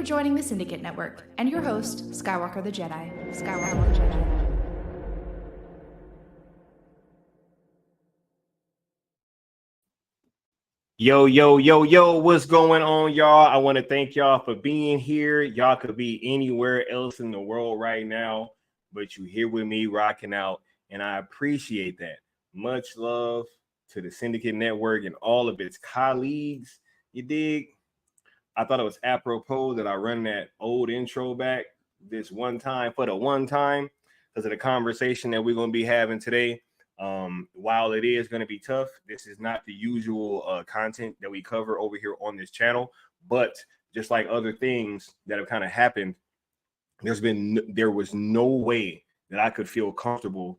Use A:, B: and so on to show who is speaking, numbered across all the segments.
A: for joining the Syndicate Network and your host, Skywalker the Jedi. Skywalker the Jedi.
B: Yo, what's going on, y'all? I want to thank y'all for being here. Y'all could be anywhere else in the world right now, but you here with me rocking out, and I appreciate that. Much love to the Syndicate Network and all of its colleagues. You dig? I thought it was apropos that I run that old intro back this one time for the one time because of the conversation that we're going to be having today. While it is going to be tough, this is not the usual content that we cover over here on this channel. But just like other things that have kind of happened, there was no way that I could feel comfortable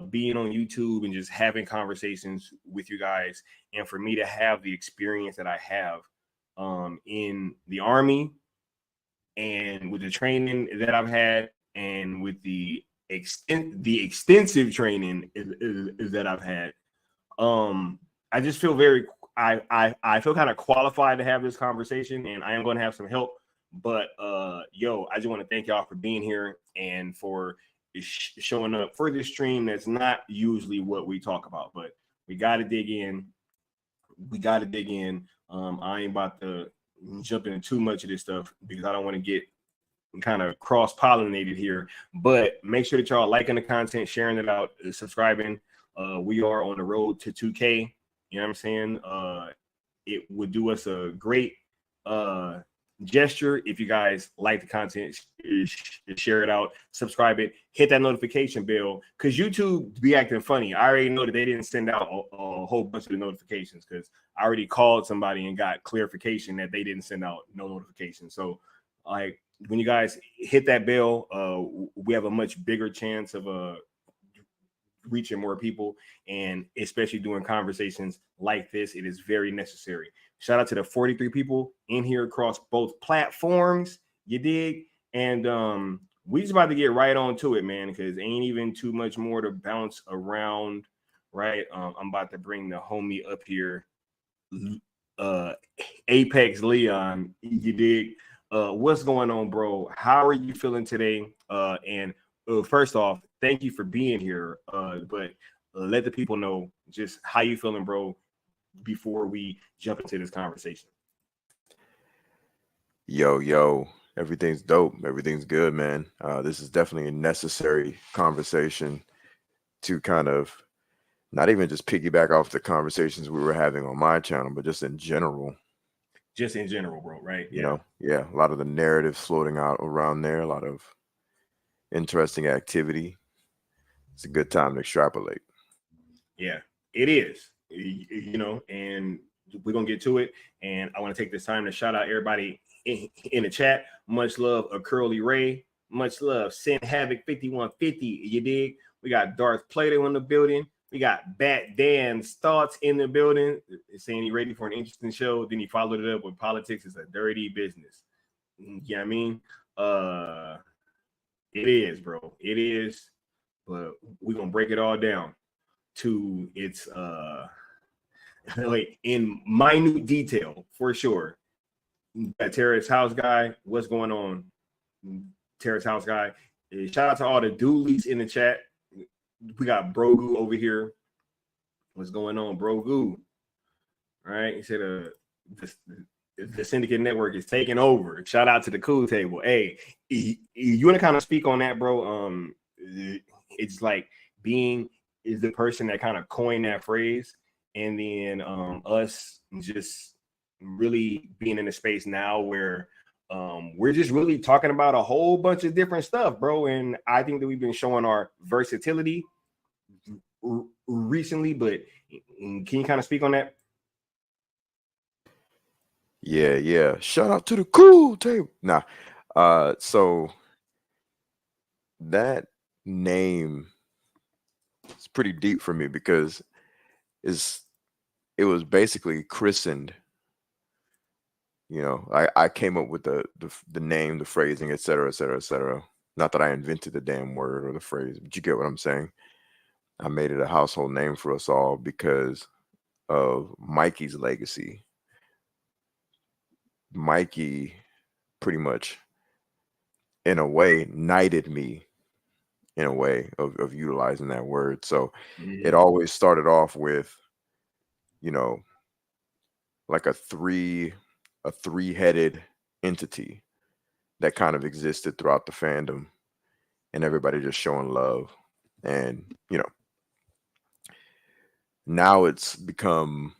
B: being on YouTube and just having conversations with you guys, and for me to have the experience that I have in the Army and with the training that I've had and with the extensive training is that I've had. I just feel I feel kind of qualified to have this conversation, and I am going to have some help. But I just want to thank y'all for being here and for showing up for this stream. That's not usually what we talk about, but we got to dig in. I ain't about to jump into too much of this stuff because I don't want to get kind of cross-pollinated here, but make sure that y'all liking the content, sharing it out, subscribing. We are on the road to 2K. You know what I'm saying? It would do us a great gesture if you guys like the content, share it out, subscribe it, hit that notification bell, because YouTube be acting funny. I already know that they didn't send out a whole bunch of the notifications because I already called somebody and got clarification that they didn't send out no notifications. So like, when you guys hit that bell, we have a much bigger chance of reaching more people, and especially doing conversations like this, it is very necessary. Shout out to the 43 people in here across both platforms. You dig? And we just about to get right on to it, man, because ain't even too much more to bounce around, right? I'm about to bring the homie up here, Apex Leon. You dig? What's going on, bro? How are you feeling today? And first off, thank you for being here. But let the people know just how you feeling, bro, before we jump into this conversation.
C: Yo, everything's dope. Everything's good, man. This is definitely a necessary conversation to kind of not even just piggyback off the conversations we were having on my channel, but just in general.
B: Just in general, bro, right?
C: You know, a lot of the narratives floating out around there, a lot of interesting activity. It's a good time to extrapolate.
B: Yeah, it is. You know, and we're gonna get to it. And I want to take this time to shout out everybody in the chat. Much love, a Curly Ray. Much love, Sin Havoc 5150. You dig? We got Darth Plato in the building. We got Bat Dan's thoughts in the building, saying he ready for an interesting show. Then he followed it up with politics is a dirty business. You know what I mean? It is, bro. It is. But we're gonna break it all down to its like in minute detail for sure. That Terrace House guy, what's going on? Terrace House guy. Shout out to all the doolies in the chat. We got Brogu over here. What's going on, Brogu? All right, he said the Syndicate Network is taking over. Shout out to the Cool Table. Hey, you want to kind of speak on that, bro? It's like being is the person that kind of coined that phrase, and then us just really being in a space now where we're just really talking about a whole bunch of different stuff, bro. And I think that we've been showing our versatility recently, but can you kind of speak on that?
C: Yeah. Shout out to the Cool Table. Nah. So that name is pretty deep for me because it was basically christened. You know, I came up with the name, the phrasing, et cetera, et cetera, et cetera. Not that I invented the damn word or the phrase, but you get what I'm saying. I made it a household name for us all because of Mikey's legacy. Mikey pretty much, in a way, knighted me in a way of utilizing that word. So it always started off with, you know, like a three-headed entity that kind of existed throughout the fandom, and everybody just showing love. And, you know, now it's become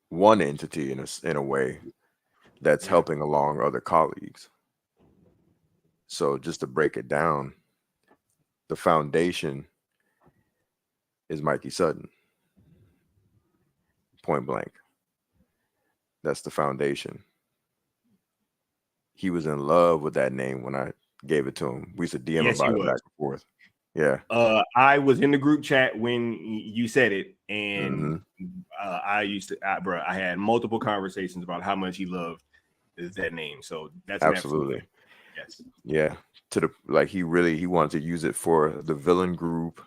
C: one entity in a way that's helping along other colleagues. So just to break it down, the foundation is Mikey Sutton. Point blank. That's the foundation. He was in love with that name when I gave it to him. We used to DM about it back and forth. Yeah.
B: I was in the group chat when you said it, and I had multiple conversations about how much he loved that name. So that's
C: absolutely.
B: Yes.
C: Yeah. He wanted to use it for the villain group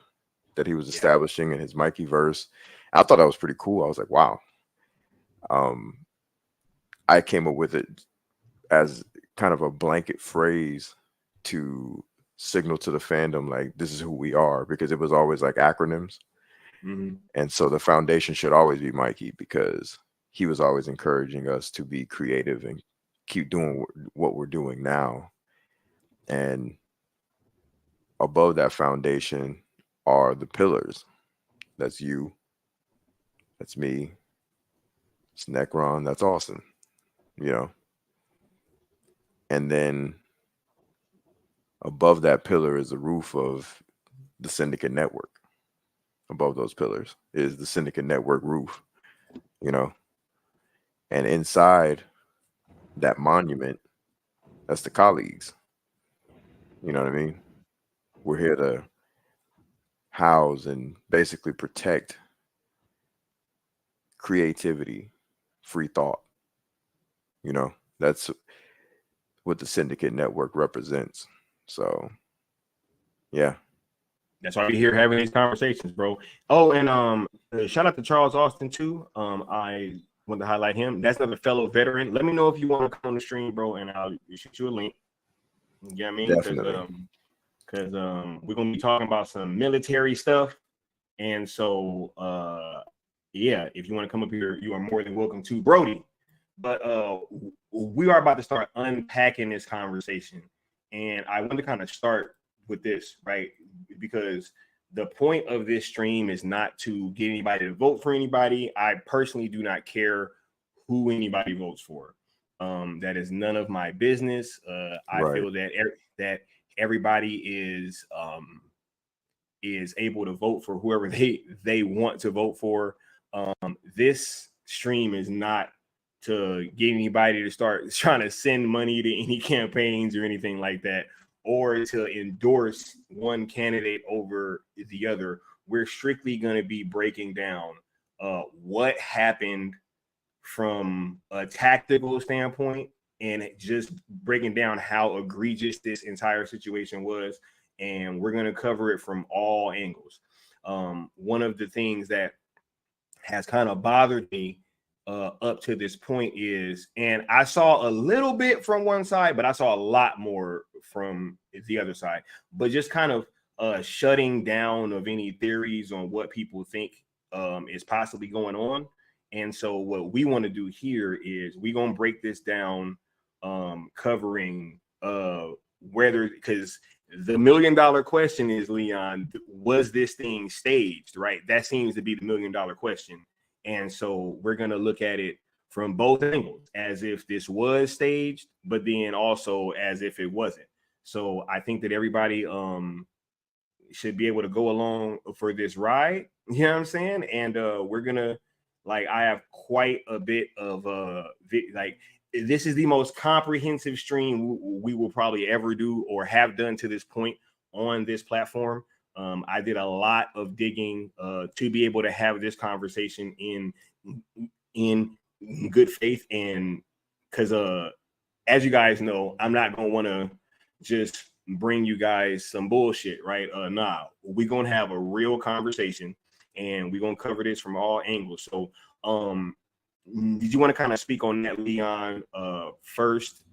C: that he was establishing in his Mikey verse. I thought that was pretty cool. I was like, wow. I came up with it as kind of a blanket phrase to signal to the fandom, like, this is who we are, because it was always like acronyms. And so the foundation should always be Mikey, because he was always encouraging us to be creative and keep doing what we're doing now. And above that foundation are the pillars. That's you. That's me. It's Necron. That's Austin. You know. And then above that pillar is the roof of the Syndicate network. Above those pillars is the Syndicate network roof, you know. And inside that monument, that's the colleagues. You know what I mean? We're here to house and basically protect creativity, free thought. You know, that's what the Syndicate network represents. So, yeah.
B: That's why we're here having these conversations, bro. Oh, and shout out to Charles Austin too. I want to highlight him. That's another fellow veteran. Let me know if you want to come on the stream, bro, and I'll shoot you a link. You know what I mean?
C: Definitely.
B: Because we're gonna be talking about some military stuff, and so yeah, if you want to come up here, you are more than welcome to, Brody. But we are about to start unpacking this conversation, and I want to kind of start with this, right? Because the point of this stream is not to get anybody to vote for anybody. I personally do not care who anybody votes for. That is none of my business. I feel that everybody is able to vote for whoever they want to vote for. This stream is not to get anybody to start trying to send money to any campaigns or anything like that, or to endorse one candidate over the other. We're strictly going to be breaking down what happened from a tactical standpoint, and just breaking down how egregious this entire situation was. And we're going to cover it from all angles. One of the things that has kind of bothered me up to this point is, and I saw a little bit from one side, but I saw a lot more from the other side, but just kind of shutting down of any theories on what people think is possibly going on. And so what we want to do here is we're going to break this down, covering whether, because the $1 million question is, Leon, was this thing staged, right? That seems to be the $1 million question. And so we're going to look at it from both angles, as if this was staged, but then also as if it wasn't. So I think that everybody should be able to go along for this ride. You know what I'm saying? And we're going to, like, I have quite a bit of this is the most comprehensive stream we will probably ever do or have done to this point on this platform. I did a lot of digging to be able to have this conversation in good faith, and because as you guys know, I'm not gonna want to just bring you guys some bullshit, right? Nah, we're gonna have a real conversation, and we're gonna cover this from all angles. So did you want to kind of speak on that, Leon? First,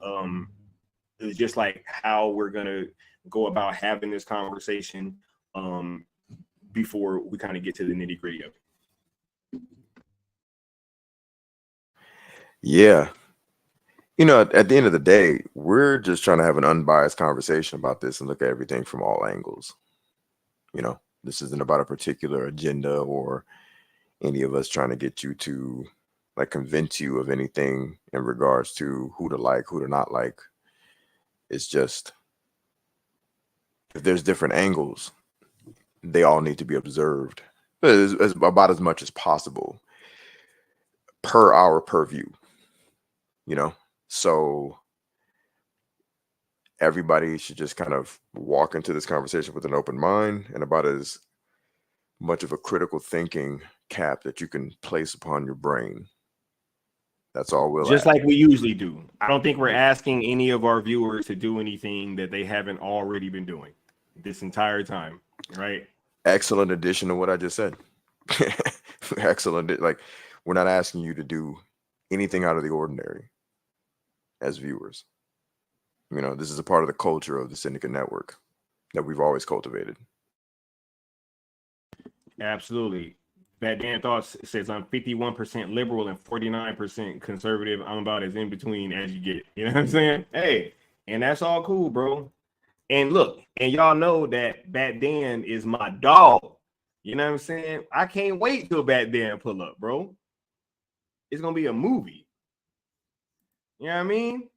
B: it's just like how we're gonna go about having this conversation before we kind of get to the nitty gritty of it.
C: Yeah. You know, at the end of the day, we're just trying to have an unbiased conversation about this and look at everything from all angles. You know, this isn't about a particular agenda or any of us trying to get you to like convince you of anything in regards to who to like, who to not like. It's just if there's different angles, they all need to be observed as about as much as possible per hour per view, you know? So everybody should just kind of walk into this conversation with an open mind and about as much of a critical thinking cap that you can place upon your brain. That's all we'll
B: Just
C: ask.
B: like we usually do. I don't think we're asking any of our viewers to do anything that they haven't already been doing this entire time, right?
C: Excellent addition to what I just said. Excellent. Like, we're not asking you to do anything out of the ordinary as viewers. You know, this is a part of the culture of the Syndicate network that we've always cultivated.
B: Absolutely. That Dan Thoughts says I'm 51% liberal and 49% conservative. I'm about as in between as you get. You know what I'm saying? Hey, and that's all cool, bro. And look, and y'all know that Bat Dan is my dog. You know what I'm saying? I can't wait till Bat Dan pull up, bro. It's gonna be a movie. You know what I mean?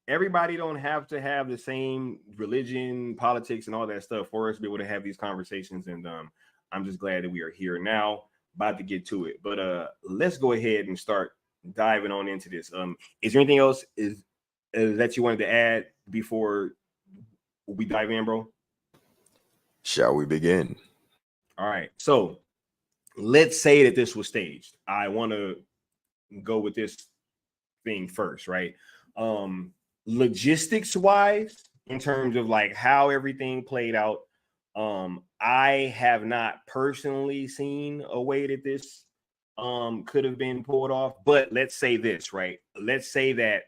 B: Everybody don't have to have the same religion, politics, and all that stuff for us to be able to have these conversations. And I'm just glad that we are here now, about to get to it. But let's go ahead and start diving on into this. Is there anything else that you wanted to add before we dive in, bro?
C: Shall we begin?
B: All right. So let's say that this was staged. I want to go with this thing first, right? Logistics wise, in terms of like how everything played out, I have not personally seen a way that this could have been pulled off. But let's say this, right? Let's say that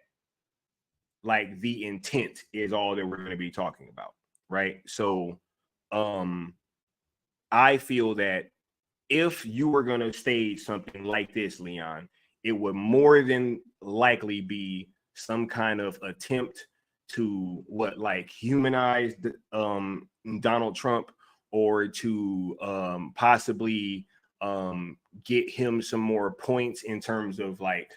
B: like the intent is all that we're going to be talking about, right? So I feel that if you were going to stage something like this, Leon, it would more than likely be some kind of attempt to like humanize Donald Trump, or to possibly get him some more points in terms of like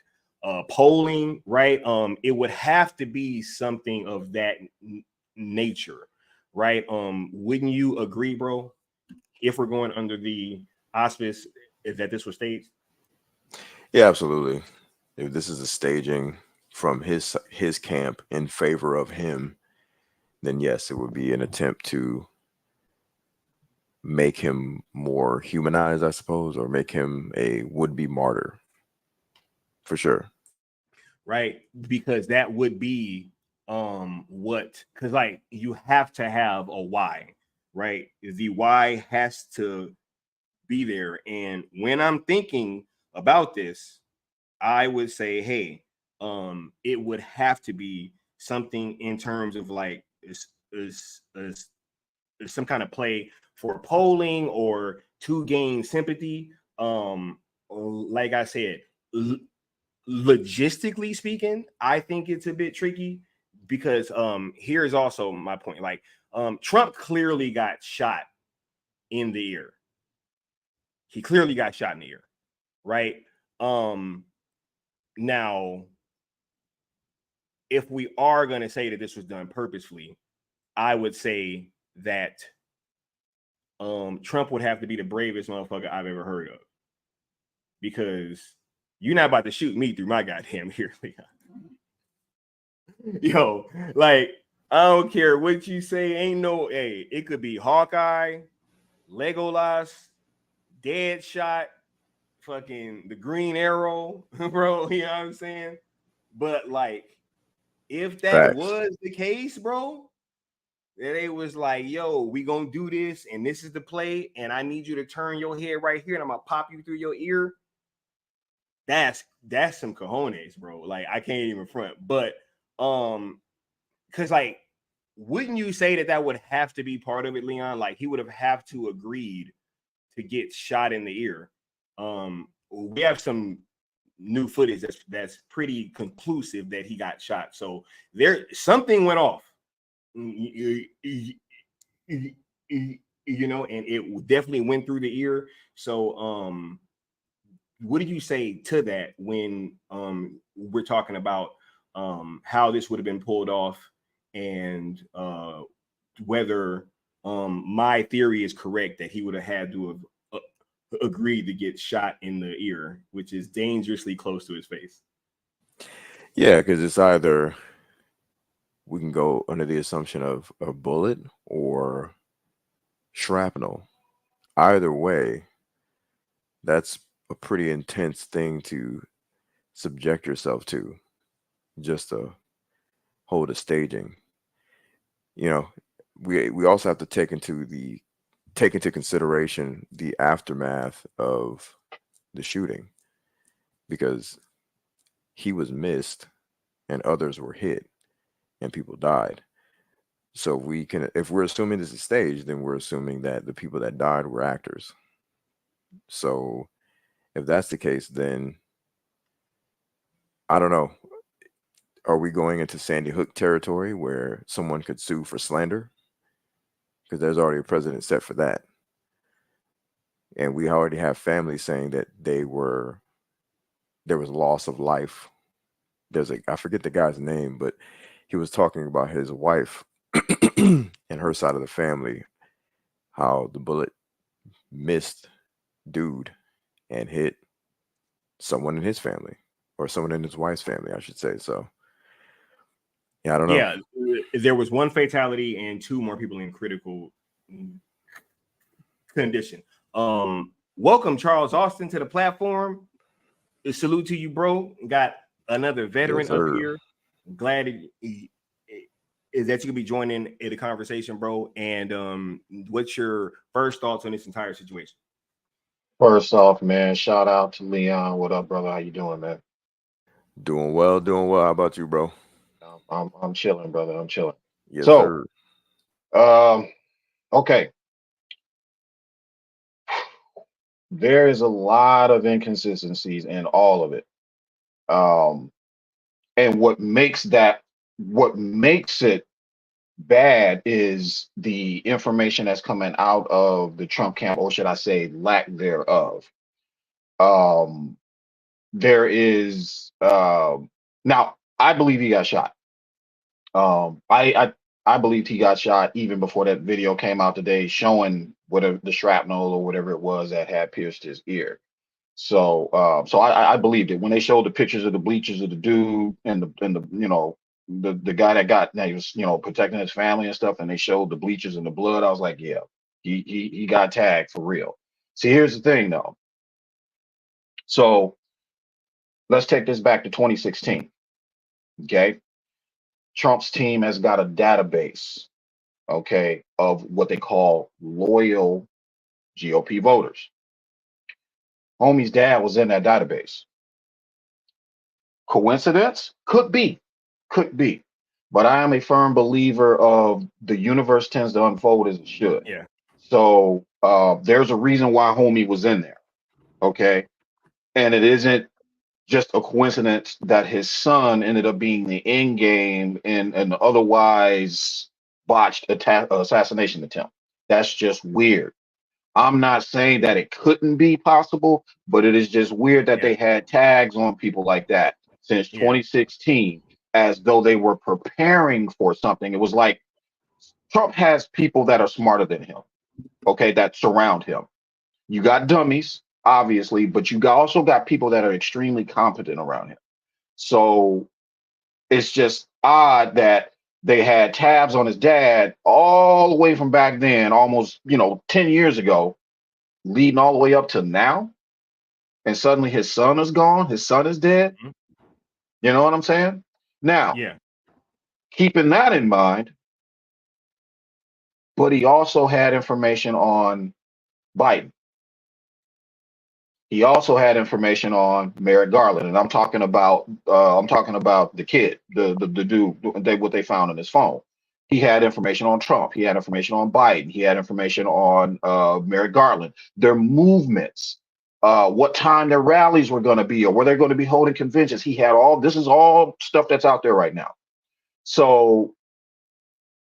B: polling, right? It would have to be something of that nature, right? Wouldn't you agree, bro? If we're going under the auspice is that this was staged?
C: Yeah, absolutely. If this is a staging from his camp in favor of him, then yes, it would be an attempt to make him more humanized, I suppose, or make him a would-be martyr. For sure.
B: Right? Because that would be what, because like you have to have a why, right? The why has to be there. And when I'm thinking about this, I would say, hey, it would have to be something in terms of like is some kind of play for polling or to gain sympathy. Like I said, logistically speaking, I think it's a bit tricky because here's also my point. Like Trump clearly got shot in the ear. He clearly got shot in the ear, right? Now, if we are going to say that this was done purposefully, I would say that Trump would have to be the bravest motherfucker I've ever heard of, because you're not about to shoot me through my goddamn ear, Leon. Yo, like, I don't care what you say. Ain't no, hey, it could be Hawkeye, Legolas, Deadshot, fucking the Green Arrow, bro. You know what I'm saying? But like, if that
C: Facts.
B: was the case, bro, that it was like, yo, we gonna do this, and this is the play, and I need you to turn your head right here, and I'm gonna pop you through your ear. that's some cojones, bro. Like I can't even front. But because like, wouldn't you say that would have to be part of it, Leon? Like he would have to agreed to get shot in the ear. We have some new footage that's pretty conclusive that he got shot. So there something went off. You know, and it definitely went through the ear. So what do you say to that when we're talking about how this would have been pulled off and whether my theory is correct that he would have had to have agreed to get shot in the ear, which is dangerously close to his face?
C: Yeah, because it's either we can go under the assumption of a bullet or shrapnel. Either way, that's a pretty intense thing to subject yourself to, just to hold a staging. You know, we also have to take into consideration the aftermath of the shooting, because he was missed and others were hit and people died. So if we're assuming this is staged, then we're assuming that the people that died were actors. So if that's the case, then I don't know. Are we going into Sandy Hook territory where someone could sue for slander? Because there's already a precedent set for that. And we already have families saying that there was loss of life. I forget the guy's name, but he was talking about his wife and her side of the family, how the bullet missed dude and hit someone in his family, or someone in his wife's family, I should say. So yeah, I don't know.
B: Yeah, there was one fatality and 2 more people in critical condition. Welcome Charles Austin to the platform. A salute to you, bro. Got another veteran up here. Glad that you could be joining in the conversation, bro. And what's your first thoughts on this entire situation?
D: First off, man, shout out to Leon. What up, brother? How you doing, man?
C: Doing well. How about you, bro?
D: I'm chilling, brother. I'm chilling.
C: Yes,
D: So,
C: sir.
D: Okay. There is a lot of inconsistencies in all of it. And what makes it bad is the information that's coming out of the Trump camp, or should I say lack thereof. There is now I believe he got shot. I believed he got shot even before that video came out today showing whatever the shrapnel or whatever it was that had pierced his ear. So I believed it when they showed the pictures of the bleachers of the dude and the guy that he was protecting his family and stuff, and they showed the bleachers and the blood. I was like, yeah, he got tagged for real. See, here's the thing though. So let's take this back to 2016. Okay. Trump's team has got a database, okay, of what they call loyal GOP voters. Homie's dad was in that database. Coincidence? Could be. But I am a firm believer of the universe tends to unfold as it should.
B: Yeah.
D: So there's a reason why homie was in there. Okay. And it isn't just a coincidence that his son ended up being the end game in an otherwise botched assassination attempt. That's just weird. I'm not saying that it couldn't be possible, but it is just weird that they had tags on people like that since 2016, as though they were preparing for something. It was like Trump has people that are smarter than him, okay, that surround him. You got dummies, obviously, but you also got people that are extremely competent around him. So it's just odd that they had tabs on his dad all the way from back then, almost 10 years ago, leading all the way up to now. And suddenly his son is gone. His son is dead.
B: Mm-hmm.
D: You know what I'm saying? Now, keeping that in mind, but he also had information on Biden. He also had information on Merrick Garland, and I'm talking about the kid, the dude, what they found on his phone. He had information on Trump. He had information on Biden. He had information on Merrick Garland, their movements, what time their rallies were going to be, or where they're going to be holding conventions. He had all this is all stuff that's out there right now. So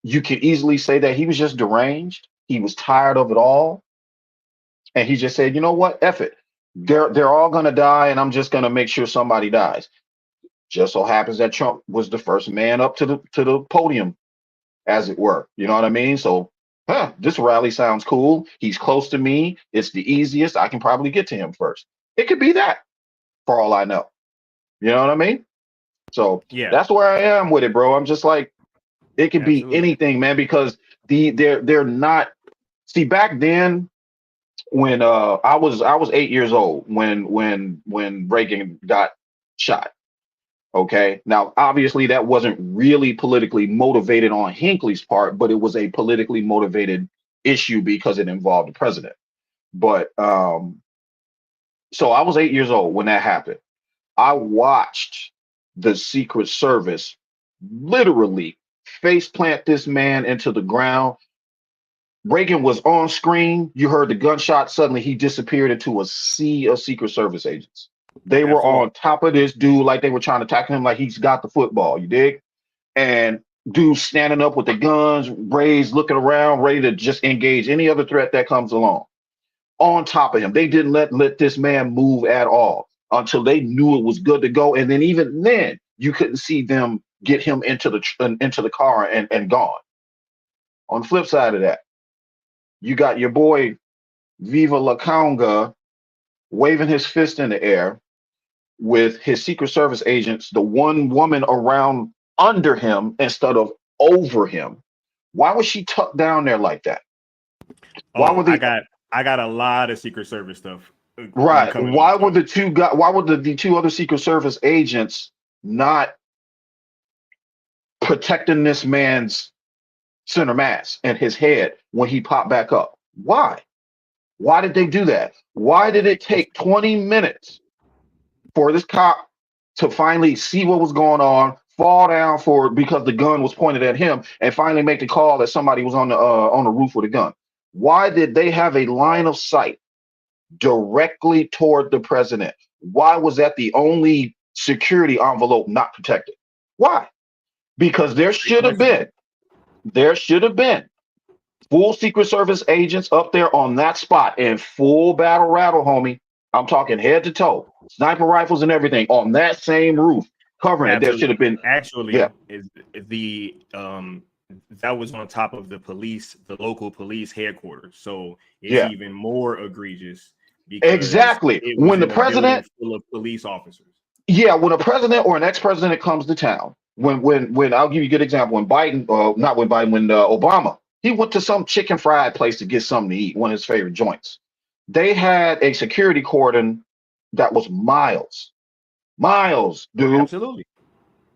D: you can easily say that he was just deranged. He was tired of it all. And he just said, you know what? F it. They're all gonna die, and I'm just gonna make sure somebody dies. Just so happens that Trump was the first man up to the podium, as it were. You know what I mean? So, this rally sounds cool. He's close to me. It's the easiest. I can probably get to him first. It could be that, for all I know. You know what I mean? So
B: Yeah,
D: that's where I am with it, bro. I'm just like, it could be
B: absolutely.
D: anything, man, because they're not. See, back then, when I was 8 years old when Reagan got shot. Okay, now obviously that wasn't really politically motivated on Hinckley's part, but it was a politically motivated issue because it involved the president. But so I was 8 years old when that happened. I watched the Secret Service literally face plant this man into the ground. Reagan was on screen. You heard the gunshot. Suddenly, he disappeared into a sea of Secret Service agents. They were
B: Absolutely.
D: on top of this dude like they were trying to tackle him like he's got the football. You dig? And dude standing up with the guns raised, looking around, ready to just engage any other threat that comes along. On top of him, they didn't let this man move at all until they knew it was good to go. And then even then, you couldn't see them get him into the car and gone. On the flip side of that, you got your boy Viva La Conga waving his fist in the air with his Secret Service agents, the one woman around under him instead of over him. Why was she tucked down there like that? Why
B: Oh,
D: were the
B: I got a lot of Secret Service stuff
D: right?
B: coming
D: Why
B: up.
D: were the two got? Why were the two other Secret Service agents not protecting this man's center mass and his head when he popped back up? Why? Why did they do that? Why did it take 20 minutes for this cop to finally see what was going on, fall down for because the gun was pointed at him, and finally make the call that somebody was on the roof with a gun? Why did they have a line of sight directly toward the president? Why was that the only security envelope not protected? Why? Because there should have been full Secret Service agents up there on that spot in full battle rattle, homie. I'm talking head to toe, sniper rifles and everything on that same roof, covering it. There should have
B: Absolutely.
D: been, yeah,
B: Actually, is the that was on top of the local police headquarters. So it's
D: yeah,
B: even more egregious because
D: exactly.
B: it was
D: When the
B: in a building
D: president,
B: full of police officers.
D: yeah, when a president or an ex-president comes to town, when I'll give you a good example. When Biden, not when Biden, when Obama, he went to some chicken fried place to get something to eat, one of his favorite joints. They had a security cordon that was miles, dude.
B: Absolutely.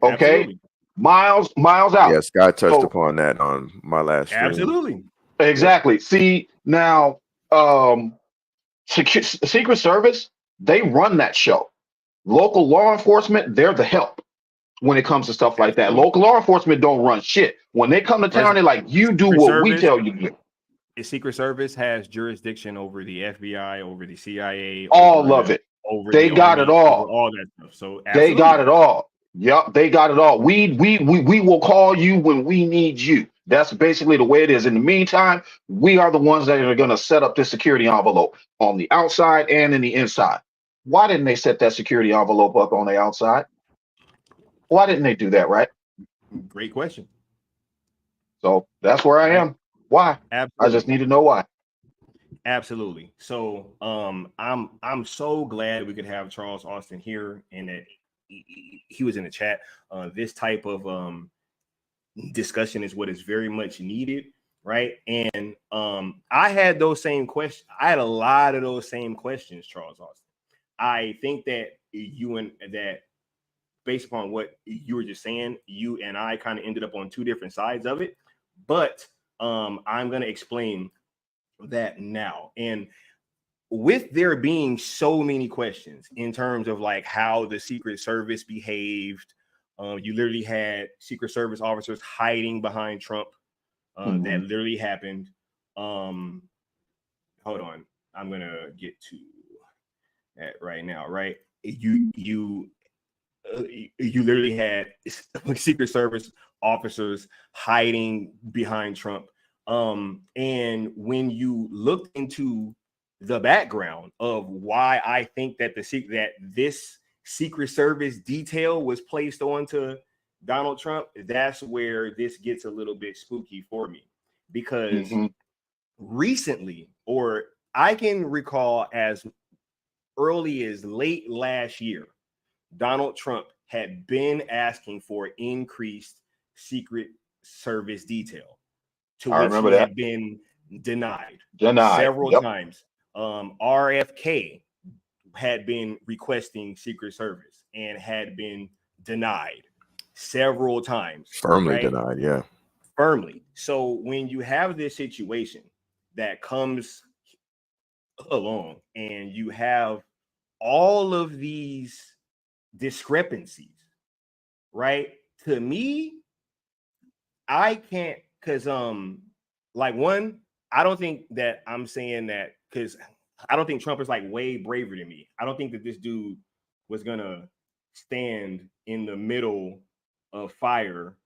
D: Okay,
B: Absolutely.
D: miles out.
C: Yeah, Scott touched
D: So
C: upon that on my last stream.
B: Absolutely.
C: Yep.
D: exactly. See now, Secret Service, they run that show. Local law enforcement, they're the help when it comes to stuff like that.
B: Absolutely.
D: Local law enforcement don't run shit. When they come to town, they're like, you do
B: Secret
D: what we
B: Service,
D: tell you to do.
B: the Secret Service has jurisdiction over the FBI, over the CIA,
D: All of it.
B: over
D: They
B: the
D: got it
B: Army, over
D: all.
B: all that stuff. So
D: They got
B: absolutely.
D: it all. Yep, they got it all. We will call you when we need you. That's basically the way it is. In the meantime, we are the ones that are going to set up this security envelope on the outside and in the inside. Why didn't they set that security envelope up on the outside? Why didn't they do that, right?
B: Great question.
D: So that's where I
B: Right.
D: am. Why? I just
B: Absolutely.
D: need to know why.
B: Absolutely. So I'm so glad we could have Charles Austin here and that he was in the chat. This type of discussion is what is very much needed, right? And I had those same questions. I had a lot of those same questions, Charles Austin. I think that based upon what you were just saying, you and I kind of ended up on two different sides of it. But I'm going to explain that now. And with there being so many questions in terms of like how the Secret Service behaved, you literally had Secret Service officers hiding behind Trump. That literally happened. Hold on, I'm gonna get to that right now. Right, you literally had Secret Service officers hiding behind Trump. And when you looked into the background of why I think that this Secret Service detail was placed onto Donald Trump, that's where this gets a little bit spooky for me, because recently, or I can recall as early as late last year, Donald Trump had been asking for increased Secret Service detail, to which he had been denied several times. RFK had been requesting Secret Service and had been denied several times.
C: Firmly denied, yeah.
B: Firmly. So when you have this situation that comes along and you have all of these discrepancies, right? To me, I can't, because like, one, I don't think that I'm saying that, because I don't think Trump is like way braver than me. I don't think that this dude was gonna stand in the middle of fire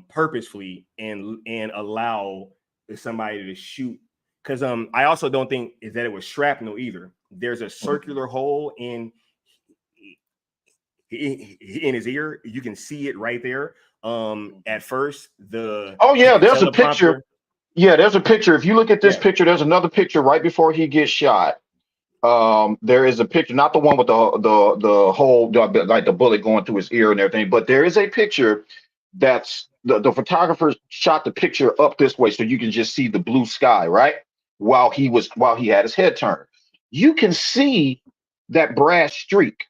B: purposefully and allow somebody to shoot, because I also don't think that it was shrapnel either. There's a circular hole in his ear. You can see it right there. At first, there's a picture.
D: Yeah, there's a picture. If you look at this picture, there's another picture right before he gets shot. There is a picture, not the one with the hole, like the bullet going through his ear and everything, but there is a picture that's the photographer shot the picture up this way, so you can just see the blue sky, right? While he had his head turned, you can see that brass streak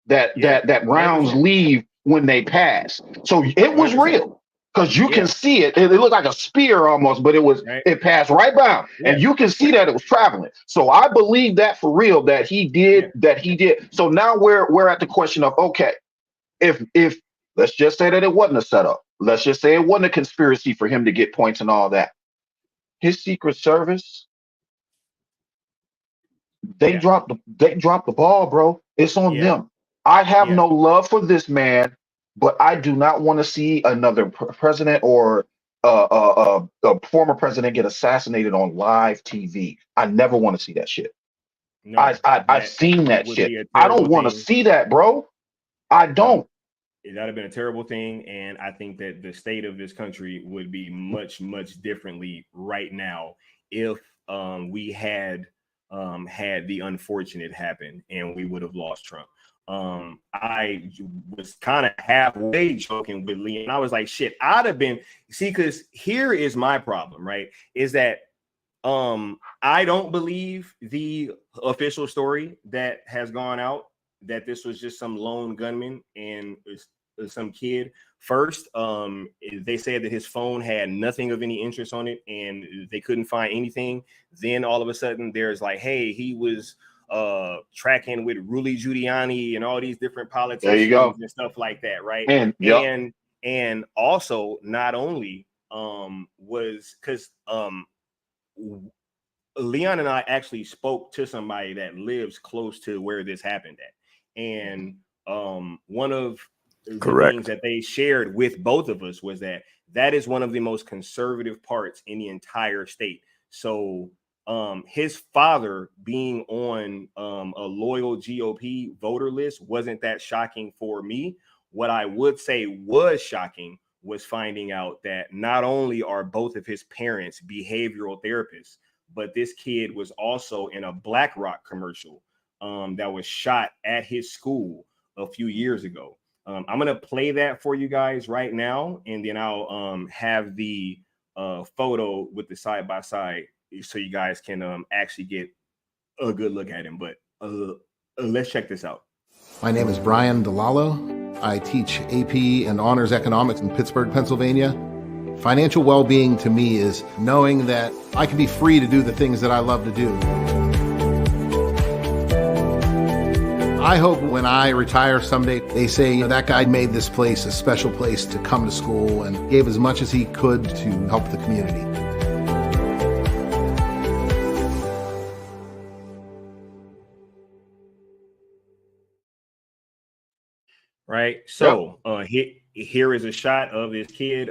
D: that rounds leave when they pass. So it was real, because you can see it. It looked like a spear almost, but it passed right by him, and you can see that it was traveling. So I believe that for real, that he did. So now we're at the question of, okay, if let's just say that it wasn't a setup. Let's just say it wasn't a conspiracy for him to get points and all that. His Secret Service, they dropped the ball, bro. It's on them. I have no love for this man, but I do not want to see another president or a former president get assassinated on live TV. I never want to see that shit. No, I've seen that shit. I don't want to see that, bro. I don't.
B: That'd have been a terrible thing, and I think that the state of this country would be much, much differently right now if we had the unfortunate happen and we would have lost Trump. I was kind of halfway joking with Lee, and I was like, shit, I'd have been, because here is my problem, right? Is that I don't believe the official story that has gone out that this was just some lone gunman and some kid. First, they said that his phone had nothing of any interest on it and they couldn't find anything. Then all of a sudden there's like, hey, he was tracking with Rudy Giuliani and all these different politicians and stuff like that, right? And also, not only was, because Leon and I actually spoke to somebody that lives close to where this happened at, and one of the things that they shared with both of us was that is one of the most conservative parts in the entire state. So his father being on a loyal GOP voter list wasn't that shocking for me. What I would say was shocking was finding out that not only are both of his parents behavioral therapists, but this kid was also in a BlackRock commercial that was shot at his school a few years ago. I'm going to play that for you guys right now, and then I'll have the photo with the side-by-side so you guys can actually get a good look at him. But let's check this out.
E: My name is Brian DeLallo. I teach AP and Honors Economics in Pittsburgh, Pennsylvania. Financial well-being to me is knowing that I can be free to do the things that I love to do. I hope when I retire someday, they say, you know, that guy made this place a special place to come to school and gave as much as he could to help the community.
B: Right. So here is a shot of this kid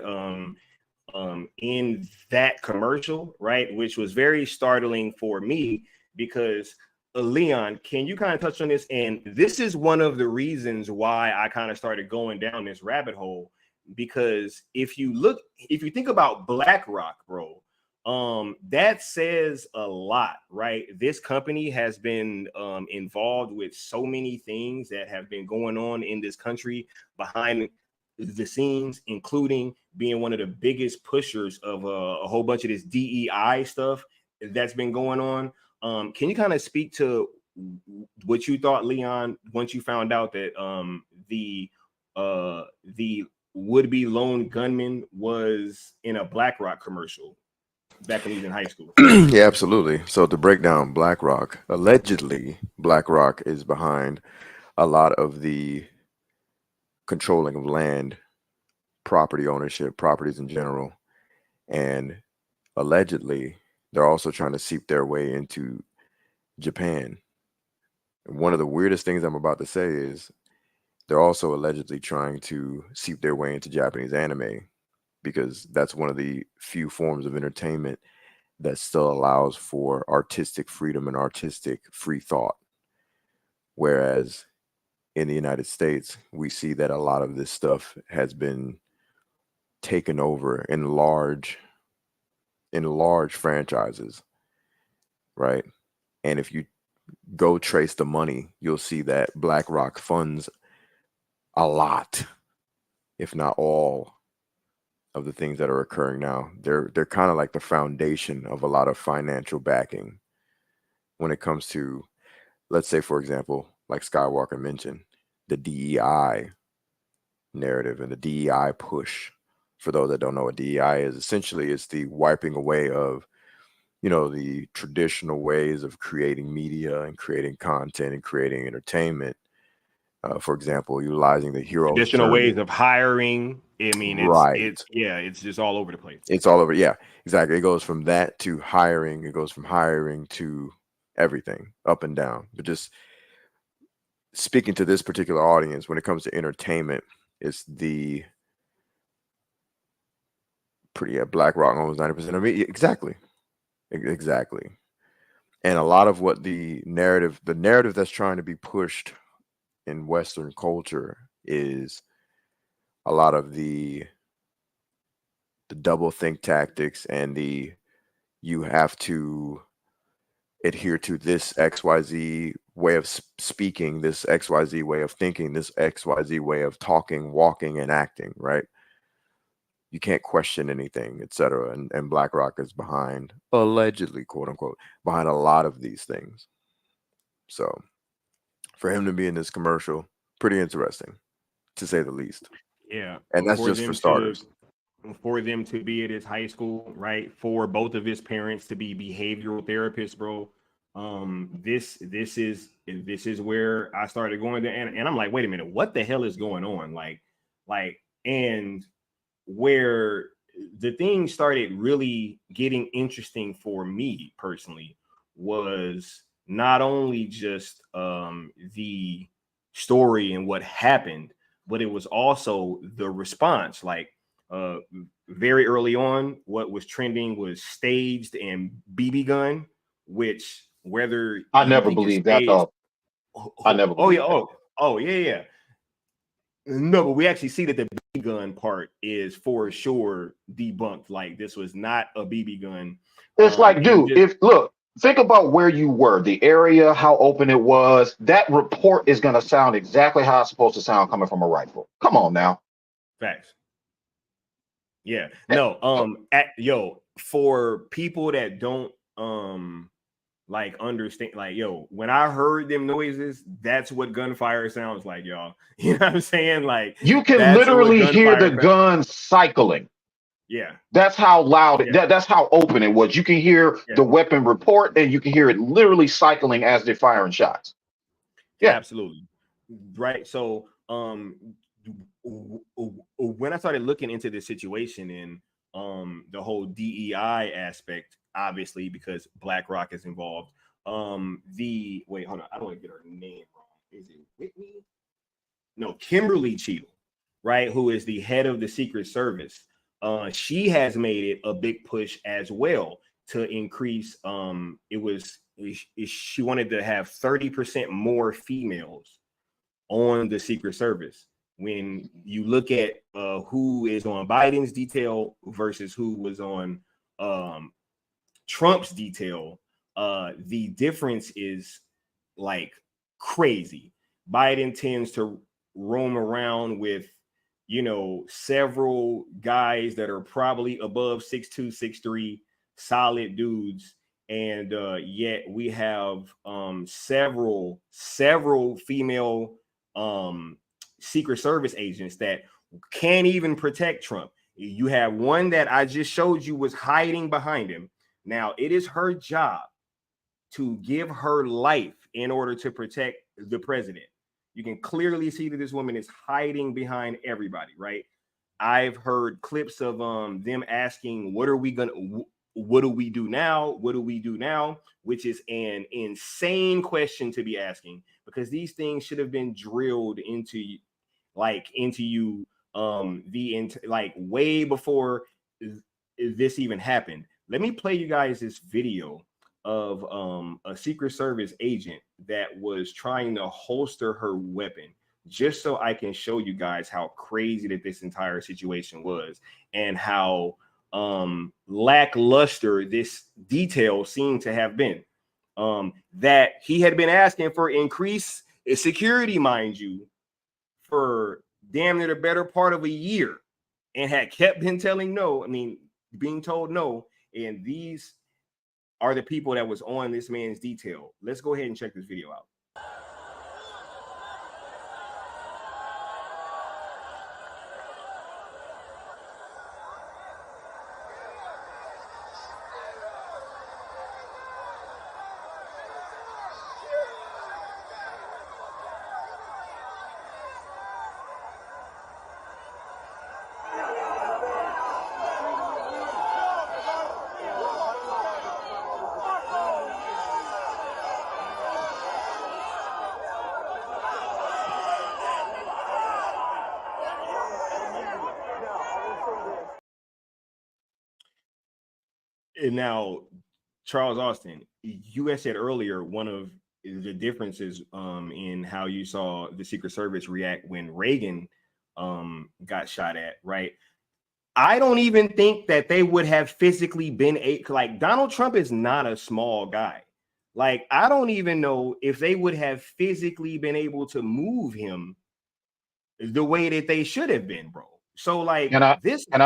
B: in that commercial, right, which was very startling for me because Leon, can you kind of touch on this? And this is one of the reasons why I kind of started going down this rabbit hole, because if you think about BlackRock, bro, that says a lot, right? This company has been involved with so many things that have been going on in this country behind the scenes, including being one of the biggest pushers of a whole bunch of this DEI stuff that's been going on. Can you kind of speak to what you thought, Leon, once you found out that the would-be lone gunman was in a BlackRock commercial back when he was in high school?
C: Yeah, absolutely. So to break down BlackRock, allegedly BlackRock is behind a lot of the controlling of land, property ownership, properties in general, and allegedly they're also trying to seep their way into Japan. And one of the weirdest things I'm about to say is they're also allegedly trying to seep their way into Japanese anime, because that's one of the few forms of entertainment that still allows for artistic freedom and artistic free thought. Whereas in the United States, we see that a lot of this stuff has been taken over in large franchises, right? And if you go trace the money, you'll see that BlackRock funds a lot, if not all, of the things that are occurring now. They're kind of like the foundation of a lot of financial backing when it comes to, let's say, for example, like Skywalker mentioned, the DEI narrative and the DEI push. For those that don't know what DEI is, essentially it's the wiping away of, you know, the traditional ways of creating media and creating content and creating entertainment. For example, utilizing the hero's
B: traditional
C: journey.
B: ways of hiring. I mean, it's just all over the place.
C: It's all over. Yeah, exactly. It goes from that to hiring. It goes from hiring to everything, up and down. But just speaking to this particular audience, when it comes to entertainment, it's the BlackRock owns 90% of it. Exactly. And a lot of what the narrative that's trying to be pushed in Western culture is a lot of the double think tactics and you have to adhere to this XYZ way of speaking, this XYZ way of thinking, this XYZ way of talking, walking, and acting, right? You can't question anything, etc. And BlackRock is behind, allegedly, quote unquote, behind a lot of these things. So for him to be in this commercial, pretty interesting, to say the least.
B: Yeah.
C: And that's just for starters.
B: For them to be at his high school, right? For both of his parents to be behavioral therapists, bro. This is where I started going to, and I'm like, wait a minute, what the hell is going on? And where the thing started really getting interesting for me personally was not only just the story and what happened, but it was also the response. Like very early on, what was trending was staged and BB gun, which whether
D: I never believed that though. I never believed
B: yeah. No, but we actually see that the BB gun part is for sure debunked. Like this was not a BB gun.
D: It's like, dude, think about where you were, the area, how open it was. That report is going to sound exactly how it's supposed to sound coming from a rifle. Come on now.
B: Facts. Yeah. No. For people that don't understand, when I heard them noises, that's what gunfire sounds like, y'all. You know what I'm saying? Like
D: you can literally hear the gun cycling.
B: Yeah.
D: That's how loud that's how open it was. You can hear the weapon report and you can hear it literally cycling as they're firing shots. Yeah.
B: Absolutely. Right. So when I started looking into this situation and the whole DEI aspect, obviously because BlackRock is involved. The wait, hold on, I don't want to get her name wrong. Is it Whitney? No, Kimberly Cheadle, right? Who is the head of the Secret Service. She has made it a big push as well to increase. She wanted to have 30% more females on the Secret Service. When you look at who is on Biden's detail versus who was on Trump's detail, the difference is like crazy. Biden tends to roam around with, several guys that are probably above 6'2", 6'3", solid dudes. And yet we have several female Secret Service agents that can't even protect Trump. You have one that I just showed you was hiding behind him. Now, it is her job to give her life in order to protect the president. You can clearly see that this woman is hiding behind everybody, right? I've heard clips of them asking, what do we do now? What do we do now? Which is an insane question to be asking, because these things should have been drilled into you way before this even happened. Let me play you guys this video of a Secret Service agent that was trying to holster her weapon, just so I can show you guys how crazy that this entire situation was and how lackluster this detail seemed to have been. That he had been asking for increased security, mind you, for damn near the better part of a year, and had kept being told no. And these are the people that was on this man's detail. Let's go ahead and check this video out. And now, Charles Austin, you had said earlier one of the differences in how you saw the Secret Service react when Reagan got shot at, right? I don't even think that they would have physically been like Donald Trump is not a small guy. Like, I don't even know if they would have physically been able to move him the way that they should have been, bro. So like,
D: Can I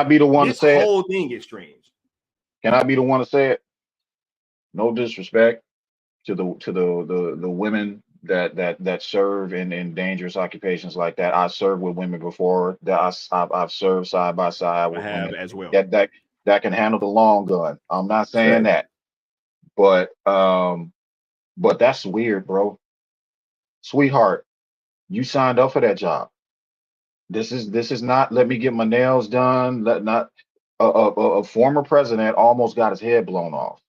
D: be the one to say
B: whole thing is strange.
D: Can I be the one to say it? No disrespect to the women that serve in dangerous occupations like that. I served with women before. I've served side by side with women
B: as well
D: that can handle the long gun. I'm not saying that, but that's weird, bro. Sweetheart, you signed up for that job. This is not let me get my nails done. A former president almost got his head blown off.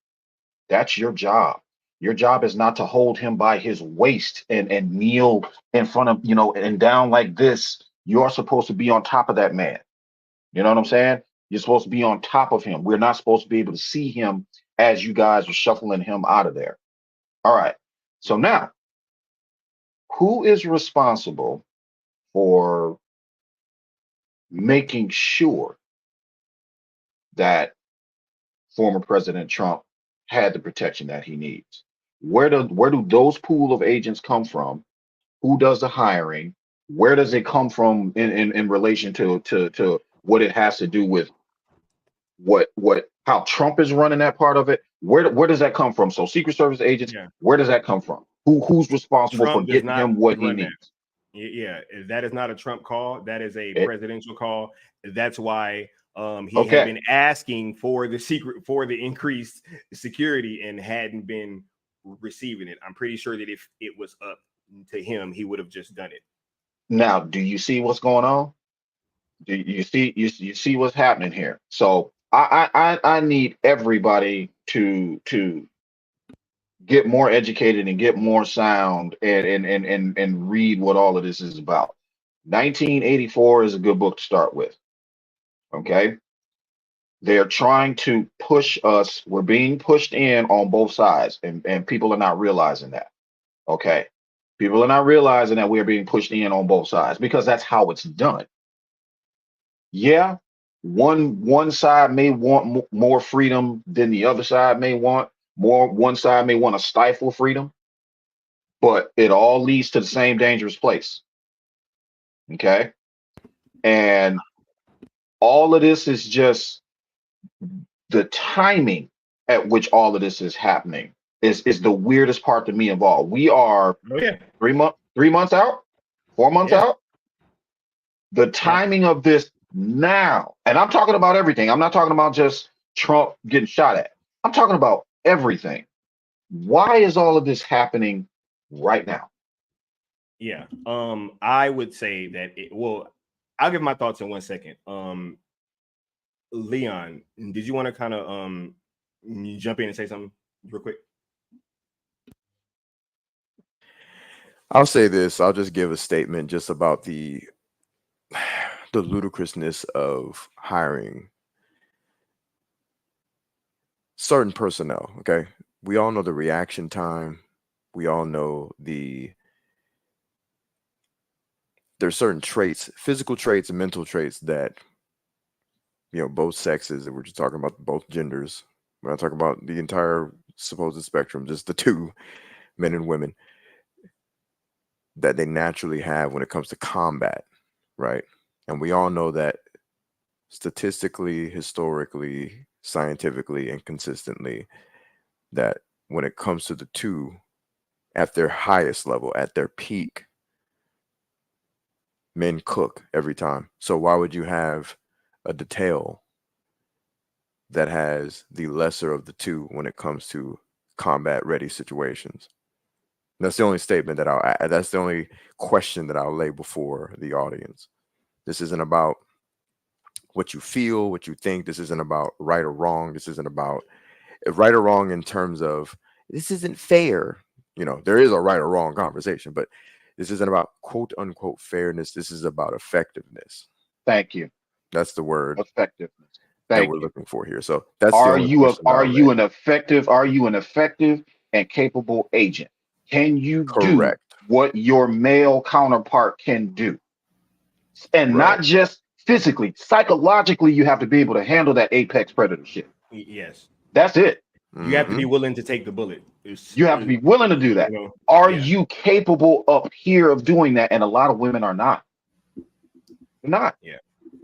D: That's your job. Your job is not to hold him by his waist and kneel in front of, and down like this. You're supposed to be on top of that man. You know what I'm saying? You're supposed to be on top of him. We're not supposed to be able to see him as you guys are shuffling him out of there. All right. So now, who is responsible for making sure that former President Trump had the protection that he needs? Where do those pool of agents come from? Who does the hiring? Where does it come from in relation to what it has to do with how Trump is running that part of it? Where does that come from? So Secret Service agents, where does that come from? Who's responsible for getting him what he needs?
B: Yeah, that is not a Trump call. That is a presidential call. That's why he had been asking for the increased security and hadn't been receiving it. I'm pretty sure that if it was up to him, he would have just done it.
D: Now, do you see what's going on? Do you see what's happening here? So I need everybody to get more educated and get more sound and read what all of this is about. 1984 is a good book to start with. Okay. They're trying to push us. We're being pushed in on both sides, and people are not realizing that. Okay. People are not realizing that we're being pushed in on both sides because that's how it's done. Yeah, one side may want more freedom than the other side may want. One side may want to stifle freedom, but it all leads to the same dangerous place. Okay. And all of this is just the timing at which all of this is happening is the weirdest part to me of all. We are 3 months out, 4 months out. The timing of this now, and I'm talking about everything. I'm not talking about just Trump getting shot at. I'm talking about everything. Why is all of this happening right now?
B: Yeah. I would say that I'll give my thoughts in 1 second. Leon, did you want to kind of jump in and say something real quick?
C: I'll say this. I'll just give a statement just about the ludicrousness of hiring certain personnel. Okay. We all know the reaction time. We all know there's certain traits, physical traits and mental traits that, both sexes, and we're just talking about both genders. We're not talking about the entire supposed spectrum, just the two, men and women, that they naturally have when it comes to combat, right? And we all know that statistically, historically, scientifically, and consistently, that when it comes to the two at their highest level, at their peak, men cook every time. So why would you have a detail that has the lesser of the two when it comes to combat ready situations? That's the only statement that that's the only question that I'll lay before the audience. This isn't about what you feel, what you think. This isn't about right or wrong. This isn't about right or wrong in terms of this isn't fair. There is a right or wrong conversation, but this isn't about quote unquote fairness. This is about effectiveness.
D: Thank you.
C: That's the word.
D: Effectiveness.
C: That we're looking for here. So that's the only question.
D: Are you an effective and capable agent? Can you do what your male counterpart can do? And not just physically, psychologically, you have to be able to handle that apex predator shit.
B: Yes.
D: That's it.
B: You have to be willing to take the bullet.
D: You have to be willing to do that. Are you capable up here of doing that? And a lot of women are not. They're not.
B: Yeah.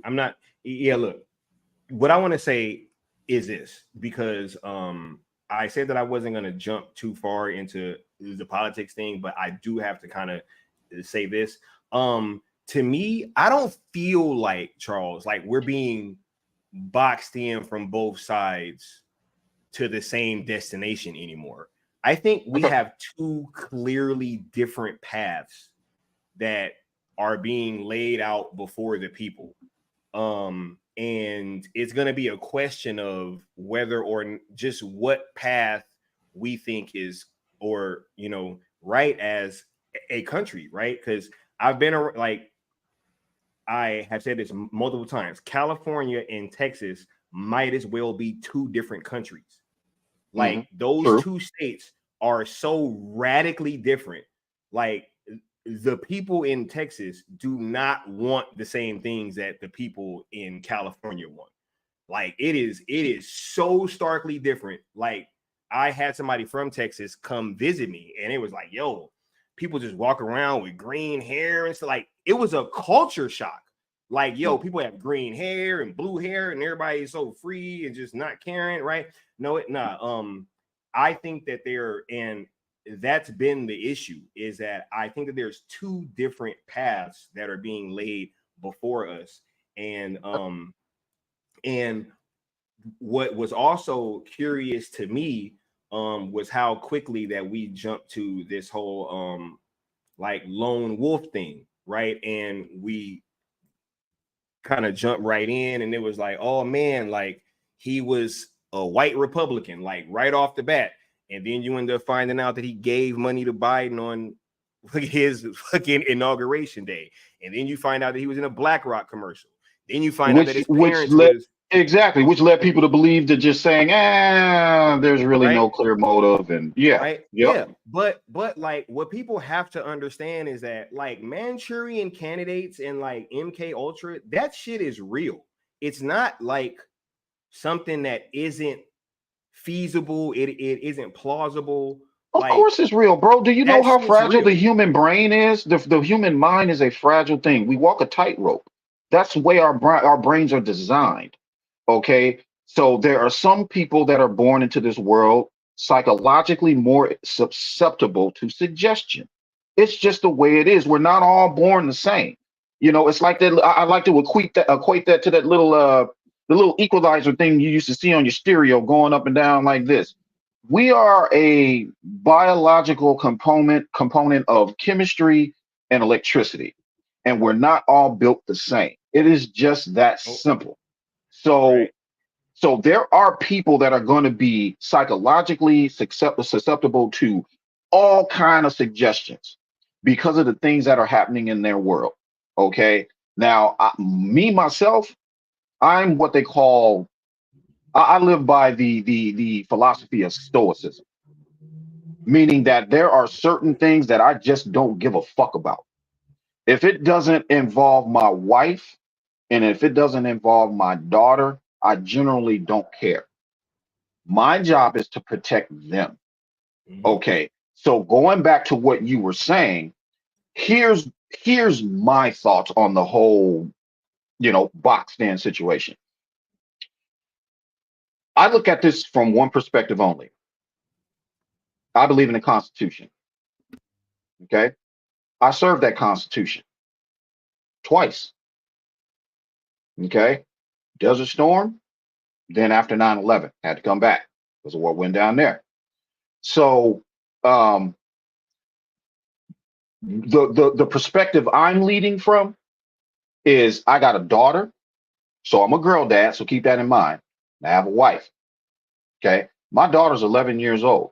B: I'm not. Yeah, look. What I want to say is this, because I said that I wasn't going to jump too far into the politics thing, but I do have to kind of say this. To me, I don't feel like, Charles, like we're being boxed in from both sides to the same destination anymore. I think we have two clearly different paths that are being laid out before the people. And it's going to be a question of whether or just what path we think is, or, right as a country, right? Because I've been like, I have said this multiple times, California and Texas might as well be two different countries. Like those two states are so radically different. Like the people in Texas do not want the same things that the people in California want. Like it is so starkly different. Like I had somebody from Texas come visit me and it was like, yo, people just walk around with green hair and stuff. Like it was a culture shock. Like, yo, people have green hair and blue hair and everybody is so free and just not caring, right? No, I think that and that's been the issue, is that I think that there's two different paths that are being laid before us. And what was also curious to me was how quickly that we jumped to this whole like lone wolf thing, right? And we kind of jumped right in, and it was like, oh man, like he was a white Republican, like right off the bat. And then you end up finding out that he gave money to Biden on his fucking inauguration day. And then you find out that he was in a BlackRock commercial. Then you find out that his parents was
D: exactly, which led people to believe that just saying, there's really no clear motive. And
B: yeah. But like what people have to understand is that like Manchurian candidates and like MK Ultra, that shit is real. It's not like something that isn't feasible. It isn't plausible.
D: Of course it's real, bro. Do you know how fragile the human brain is? The human mind is a fragile thing. We walk a tightrope. That's the way our brains are designed. Okay. So there are some people that are born into this world psychologically more susceptible to suggestion. It's just the way it is. We're not all born the same. You know, it's like that. I like to equate that to that little the little equalizer thing you used to see on your stereo going up and down like this. We are a biological component of chemistry and electricity, and we're not all built the same. It is just that simple. So there are people that are going to be psychologically susceptible to all kind of suggestions because of the things that are happening in their world. Okay. Now, myself, I'm what they call, I live by the philosophy of stoicism, meaning that there are certain things that I just don't give a fuck about. If it doesn't involve my wife and if it doesn't involve my daughter, I generally don't care. My job is to protect them. Okay. So going back to what you were saying, here's my thoughts on the whole, boxed in situation. I look at this from one perspective only. I believe in the Constitution. Okay. I served that Constitution twice. Okay. Desert Storm. Then after 9/11, had to come back because of what went down there. So the perspective I'm leading from is I got a daughter. So I'm a girl dad. So keep that in mind. I have a wife. Okay. My daughter's 11 years old.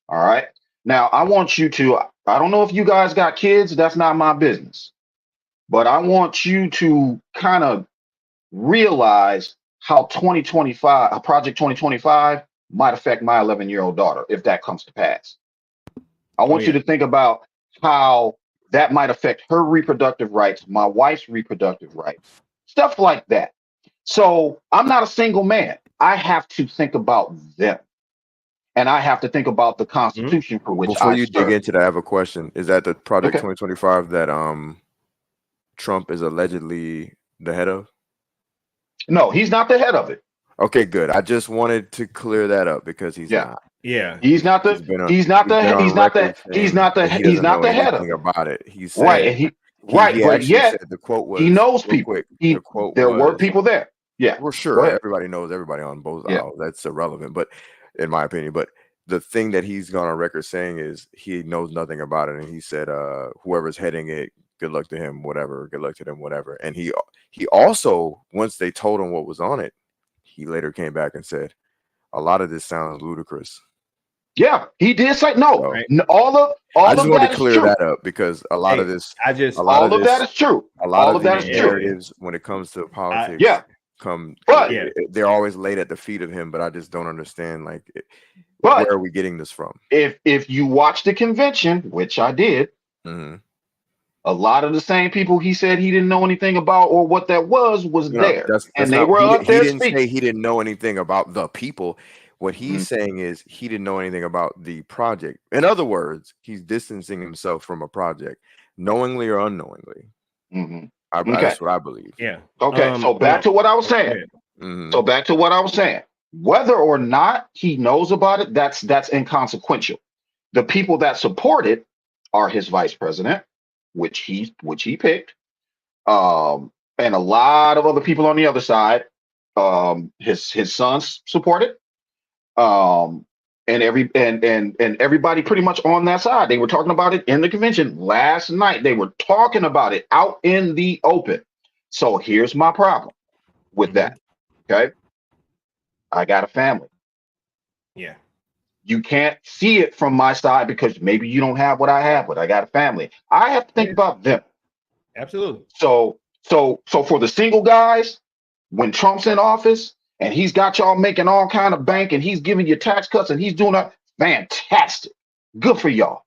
D: All right. Now I want you to, I don't know if you guys got kids. That's not my business. But I want you to kind of realize how 2025, Project 2025 might affect my 11-year-old daughter if that comes to pass. I want you to think about how that might affect her reproductive rights, my wife's reproductive rights, stuff like that. So I'm not a single man. I have to think about them. And I have to think about the Constitution for which
C: Before you dig into that, I have a question. Is that the Project 2025 that Trump is allegedly the head of?
D: No, he's not the head of it.
C: Okay, good. I just wanted to clear that up because he's not.
B: Yeah,
D: he's not the head of it
C: about it. He said,
D: right, but yet
C: said the quote was,
D: he knows people. There were people there. Yeah,
C: well, sure. Everybody knows everybody on both aisles. That's irrelevant, but in my opinion. But the thing that he's gone on record saying is he knows nothing about it, and he said, "Whoever's heading it, good luck to him. Whatever, good luck to them. Whatever." And he also, once they told him what was on it, he later came back and said, "A lot of this sounds ludicrous."
D: Yeah, he did say no. I
C: just want to clear that up because a lot of this,
D: that is true.
C: A lot of these narratives when it comes to politics, they're always laid at the feet of him. But I just don't understand, where are we getting this from?
D: If you watch the convention, which I did, a lot of the same people he said he didn't know anything about or what that was there, and they were up there.
C: He didn't say he didn't know anything about the people. What he's saying is he didn't know anything about the project. In other words, he's distancing himself from a project, knowingly or unknowingly. That's what I believe.
B: Yeah.
D: Okay. So back to what I was saying. Whether or not he knows about it, that's inconsequential. The people that support it are his vice president, which he picked, and a lot of other people on the other side. His sons support it. and everybody pretty much on that side. They were talking about it in the convention last night. They were talking about it out in the open. So here's my problem with that. Okay. I got a family.
B: Yeah.
D: You can't see it from my side because maybe you don't have what I have, but I got a family. I have to think about them.
B: Absolutely.
D: So for the single guys, when Trump's in office and he's got y'all making all kind of bank and he's giving you tax cuts and he's doing that, fantastic. Good for y'all.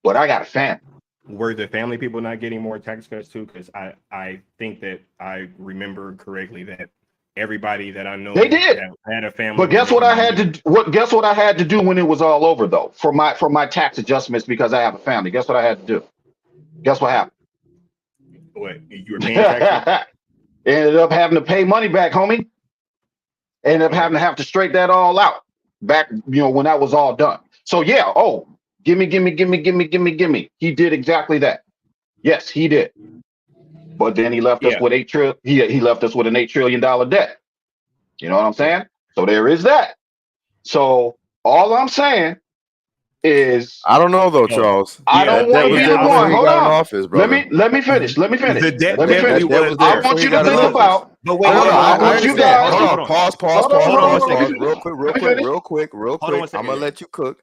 D: But I got a family.
B: Were the family people not getting more tax cuts too? Because I think that I remember correctly that everybody that I know
D: They did.
B: that had a family.
D: But guess what I had to do when it was all over though, for my tax adjustments because I have a family. Guess what I had to do? Guess what happened?
B: What, you were paying taxes?
D: Ended up having to pay money back, homie. Ended up having to straighten that all out back, when that was all done. So yeah, gimme. He did exactly that. Yes, he did. But then he left us with he left us with an $8 trillion debt. You know what I'm saying? So there is that. So all I'm saying is,
C: I don't know though, Charles.
D: I don't want to be the one. Hold on.
C: Office, brother.
D: Let me finish.
B: The debt
D: Let me finish.
B: was
D: I want you to think about.
B: But wait,
C: I
D: want you guys.
C: Hold on. Pause. Real quick. I'm gonna let you cook.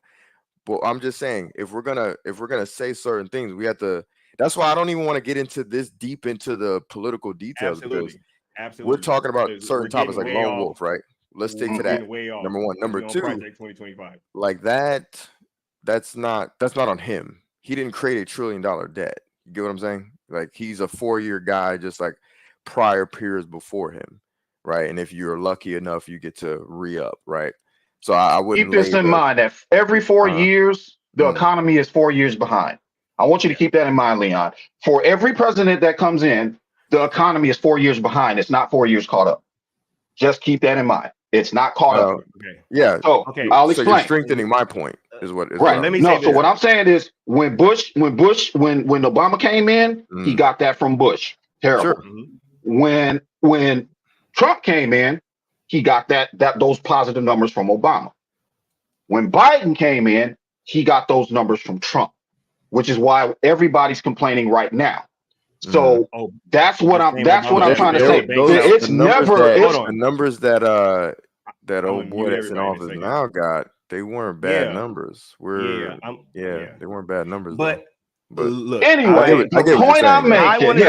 C: But I'm just saying, if we're gonna say certain things, we have to. That's why I don't even want to get into this deep into the political details.
B: Absolutely.
C: We're talking about certain topics like Lone Wolf, right? Let's stick to that. Number one. Number two,
B: Project 2025.
C: like that. That's not on him. He didn't create $1 trillion debt. You get what I'm saying? Like, he's a 4-year guy, just like prior peers before him, right? And if you're lucky enough, you get to re-up, right? So I wouldn't
D: keep this in mind that every 4 years, the economy is 4 years behind. I want you to keep that in mind, Leon. For every president that comes in, the economy is 4 years behind. It's not 4 years caught up. Just keep that in mind. It's not caught up.
B: Okay.
C: Yeah.
D: So I'll explain.
C: So you're strengthening my point. Is what
D: right. Let me say this. So what I'm saying is, when Obama came in, he got that from Bush. Terrible.
C: Sure.
D: When Trump came in, he got those positive numbers from Obama. When Biden came in, he got those numbers from Trump, which is why everybody's complaining right now. So that's what I'm trying to say. It's never
C: the numbers that old boy that's in office now got. They weren't bad numbers. They weren't bad numbers.
B: But look,
D: anyway, the point I'm making.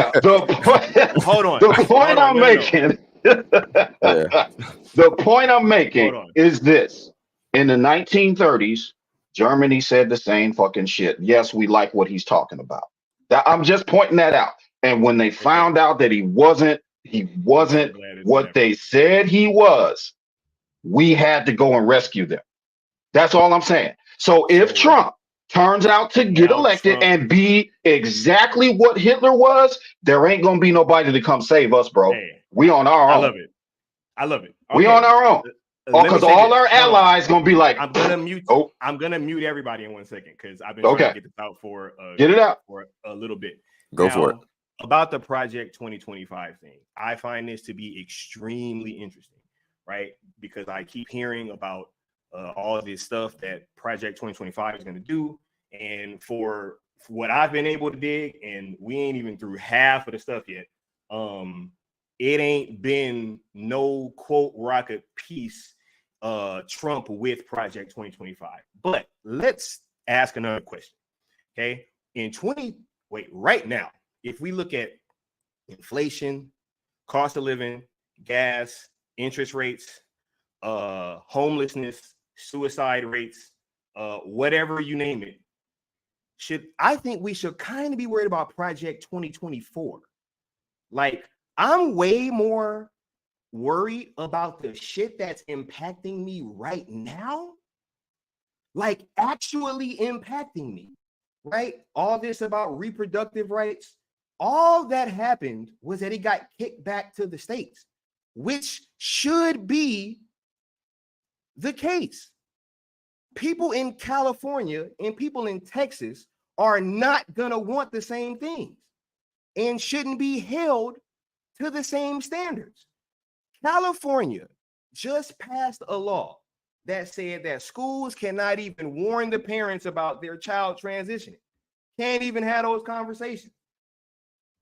B: Hold on.
D: The point I'm making. The point I'm making is this: in the 1930s, Germany said the same fucking shit. Yes, we like what he's talking about. I'm just pointing that out. And when they found out that he wasn't what they said he was, we had to go and rescue them. That's all I'm saying. So if Trump turns out to get elected and be exactly what Hitler was, there ain't gonna be nobody to come save us, bro.
B: Hey,
D: we on our own.
B: I love it. Okay.
D: We on our own. Because all our allies gonna be like,
B: I'm gonna mute everybody in 1 second because I've been trying to get this out for a little bit.
C: Go for it.
B: About the Project 2025 thing, I find this to be extremely interesting, right? Because I keep hearing about all of this stuff that Project 2025 is going to do. And for what I've been able to dig, and we ain't even through half of the stuff yet, it ain't been no quote rocket piece Trump with Project 2025. But let's ask another question. Okay. Right now, if we look at inflation, cost of living, gas, interest rates, homelessness, suicide rates, whatever you name it, I think we should kind of be worried about Project 2024. Like, I'm way more worried about the shit that's impacting me right now, like actually impacting me, right? All this about reproductive rights, all that happened was that it got kicked back to the states, which should be the case. People in California and people in Texas are not going to want the same things and shouldn't be held to the same standards. California just passed a law that said that schools cannot even warn the parents about their child transitioning. Can't even have those conversations,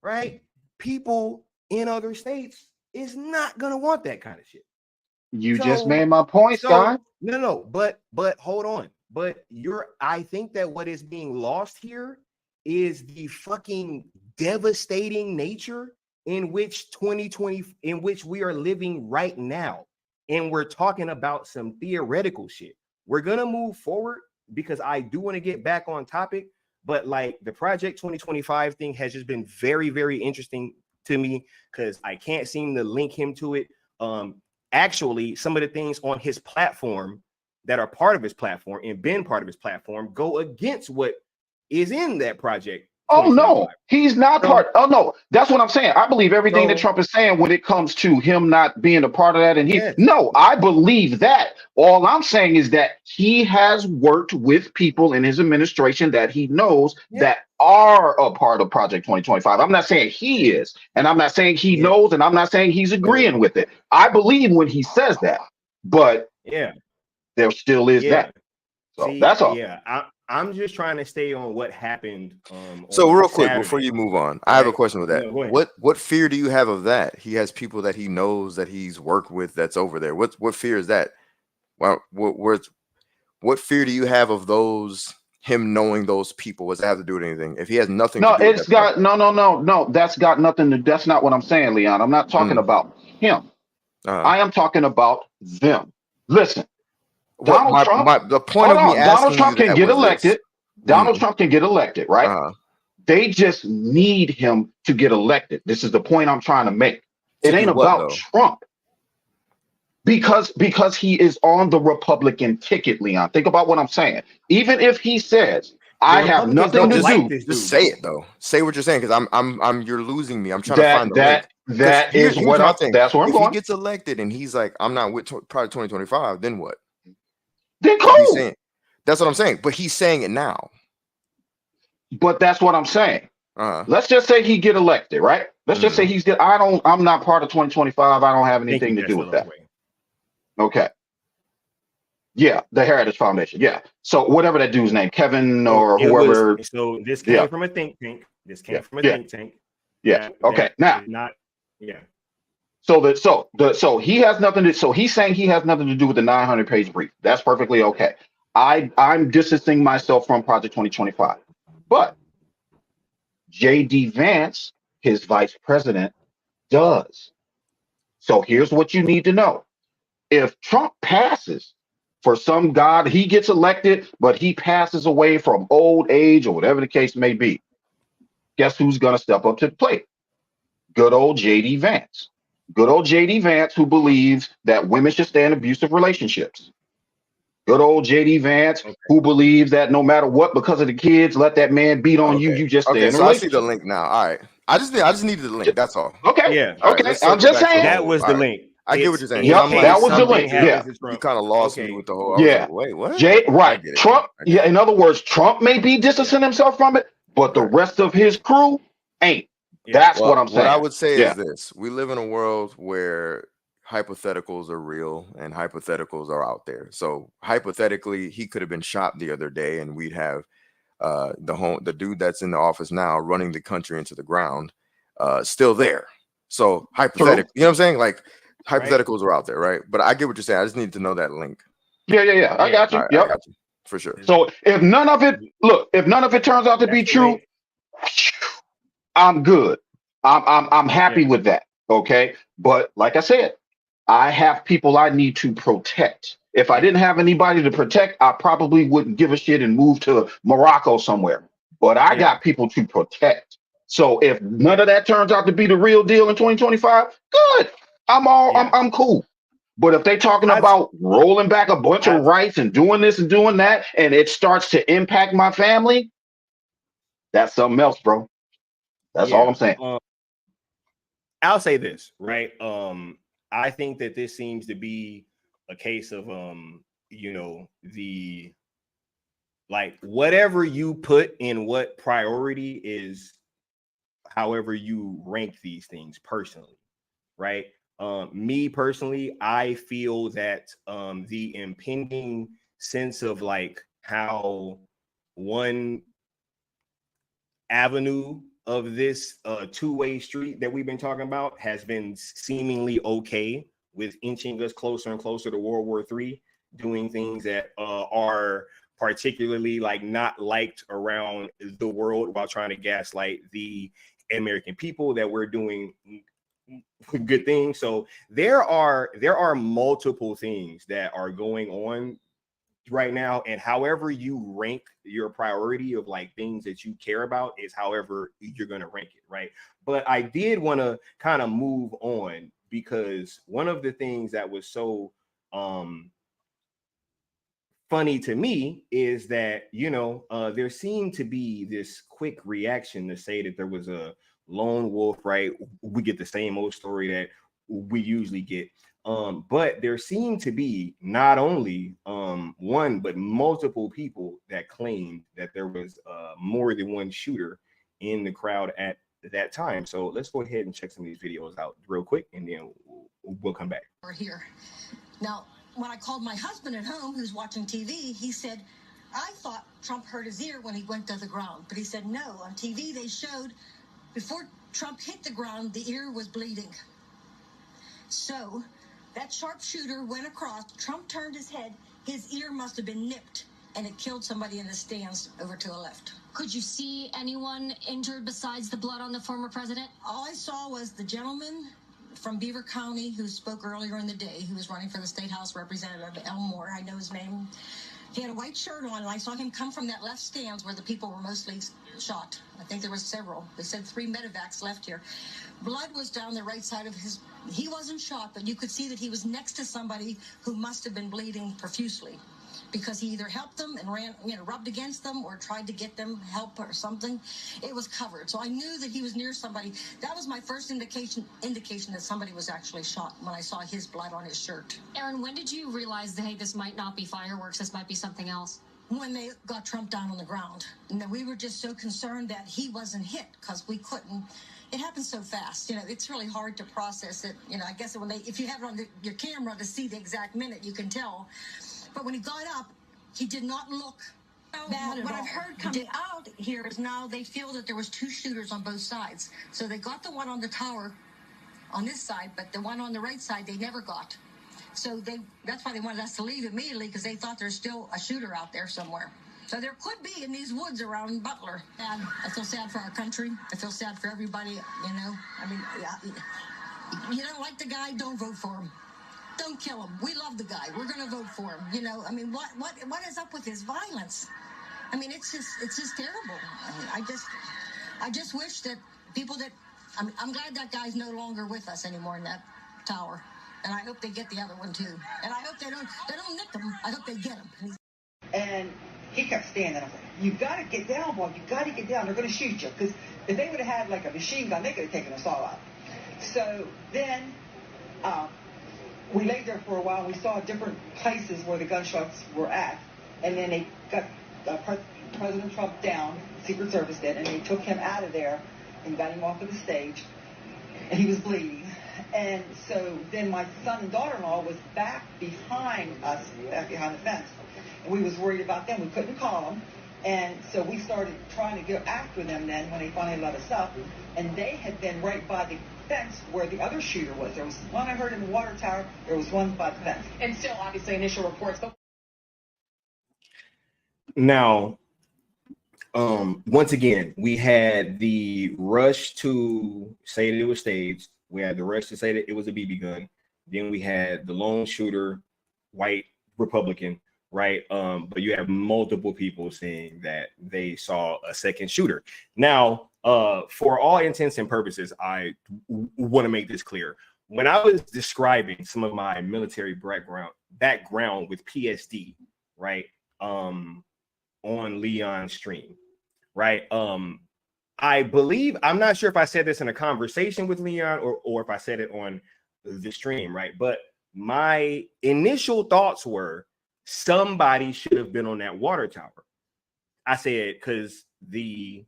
B: right? People in other states is not gonna want that kind of shit.
D: You just made my point, Scott.
B: No, but hold on. But I think that what is being lost here is the fucking devastating nature in which we are living right now. And we're talking about some theoretical shit. We're gonna move forward because I do want to get back on topic, but like the Project 2025 thing has just been very, very interesting to me because I can't seem to link him to it. Actually, some of the things on his platform that are part of his platform and been part of his platform go against what is in that project.
D: Oh no, he's not part. Oh no, that's what I'm saying. I believe everything that Trump is saying when it comes to him not being a part of that. And no, I believe that. All I'm saying is that he has worked with people in his administration that he knows that are a part of Project 2025. I'm not saying he is, and I'm not saying he knows, and I'm not saying he's agreeing with it. I believe when he says that, but there still is that. So that's all.
B: I'm just trying to stay on what happened.
C: So real quick,
B: Saturday,
C: before you move on, I have a question with that.
B: No,
C: what fear do you have of that? He has people that he knows that he's worked with that's over there. What fear is that? Well, what fear do you have of those? Him knowing those people, does that have to do with anything? If he has nothing to do with that,
D: no. That's got nothing to. That's not what I'm saying, Leon. I'm not talking about him. I am talking about them. Listen. Donald Trump.
C: The point of me asking
D: Donald Trump can get elected.
C: Donald
D: Trump can get elected, right? They just need him to get elected. This is the point I'm trying to make. It ain't about Trump. Because he is on the Republican ticket, Leon. Think about what I'm saying. Even if he says, I have nothing to do.
C: Just say it though. Say what you're saying, because I'm you're losing me. I'm trying to find the link.
D: That's where I'm going.
C: If he gets elected and he's like, I'm not with Project 2025, then what?
D: Then cool.
C: That's what I'm saying. But he's saying it now.
D: But that's what I'm saying. Let's just say he get elected, right? Let's just say I'm not part of 2025. I don't have anything to do with that. Okay. Yeah, the Heritage Foundation. Yeah. So whatever that dude's name, Kevin or whoever.
B: So this came from a think tank. Think tank.
D: Yeah. Okay. Now.
B: Yeah.
D: So he has nothing to. So he's saying he has nothing to do with the 900-page brief. That's perfectly okay. I'm distancing myself from Project 2025, but J.D. Vance, his vice president, does. So here's what you need to know: if Trump passes, for some God, he gets elected, but he passes away from old age or whatever the case may be, guess who's going to step up to the plate? Good old J.D. Vance. Good old J.D. Vance, who believes that women should stay in abusive relationships. Good old J.D. Vance, who believes that no matter what, because of the kids, let that man beat on you. You just stay in a relationship.
C: I see the link now. All right. I just needed the link. That's all.
D: Okay.
B: Yeah.
D: Okay. I'm just saying
B: that was the link.
C: I get what you're saying.
D: Yep, that was the link. Yeah.
C: You kind of lost me with the whole. Wait, what?
D: Right. Trump. Yeah. In other words, Trump may be distancing himself from it, but the rest of his crew ain't. That's what I'm saying.
C: What I would say is this: we live in a world where hypotheticals are real and hypotheticals are out there. So hypothetically, he could have been shot the other day, and we'd have the dude that's in the office now running the country into the ground, still there. So hypothetically, you know what I'm saying? Like hypotheticals are out there, right? But I get what you're saying. I just need to know that link.
D: Yeah. I got you.
C: I got you for sure.
D: So if none of it turns out to be true, I'm good. I'm happy with that. Okay. But like I said, I have people I need to protect. If I didn't have anybody to protect, I probably wouldn't give a shit and move to Morocco somewhere. But I got people to protect. So if none of that turns out to be the real deal in 2025, good. I'm cool. But if they talking about rolling back a bunch of rights and doing this and doing that, and it starts to impact my family, that's something else, bro. That's all I'm saying.
B: I'll say this, right? I think that this seems to be a case of whatever you put in what priority is however you rank these things personally, right? Me personally, I feel that the impending sense of like how one avenue of this two-way street that we've been talking about has been seemingly okay with inching us closer and closer to World War III, doing things that are particularly like not liked around the world while trying to gaslight the American people that we're doing good things. So there are multiple things that are going on right now, and however you rank your priority of like things that you care about is however you're going to rank it, right? But I did want to kind of move on, because one of the things that was so funny to me is that, you know, there seemed to be this quick reaction to say that there was a lone wolf, right? We get the same old story that we usually get. But there seemed to be not only one, but multiple people that claimed that there was more than one shooter in the crowd at that time. So let's go ahead and check some of these videos out real quick, and then we'll come back.
F: We're here. Now, when I called my husband at home, who's watching TV, he said, I thought Trump hurt his ear when he went to the ground. But he said, no, on TV they showed before Trump hit the ground, the ear was bleeding. So that sharpshooter went across, Trump turned his head, his ear must have been nipped, and it killed somebody in the stands over to the left.
G: Could you see anyone injured besides the blood on the former president?
F: All I saw was the gentleman from Beaver County who spoke earlier in the day, who was running for the State House Representative, Elmore, I know his name. He had a white shirt on, and I saw him come from that left stands where the people were mostly shot. I think there were several. They said 3 medevacs left here. Blood was down the right side of his. He wasn't shot, but you could see that he was next to somebody who must have been bleeding profusely, because he either helped them and ran, rubbed against them, or tried to get them help or something. It was covered. So I knew that he was near somebody. That was my first indication that somebody was actually shot, when I saw his blood on his shirt.
G: Erin, when did you realize that, hey, this might not be fireworks, this might be something else?
F: When they got Trump down on the ground. And then we were just so concerned that he wasn't hit, because we couldn't. It happens so fast. It's really hard to process it. I guess if you have it on your camera to see the exact minute, you can tell. But when he got up, he did not look bad at all. What I've heard coming out here is now they feel that there was 2 shooters on both sides. So they got the one on the tower on this side, but the one on the right side they never got. So that's why they wanted us to leave immediately, because they thought there's still a shooter out there somewhere. So there could be in these woods around Butler. And I feel sad for our country. I feel sad for everybody, I mean, you don't like the guy, don't vote for him. Don't kill him. We love the guy. We're going to vote for him. I mean, what is up with his violence? I mean, it's just terrible. I just wish that people that, I'm glad that guy's no longer with us anymore in that tower. And I hope they get the other one too. And I hope they don't nick him. I hope they get him.
H: And he kept standing. I was like, you got to get down, boy. You got to get down. They're going to shoot you. Because if they would have had like a machine gun, they could have taken us all out. So then, we laid there for a while. We saw different places where the gunshots were at, and then they got President Trump down, Secret Service did, and they took him out of there and got him off of the stage, and he was bleeding. And so then my son and daughter-in-law was back behind us, back behind the fence, and we was worried about them. We couldn't call them, and so we started trying to go after them then when they finally let us up, and they had been right by the fence where the other shooter was. There was one I heard in the water tower. There was one by the fence.
I: And still, obviously, initial reports.
B: Now, once again, we had the rush to say that it was staged. We had the rush to say that it was a BB gun. Then we had the lone shooter, white Republican, right? But you have multiple people saying that they saw a second shooter. Now, for all intents and purposes, I want to make this clear. When I was describing some of my military background with PSD, right, on Leon's stream, right, I believe, I'm not sure if I said this in a conversation with Leon or if I said it on the stream, right, but my initial thoughts were somebody should have been on that water tower. I said, because the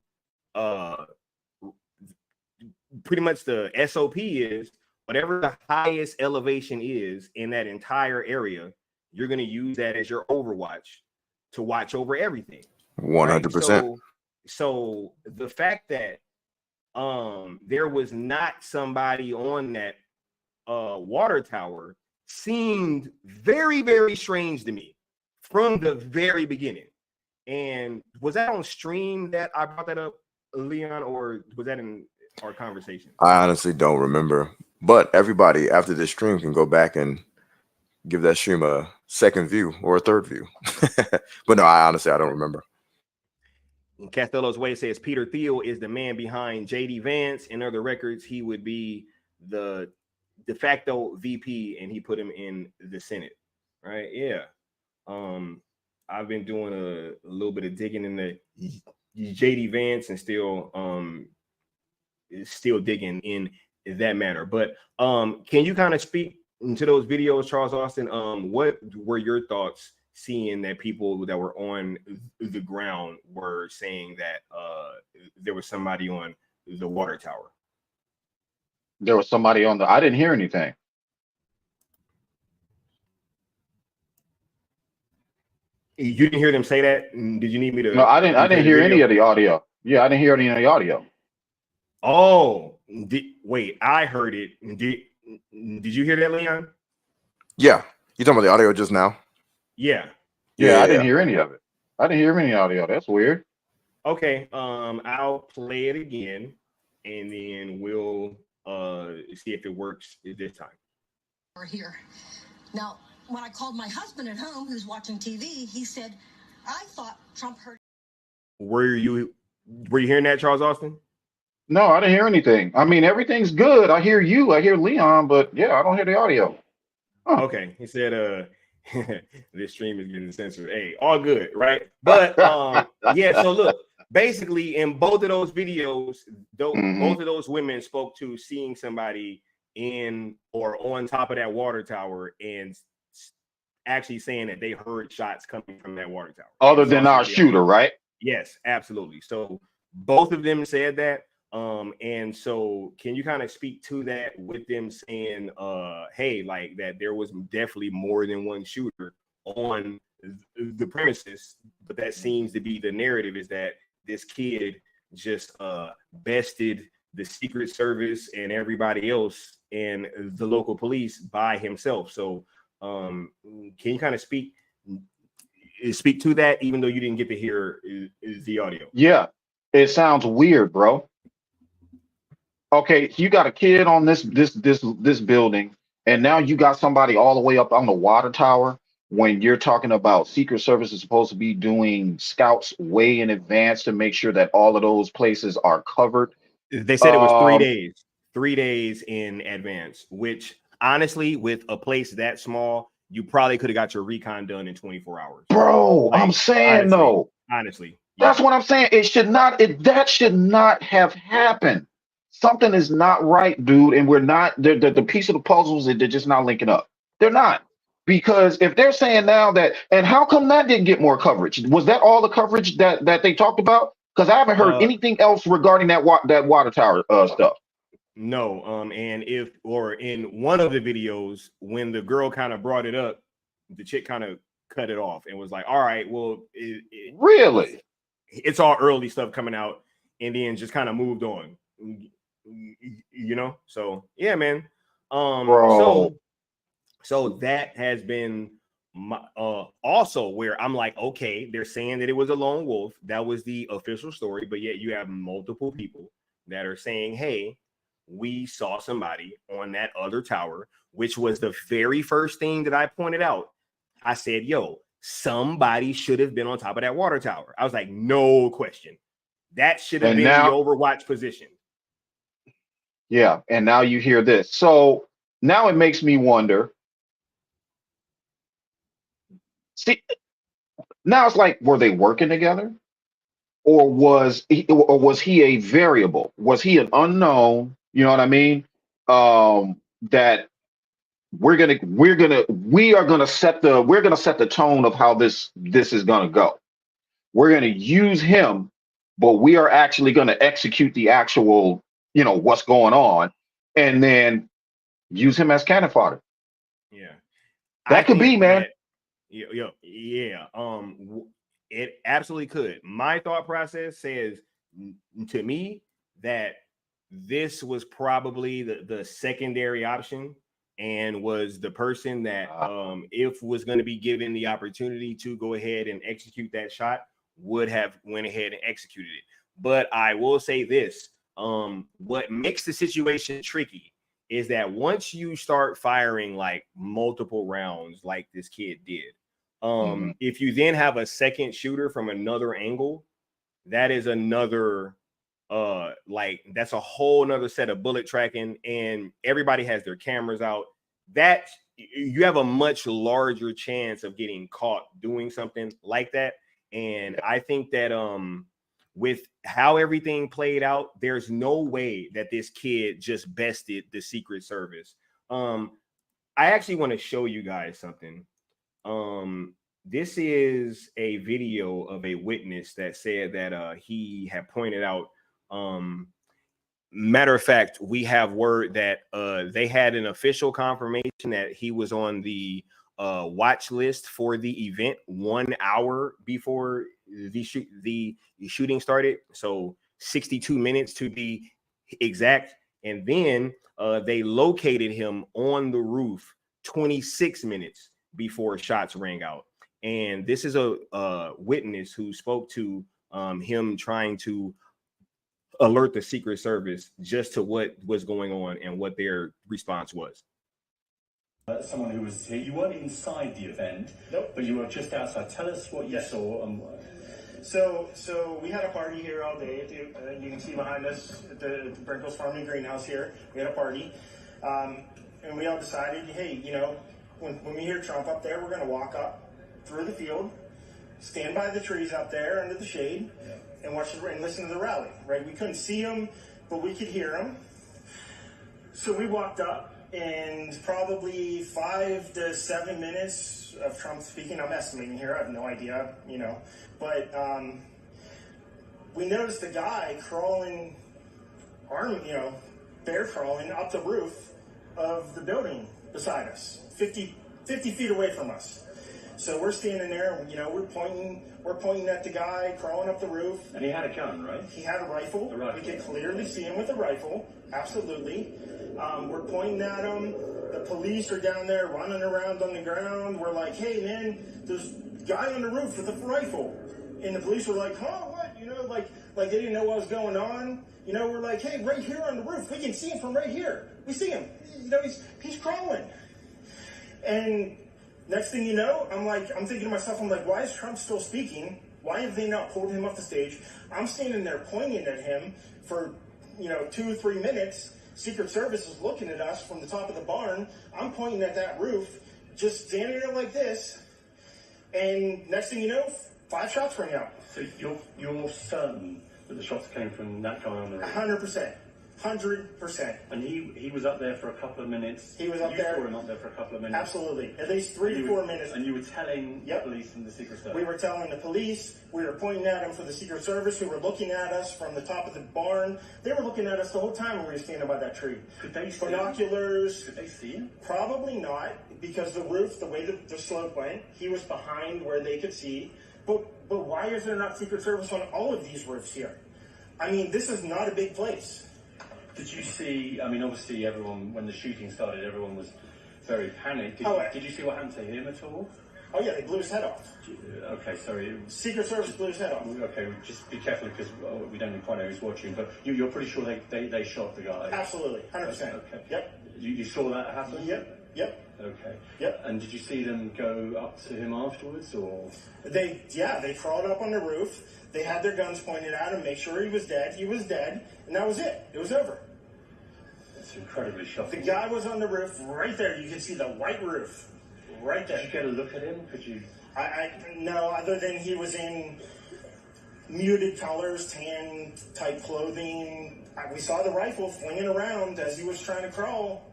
B: pretty much the SOP is whatever the highest elevation is in that entire area, you're going to use that as your overwatch to watch over everything.
C: 100%.
B: So the fact that there was not somebody on that water tower seemed very, very strange to me from the very beginning. And was that on stream that I brought that up, Leon, or was that in our conversation?
C: I honestly don't remember, but everybody after this stream can go back and give that stream a second view or a third view. But no, I don't remember.
B: Castello's Way says Peter Thiel is the man behind JD Vance. In other records, he would be the de facto VP, and he put him in the Senate. Right? Yeah. I've been doing a little bit of digging in the JD Vance and still digging in that matter. But can you kind of speak into those videos, Charles Austin? What were your thoughts seeing that people that were on the ground were saying that there was somebody on the water tower?
D: There was somebody on the. I didn't hear anything.
B: You didn't hear them say that? Did you need me to?
D: No, I didn't. I didn't hear any of the audio. Yeah, I didn't hear any of the audio.
B: Oh, wait! I heard it. Did you hear that, Leon?
C: Yeah, you talking about the audio just now?
B: Yeah.
D: Yeah, I didn't hear any of it. I didn't hear any audio. That's weird.
B: Okay, I'll play it again, and then we'll see if it works this time.
F: We're here now. When I called my husband at home, who's watching TV, he said, "I thought Trump heard."
B: Were you hearing that, Charles Austin?
D: No, I didn't hear anything. I mean, everything's good. I hear you. I hear Leon, but yeah, I don't hear the audio. Huh.
B: Okay, he said, this stream is getting censored. Hey, all good, right? But yeah. So look, basically, in both of those videos, both of those women spoke to seeing somebody in or on top of that water tower and actually saying that they heard shots coming from that water tower.
D: Other than our shooter, right?
B: Yes, absolutely. So both of them said that. And so can you kind of speak to that with them saying, hey, like that there was definitely more than one shooter on the premises, but that seems to be the narrative, is that this kid just bested the Secret Service and everybody else and the local police by himself. So can you kind of speak to that, even though you didn't get to hear the audio?
D: Yeah, it sounds weird, bro. Okay, you got a kid on this building, and now you got somebody all the way up on the water tower. When you're talking about Secret Service is supposed to be doing scouts way in advance to make sure that all of those places are covered.
B: They said it was 3 days in advance, which honestly, with a place that small, you probably could have got your recon done in 24 hours.
D: Bro, like, I'm saying
B: honestly,
D: that's what I'm saying. That should not have happened. Something is not right, dude. And we're not, the piece of the puzzles, they're just not linking up. They're not. Because if they're saying now that, and how come that didn't get more coverage? Was that all the coverage that they talked about? Because I haven't heard anything else regarding that water tower stuff.
B: No, and in one of the videos, when the girl kind of brought it up, the chick kind of cut it off and was like, all right, well,
D: really?
B: It's all early stuff coming out, and then just kind of moved on, you know? So yeah, man. So that has been also where I'm like, okay, they're saying that it was a lone wolf. That was the official story, but yet you have multiple people that are saying, hey, we saw somebody on that other tower, which was the very first thing that I pointed out. I said, yo, somebody should have been on top of that water tower. I was like, no question. That should have been the Overwatch position.
D: Yeah, and now you hear this. So now it makes me wonder. See, now it's like, were they working together? Or was he a variable? Was he an unknown? You know what I mean? That we are gonna set the tone of how this is gonna go. We're gonna use him, but we are actually gonna execute the actual, what's going on. And then use him as cannon fodder.
B: Yeah,
D: That could be, man.
B: Yeah. It absolutely could. My thought process says to me that this was probably the secondary option and was the person that if was going to be given the opportunity to go ahead and execute that shot would have went ahead and executed it. But I will say this, what makes the situation tricky is that once you start firing like multiple rounds like this kid did, if you then have a second shooter from another angle, that is another like that's a whole nother set of bullet tracking, and everybody has their cameras out. That you have a much larger chance of getting caught doing something like that. And I think that with how everything played out, there's no way that this kid just bested the Secret Service. I actually want to show you guys something. This is a video of a witness that said that he had pointed out. Matter of fact, we have word that they had an official confirmation that he was on the watch list for the event 1 hour before the shooting started. So 62 minutes to be exact. And then they located him on the roof 26 minutes before shots rang out. And this is a witness who spoke to him trying to alert the Secret Service just to what was going on and what their response was.
J: Someone who was here, you weren't inside the event, nope, but you were just outside. Tell us what you saw and what.
K: So we had a party here all day. You can see behind us at the Brinkles Farming Greenhouse here. We had a party, and we all decided, hey, you know, when we hear Trump up there, we're going to walk up through the field, stand by the trees up there under the shade, and watch and listen to the rally. Right? We couldn't see him, but we could hear him. So we walked up, and probably 5 to 7 minutes of Trump speaking. I'm estimating here. I have no idea, you know. But we noticed a guy crawling, bear crawling up the roof of the building beside us, 50 feet away from us. So we're standing there, and, you know, we're pointing at the guy crawling up the roof.
J: And he had a gun, right?
K: He had a rifle. We could clearly see him with a rifle. Absolutely. We're pointing at him. The police are down there running around on the ground. We're like, hey, man, there's a guy on the roof with a rifle. And the police were like, huh, what? You know, like they didn't know what was going on. You know, we're like, hey, right here on the roof. We can see him from right here. We see him. You know, he's crawling. And next thing you know, I'm thinking to myself, I'm like, why is Trump still speaking? Why have they not pulled him off the stage? I'm standing there pointing at him for, 2 or 3 minutes. Secret Service is looking at us from the top of the barn. I'm pointing at that roof, just standing there like this. And next thing you know, 5 shots rang out.
J: So you're certain that the shots came from that guy on the roof?
K: 100%. 100%.
J: And he was up there for a couple of minutes.
K: He was up there.
J: You saw him up there for a couple of minutes.
K: Absolutely. At least 3 to 4 minutes.
J: And you were telling the police and the Secret Service?
K: We were telling the police. We were pointing at them for the Secret Service, who were looking at us from the top of the barn. They were looking at us the whole time when we were standing by that tree.
J: Could they see
K: binoculars?
J: Could they see him?
K: Probably not, because the roof, the way the slope went, he was behind where they could see. But why is there not Secret Service on all of these roofs here? I mean, this is not a big place.
J: Did you see, obviously everyone, when the shooting started, everyone was very panicked. Did you see what happened to him at all?
K: Oh yeah, they blew his head off.
J: Okay, sorry.
K: Secret Service blew his head off.
J: Okay, just be careful because we don't quite know who's watching, but you're pretty sure they shot the guy?
K: Absolutely, 100%.
J: Okay.
K: Yep.
J: You saw that happen?
K: Yep.
J: Okay.
K: Yep.
J: And did you see them go up to him afterwards, or?
K: They crawled up on the roof. They had their guns pointed at him, make sure he was dead. He was dead, and that was it. It was over.
J: It's incredibly shocking.
K: The guy was on the roof right there. You can see the white roof right there.
J: Did you get a look at him? Could you?
K: No, other than he was in muted colors, tan type clothing. We saw the rifle flinging around as he was trying to crawl.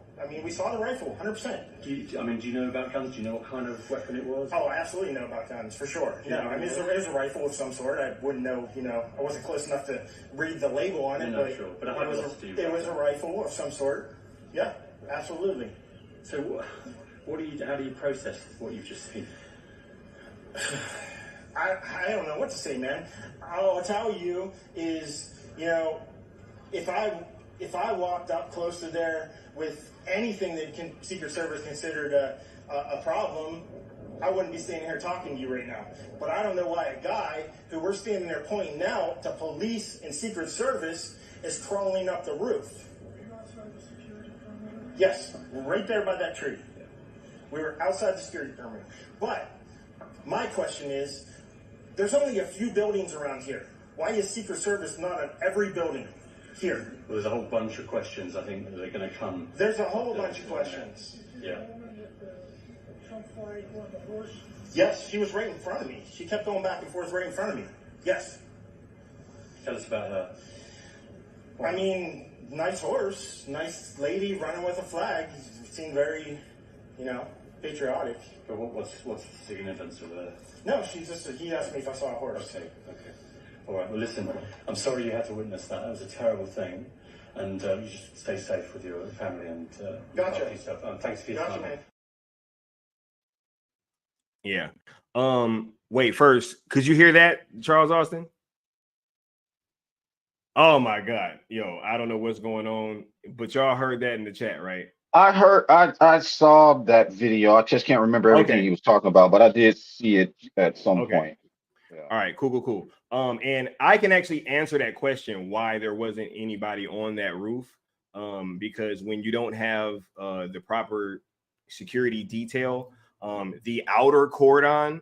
K: We saw the rifle, 100%.
J: Do you know about guns? Do you know what kind of weapon it was?
K: Oh, I absolutely know about guns, for sure. No, it was a rifle of some sort. I wouldn't know, I wasn't close enough to read the label on it,
J: Sure. But
K: it was a rifle of some sort. Yeah. Absolutely.
J: So what do you? How do you process what you've just seen?
K: I don't know what to say, man. All I'll tell you is, you know, if I walked up close to there with anything that Secret Service considered a problem, I wouldn't be standing here talking to you right now. But I don't know why a guy who we're standing there pointing out to police and Secret Service is crawling up the roof.
L: Are you outside the security perimeter?
K: Yes, right there by that tree. We were outside the security perimeter. But my question is, there's only a few buildings around here. Why is Secret Service not at every building here?
J: Well, there's a whole bunch of questions, I think, that are going to come.
K: There's a whole bunch of questions.
J: Yeah.
L: Trump flag on the horse?
K: Yes, she was right in front of me. She kept going back and forth right in front of me. Yes.
J: Tell us about her.
K: I mean, nice horse, nice lady running with a flag. Seemed very, you know, patriotic.
J: But what's the significance of her?
K: No, he asked me if I saw a horse.
J: Okay. All right, well, listen, I'm sorry you had to witness that. It was a terrible thing. And you just stay safe with your family and
K: Gotcha.
J: Yourself. Thanks for your time.
K: Man.
B: Yeah. Wait, first, could you hear that, Charles Austin? Oh my God. Yo, I don't know what's going on, but y'all heard that in the chat, right?
D: I saw that video. I just can't remember everything he was talking about, but I did see it at some point.
B: Yeah. All right, cool. And I can actually answer that question why there wasn't anybody on that roof. Because when you don't have the proper security detail, the outer cordon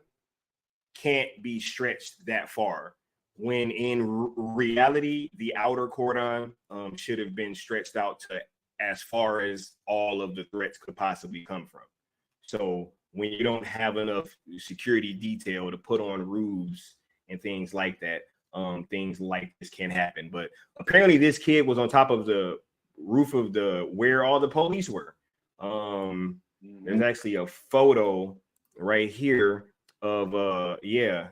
B: can't be stretched that far. When in reality, the outer cordon should have been stretched out to as far as all of the threats could possibly come from. So when you don't have enough security detail to put on roofs and things like that, things like this can happen. But apparently this kid was on top of the roof of where all the police were. There's actually a photo right here of the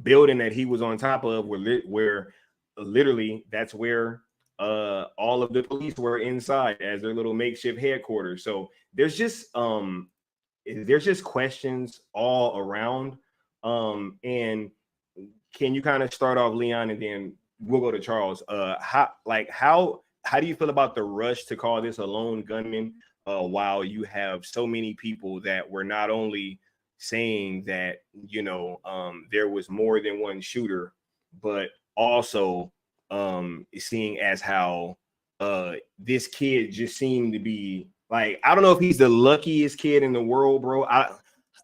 B: building that he was on top of, where literally that's where all of the police were inside as their little makeshift headquarters. So there's just questions all around. And can you kind of start off, Leon, and then we'll go to Charles. How do you feel about the rush to call this a lone gunman while you have so many people that were not only saying that, there was more than one shooter, but also seeing as how this kid just seemed to be like, I don't know if he's the luckiest kid in the world, bro. I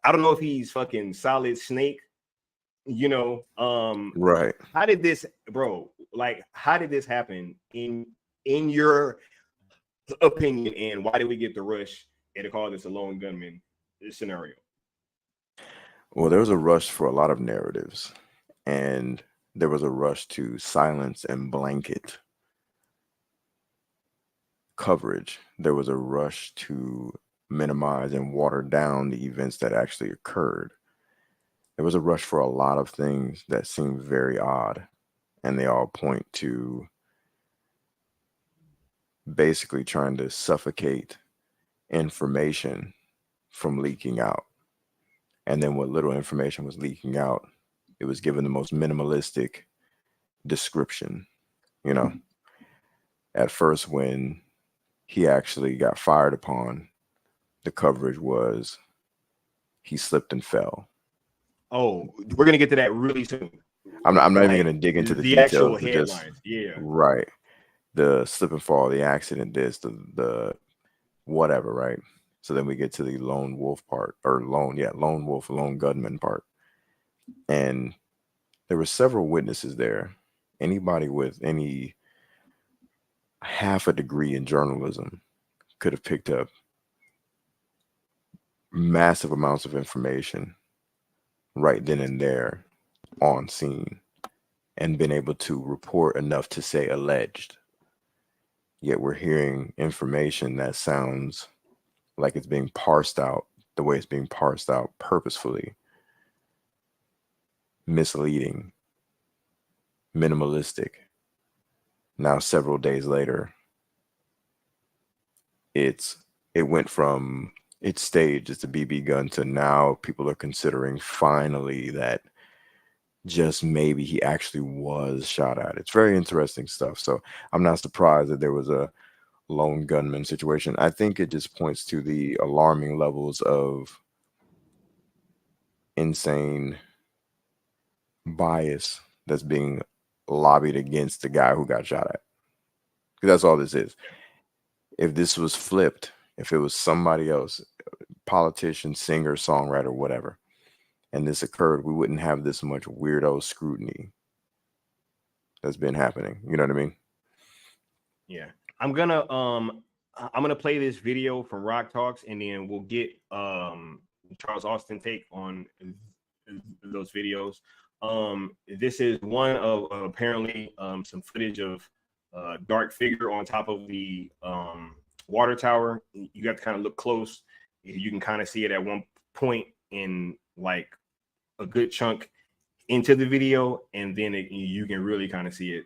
B: don't know if he's fucking Solid Snake,
C: right.
B: How did this happen in your opinion, and why did we get the rush and to call this a lone gunman scenario?
C: Well, there was a rush for a lot of narratives, and there was a rush to silence and blanket coverage. There was a rush to minimize and water down the events that actually occurred. There was a rush for a lot of things that seemed very odd, and they all point to basically trying to suffocate information from leaking out. And then what little information was leaking out, it was given the most minimalistic description. At first, when he actually got fired upon, the coverage was he slipped and fell.
B: Oh, we're gonna get to that really soon.
C: I'm not even gonna dig into the details,
B: actual headlines.
C: Right. The slip and fall, the accident, the whatever, right? So then we get to the lone wolf part, or lone wolf, lone gunman part. And there were several witnesses there. Anybody with any half a degree in journalism could have picked up massive amounts of information right then and there on scene and been able to report enough to say alleged. Yet we're hearing information that sounds like it's being parsed out the way it's being parsed out, purposefully misleading, minimalistic. Now, several days later, it went from its stage as a BB gun to now people are considering finally that just maybe he actually was shot at. It's very interesting stuff. So I'm not surprised that there was a lone gunman situation. I think it just points to the alarming levels of insane bias that's being lobbied against the guy who got shot at. Because that's all this is. If this was flipped, if it was somebody else, politician, singer, songwriter, whatever, and this occurred, we wouldn't have this much weirdo scrutiny that's been happening. You know what I mean?
B: Yeah. I'm gonna play this video from Rock Talks, and then we'll get Charles Austin take on those videos. This is one of apparently some footage of dark figure on top of the water tower. You got to kind of look close. You can kind of see it at one point in like a good chunk into the video, and then you can really kind of see it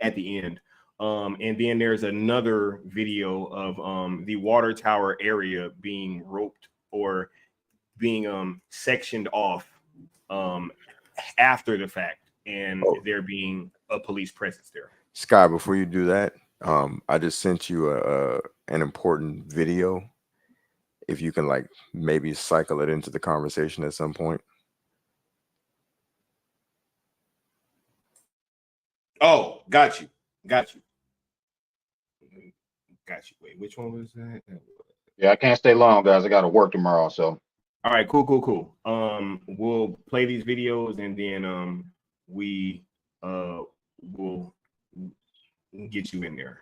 B: at the end. And then there's another video of the water tower area being roped or being sectioned off after the fact, and there being a police presence there.
C: Sky, before you do that, I just sent you an important video. If you can like maybe cycle it into the conversation at some point.
B: Oh, got you. Wait, which one was that?
D: Yeah, I can't stay long, guys. I got to work tomorrow. So,
B: all right, cool. We'll play these videos, and then we will get you in there,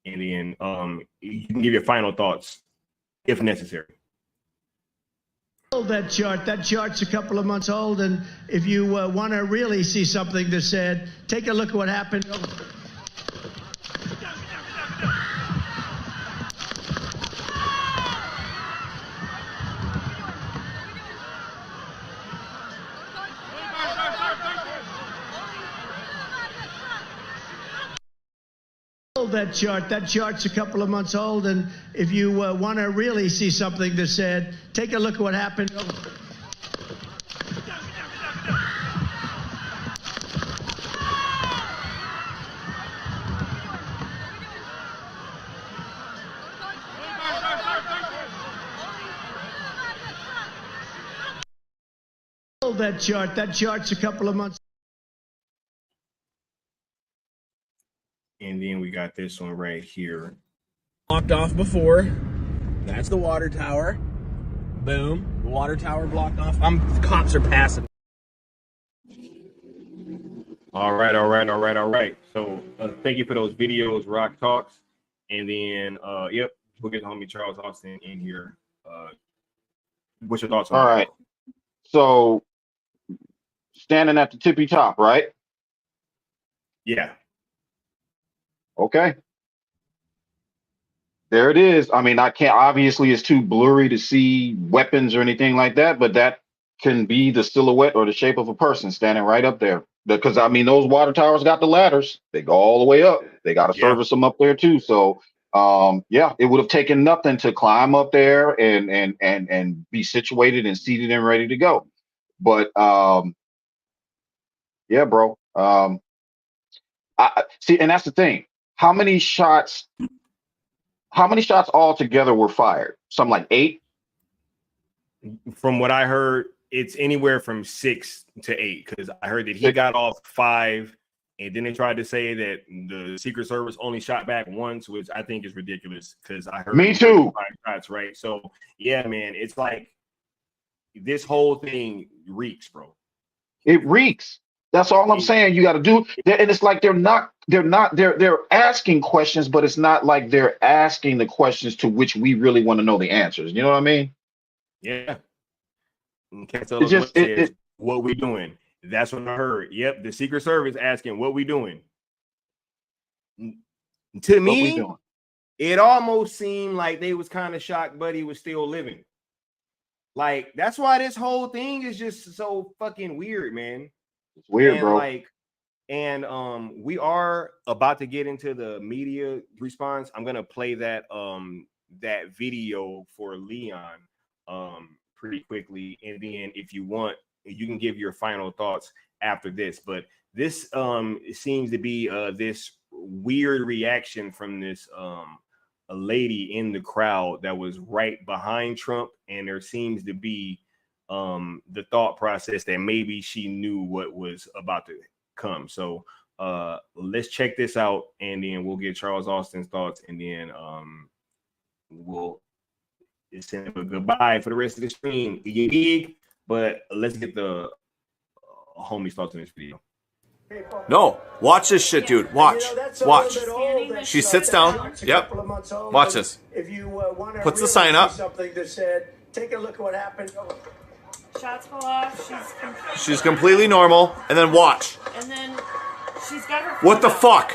B: and then you can give your final thoughts if necessary.
M: That chart's a couple of months old, and if you want to really see something that's said, take a look at what happened. That chart's a couple of months old, and if you want to really see something that's said, take a look at what happened. That chart's a couple of months.
B: And then we got this one right here.
N: Blocked off before. That's the water tower. Boom. The water tower blocked off. Cops are passing.
B: All right. So thank you for those videos, Rock Talks. And then, yep, we'll get homie Charles Austin in here. What's your thoughts on
D: all
B: that?
D: right. So, standing at the tippy top, right?
B: Yeah.
D: Okay. There it is. I mean, I can't, obviously it's too blurry to see weapons or anything like that, but that can be the silhouette or the shape of a person standing right up there. Because I mean, those water towers got the ladders. They go all the way up. They got to service them up there too. So yeah, it would have taken nothing to climb up there and be situated and seated and ready to go. But yeah, bro. I see, and that's the thing. How many shots altogether were fired? Something like 8?
B: From what I heard, it's anywhere from 6 to 8, because I heard that he got off 5, and then they tried to say that the Secret Service only shot back once, which I think is ridiculous, because I heard
D: me too
B: 5 shots, right? So yeah, man, it's like this whole thing reeks, bro.
D: It reeks. That's all I'm saying. You got to do, and it's like they're asking questions, but it's not like they're asking the questions to which we really want to know the answers. You know what I mean?
B: Yeah. Can't tell us what we doing. That's what I heard. Yep, the Secret Service asking what we doing. To me, it almost seemed like they was kind of shocked Buddy was still living. Like, that's why this whole thing is just so fucking weird, man.
D: It's weird,
B: and
D: bro.
B: Like, And we are about to get into the media response. I'm gonna play that that video for Leon pretty quickly, and then if you want, you can give your final thoughts after this. But this seems to be this weird reaction from this a lady in the crowd that was right behind Trump, and there seems to be the thought process that maybe she knew what was about to come. So let's check this out, and then we'll get Charles Austin's thoughts, and then we'll send him a goodbye for the rest of the stream. You dig? But let's get the homies thoughts on this video.
O: No, watch this shit, dude. Watch. Watch. She sits down. Yep. Watch this. Puts the sign up.
M: Something that said, take a look at what happened.
P: Shots go off.
O: She's completely normal. And then watch.
P: And then she's got her.
O: What the fuck?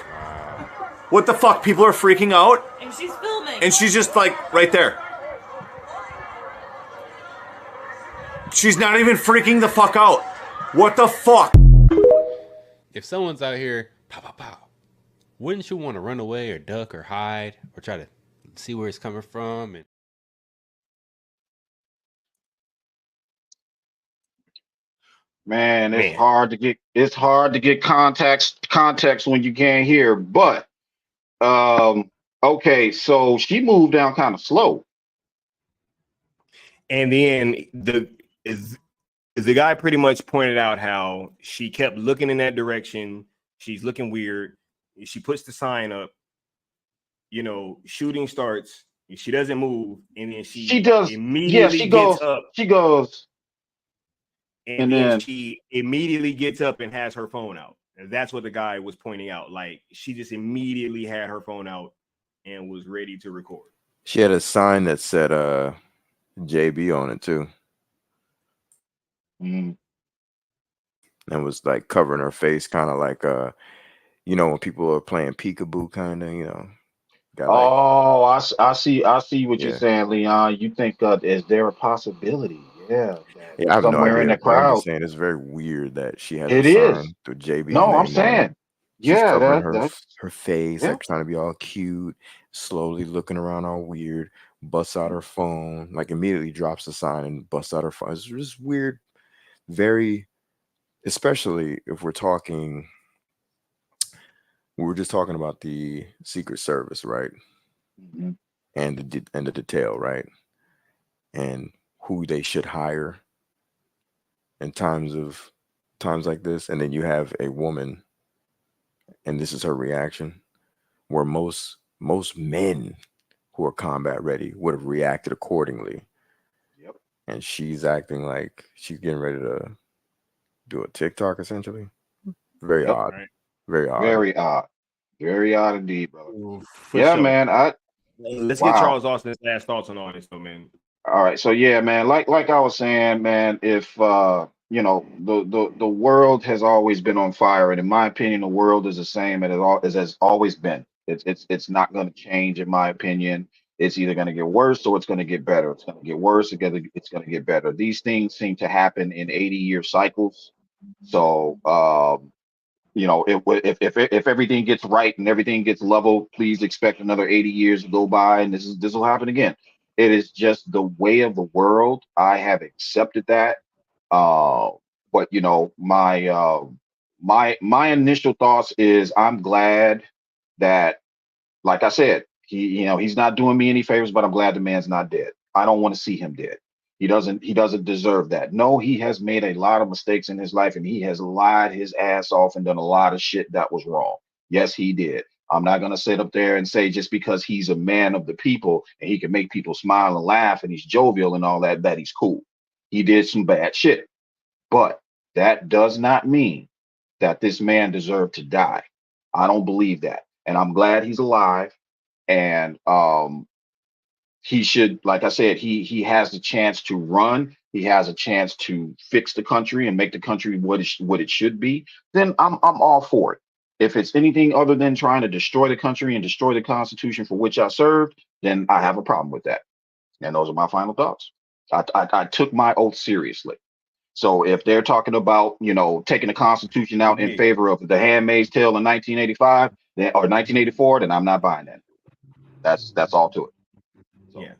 O: What the fuck? People are freaking out.
P: And she's filming.
O: And she's just like right there. She's not even freaking the fuck out. What the fuck?
Q: If someone's out here, pow, pow, pow, wouldn't you want to run away or duck or hide or try to see where it's coming from? And
D: Man, it's hard to get context when you can't hear. But okay, so she moved down kind of slow.
B: And then the guy pretty much pointed out how she kept looking in that direction. She's looking weird. She puts the sign up, you know, shooting starts. She doesn't move, and then she does immediately gets up.
D: She goes,
B: and then she immediately gets up and has her phone out. And that's what the guy was pointing out. Like, she just immediately had her phone out and was ready to record.
C: She had a sign that said JB on it too.
D: Mm.
C: And was like covering her face, kind of like you know, when people are playing peekaboo, kind of, you know.
D: I see what you're saying, Leon. You think is there a possibility? Yeah,
C: I have no
D: somewhere
C: idea.
D: in the
C: I'm
D: crowd.
C: just saying it's very weird that she has
D: It
C: a
D: is.
C: sign to JB.
D: No, I'm saying,
C: she's covering
D: that's
C: her face, like trying to be all cute, slowly looking around all weird, busts out her phone, like immediately drops the sign and busts out her phone. It's just weird, very, especially if we're talking. We were just talking about the Secret Service, right?
D: Mm-hmm.
C: And the detail, right? And who they should hire in times like this. And then you have a woman, and this is her reaction, where most men who are combat ready would have reacted accordingly.
D: Yep.
C: And she's acting like she's getting ready to do a TikTok, essentially. Very odd.
D: Right.
C: Very odd.
D: Very odd. Very odd indeed, brother.
B: Sure.
D: Man.
B: Let's get Charles Austin's last thoughts on all this, though, man.
D: All right. So yeah, man, like I was saying, man, if you know, the world has always been on fire, and in my opinion, the world is the same as it has always been. It's not going to change, in my opinion. It's either going to get worse or it's going to get better. It's going to get worse, it's going to get better. These things seem to happen in 80-year cycles. So you know, if everything gets right and everything gets level, please expect another 80 years to go by, and this will happen again. It is just the way of the world. I have accepted that. But you know, my initial thoughts is I'm glad that, like I said, he's not doing me any favors, but I'm glad the man's not dead. I don't want to see him dead. He doesn't deserve that. No, he has made a lot of mistakes in his life, and he has lied his ass off and done a lot of shit that was wrong. Yes, he did. I'm not going to sit up there and say just because he's a man of the people and he can make people smile and laugh and he's jovial and all that he's cool. He did some bad shit. But that does not mean that this man deserved to die. I don't believe that. And I'm glad he's alive. And he should, like I said, he has the chance to run. He has a chance to fix the country and make the country what it should be. Then I'm all for it. If it's anything other than trying to destroy the country and destroy the Constitution for which I served, then I have a problem with that. And those are my final thoughts. I took my oath seriously. So if they're talking about, taking the Constitution out in favor of the Handmaid's Tale in 1985 or 1984, then I'm not buying that. That's all to it. So.
B: Yeah.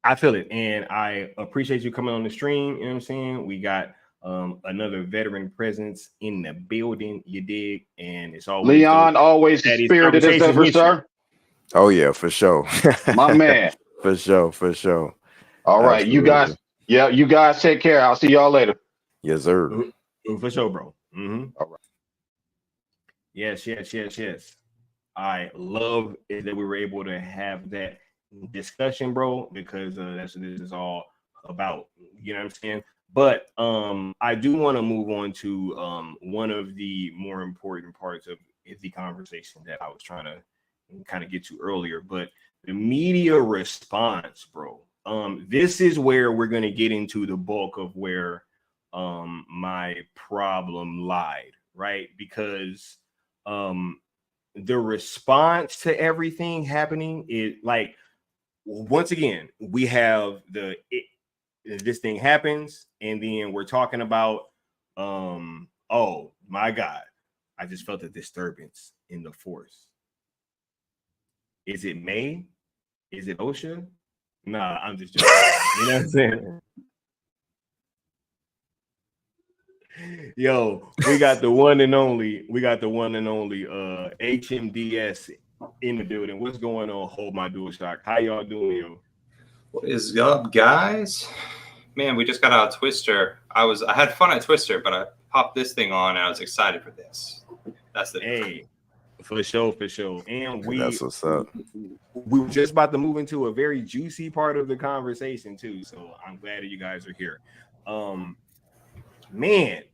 B: I feel it, and I appreciate you coming on the stream. You know what I'm saying? We got another veteran presence in the building. You dig? And it's always
D: Leon, always spirited as ever, sir.
C: Oh yeah, for sure.
D: My man.
C: For sure.
D: All right, you guys. Yeah, you guys take care. I'll see y'all later.
C: Yes, sir.
B: For sure, bro.
D: All right.
B: Yes. I love it that we were able to have that discussion, bro, because that's what this is all about. You know what I'm saying? But I do want to move on to one of the more important parts of the conversation that I was trying to kind of get to earlier, but the media response, bro. This is where we're going to get into the bulk of where my problem lied, right? Because the response to everything happening is like, once again, we have this thing happens, and then we're talking about, oh my God, I just felt a disturbance in the force. Is it May? Is it OSHA? Nah, I'm just joking. You know what I'm saying? Yo, we got the one and only HMDS in the building. What's going on? Hold my DualShock. How y'all doing, yo?
R: What is up, guys? Man, we just got out of Twister. I had fun at Twister, but I popped this thing on and I was excited for this. That's the
B: hey, for sure. And
C: that's what's up.
B: We were just about to move into a very juicy part of the conversation too. So I'm glad that you guys are here. Man,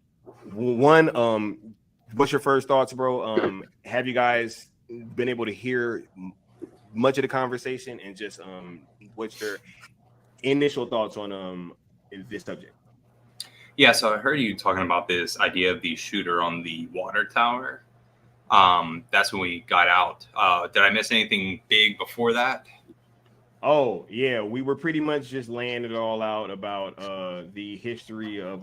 B: what's your first thoughts, bro? Have you guys been able to hear much of the conversation, and just what's your initial thoughts on this subject?
R: Yeah, so I heard you talking about this idea of the shooter on the water tower. That's when we got out. Did I miss anything big before that?
B: Oh yeah, we were pretty much just laying it all out about the history of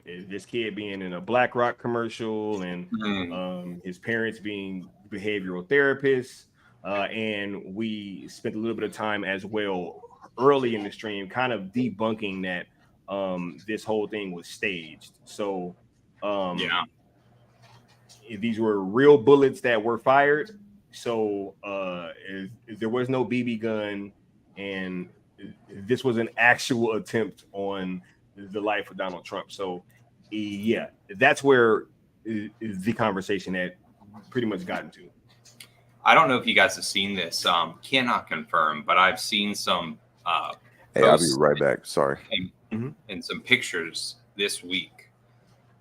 B: this kid being in a BlackRock commercial, and his parents being behavioral therapists, and we spent a little bit of time as well early in the stream kind of debunking that this whole thing was staged. So these were real bullets that were fired. So there was no BB gun, and this was an actual attempt on the life of Donald Trump. So yeah, that's where the conversation had pretty much gotten to.
R: I don't know if you guys have seen this. Cannot confirm, but I've seen some
C: hey, I'll be right back. Sorry.
R: And some pictures this week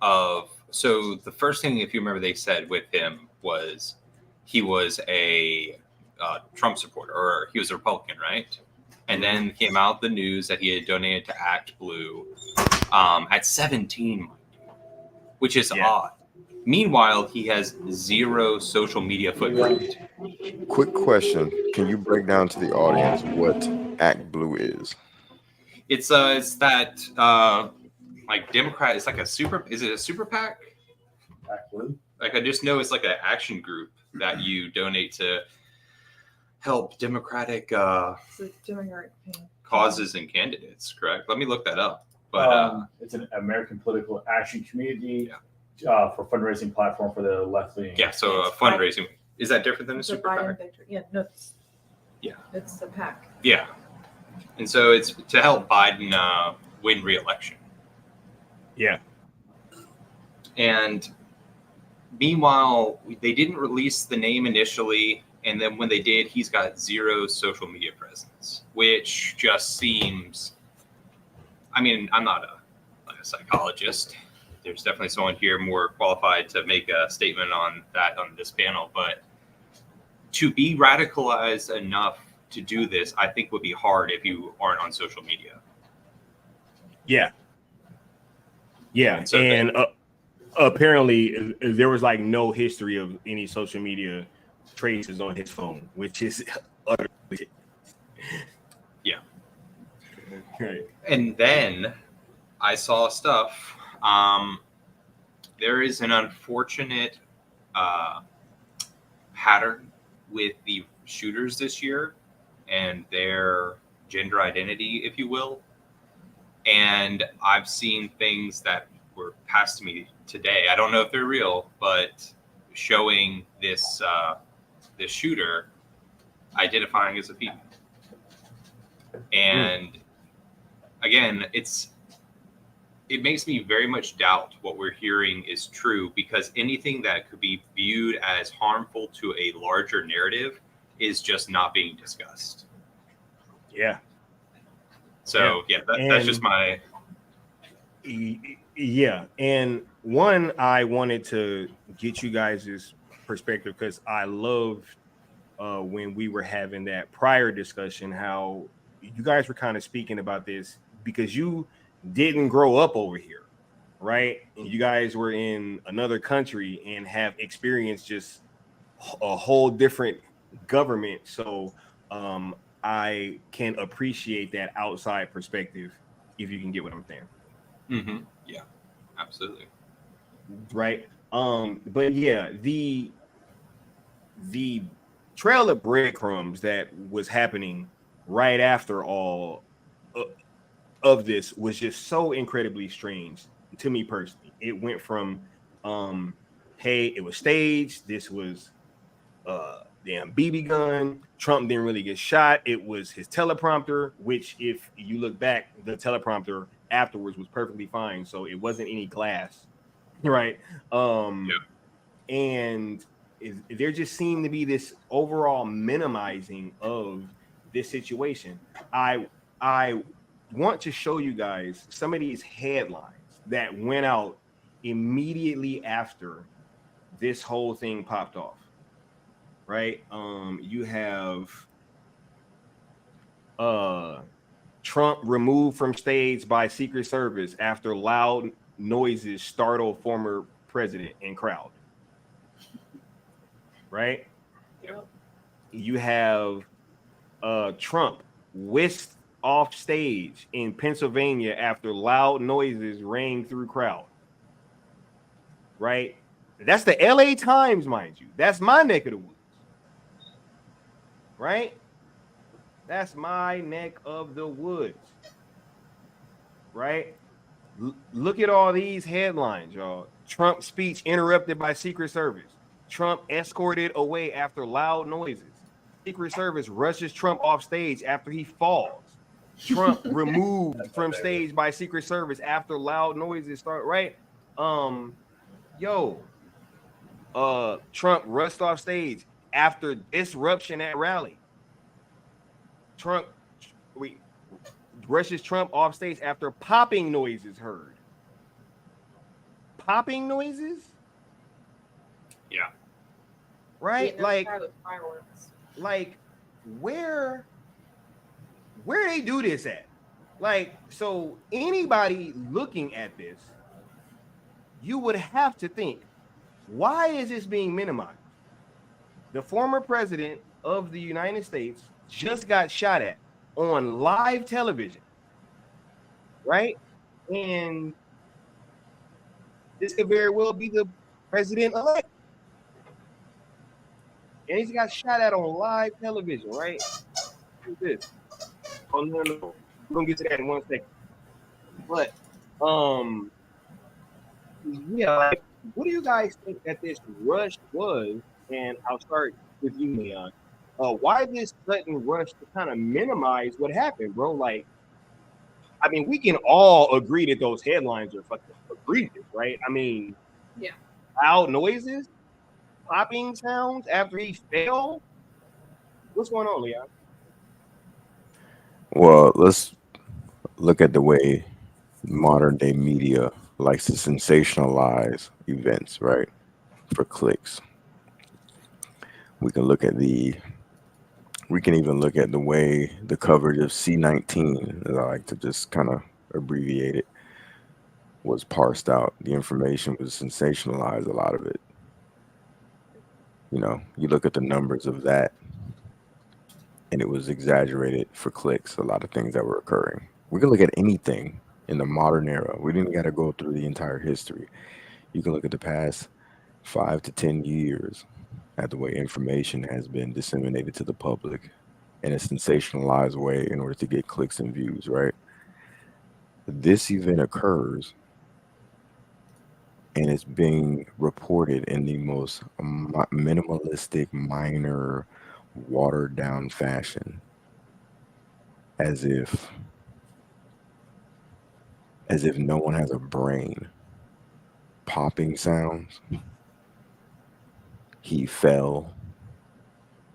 R: of, so the first thing, if you remember, they said with him was he was a Trump supporter, or he was a Republican, right? And then came out the news that he had donated to Act Blue at 17, which is odd. Meanwhile, he has zero social media footprint.
C: Quick question. Can you break down to the audience what Act Blue is?
R: It's that like Democrat, it's like is it a super PAC?
J: Act Blue?
R: Like, I just know it's like an action group that you donate to help Democratic causes and candidates, correct? Let me look that up. But
J: it's an American political action community for fundraising platform for the left wing.
R: Yeah, so fundraising. Is that different than a super PAC?
S: Yeah, no,
R: Yeah.
S: It's a PAC.
R: Yeah. And so it's to help Biden win re-election.
B: Yeah.
R: And meanwhile, they didn't release the name initially. And then when they did, he's got zero social media presence, which just seems, I mean, I'm not a psychologist. There's definitely someone here more qualified to make a statement on that on this panel. But to be radicalized enough to do this, I think would be hard if you aren't on social media.
B: Yeah. Yeah. And apparently there was like no history of any social media traces on his phone, which is utterly.
R: Yeah.
B: Right.
R: And then I saw stuff. There is an unfortunate pattern with the shooters this year and their gender identity, if you will. And I've seen things that were passed to me today. I don't know if they're real, but showing this this shooter identifying as a female. And again, it makes me very much doubt what we're hearing is true, because anything that could be viewed as harmful to a larger narrative is just not being discussed.
B: Yeah.
R: So that's just my.
B: Yeah, and one, I wanted to get you guys' perspective because I loved when we were having that prior discussion, how you guys were kind of speaking about this because you didn't grow up over here, right? And you guys were in another country and have experienced just a whole different government. So I can appreciate that outside perspective, if you can get what I'm saying.
R: Mm-hmm. Yeah, absolutely.
B: Right. But yeah, the trail of breadcrumbs that was happening right after all of this was just so incredibly strange to me personally. It went from hey, it was staged, this was damn BB gun, Trump didn't really get shot, it was his teleprompter, which if you look back, the teleprompter afterwards was perfectly fine, so it wasn't any glass, right? And there just seemed to be this overall minimizing of this situation. I want to show you guys some of these headlines that went out immediately after this whole thing popped off, right? You have Trump removed from stage by Secret Service after loud noises startled former president and crowd, right?
P: Yep.
B: You have Trump whisked off stage in Pennsylvania after loud noises rang through crowd, right? That's the LA Times, mind you. That's my neck of the woods, right? That's my neck of the woods, right? Look at all these headlines, y'all. Trump speech interrupted by Secret Service. Trump escorted away after loud noises. Secret Service rushes Trump off stage after he falls. Trump removed from stage by Secret Service after loud noises start, right? Trump rushed off stage after disruption at rally. Trump rushes Trump off stage after popping noises heard. Popping noises?
R: Yeah.
B: Right? Like
P: fireworks.
B: Like where they do this at? Like, so anybody looking at this, you would have to think, why is this being minimized? The former president of the United States just got shot at on live television, right? And this could very well be the president-elect. And he's got shot at on live television, right? Who's this? Oh, no. We're gonna get to that in 1 second. But yeah, like, what do you guys think that this rush was? And I'll start with you, Leon. Why this sudden rush to kind of minimize what happened, bro? Like, I mean, we can all agree that those headlines are fucking egregious, right? I mean,
P: yeah,
B: loud noises, popping sounds after he fell. What's going on, Leon?
C: Well, let's look at the way modern day media likes to sensationalize events, right? For clicks. We can even look at the way the coverage of C19, as I like to just kind of abbreviate it, was parsed out. The information was sensationalized, a lot of it. You know, you look at the numbers of that, and it was exaggerated for clicks, a lot of things that were occurring. We can look at anything in the modern era. We didn't got to go through the entire history. You can look at the past 5 to 10 years at the way information has been disseminated to the public in a sensationalized way in order to get clicks and views, right? This event occurs and it's being reported in the most minimalistic, minor, watered down fashion, as if no one has a brain. Popping sounds. He fell.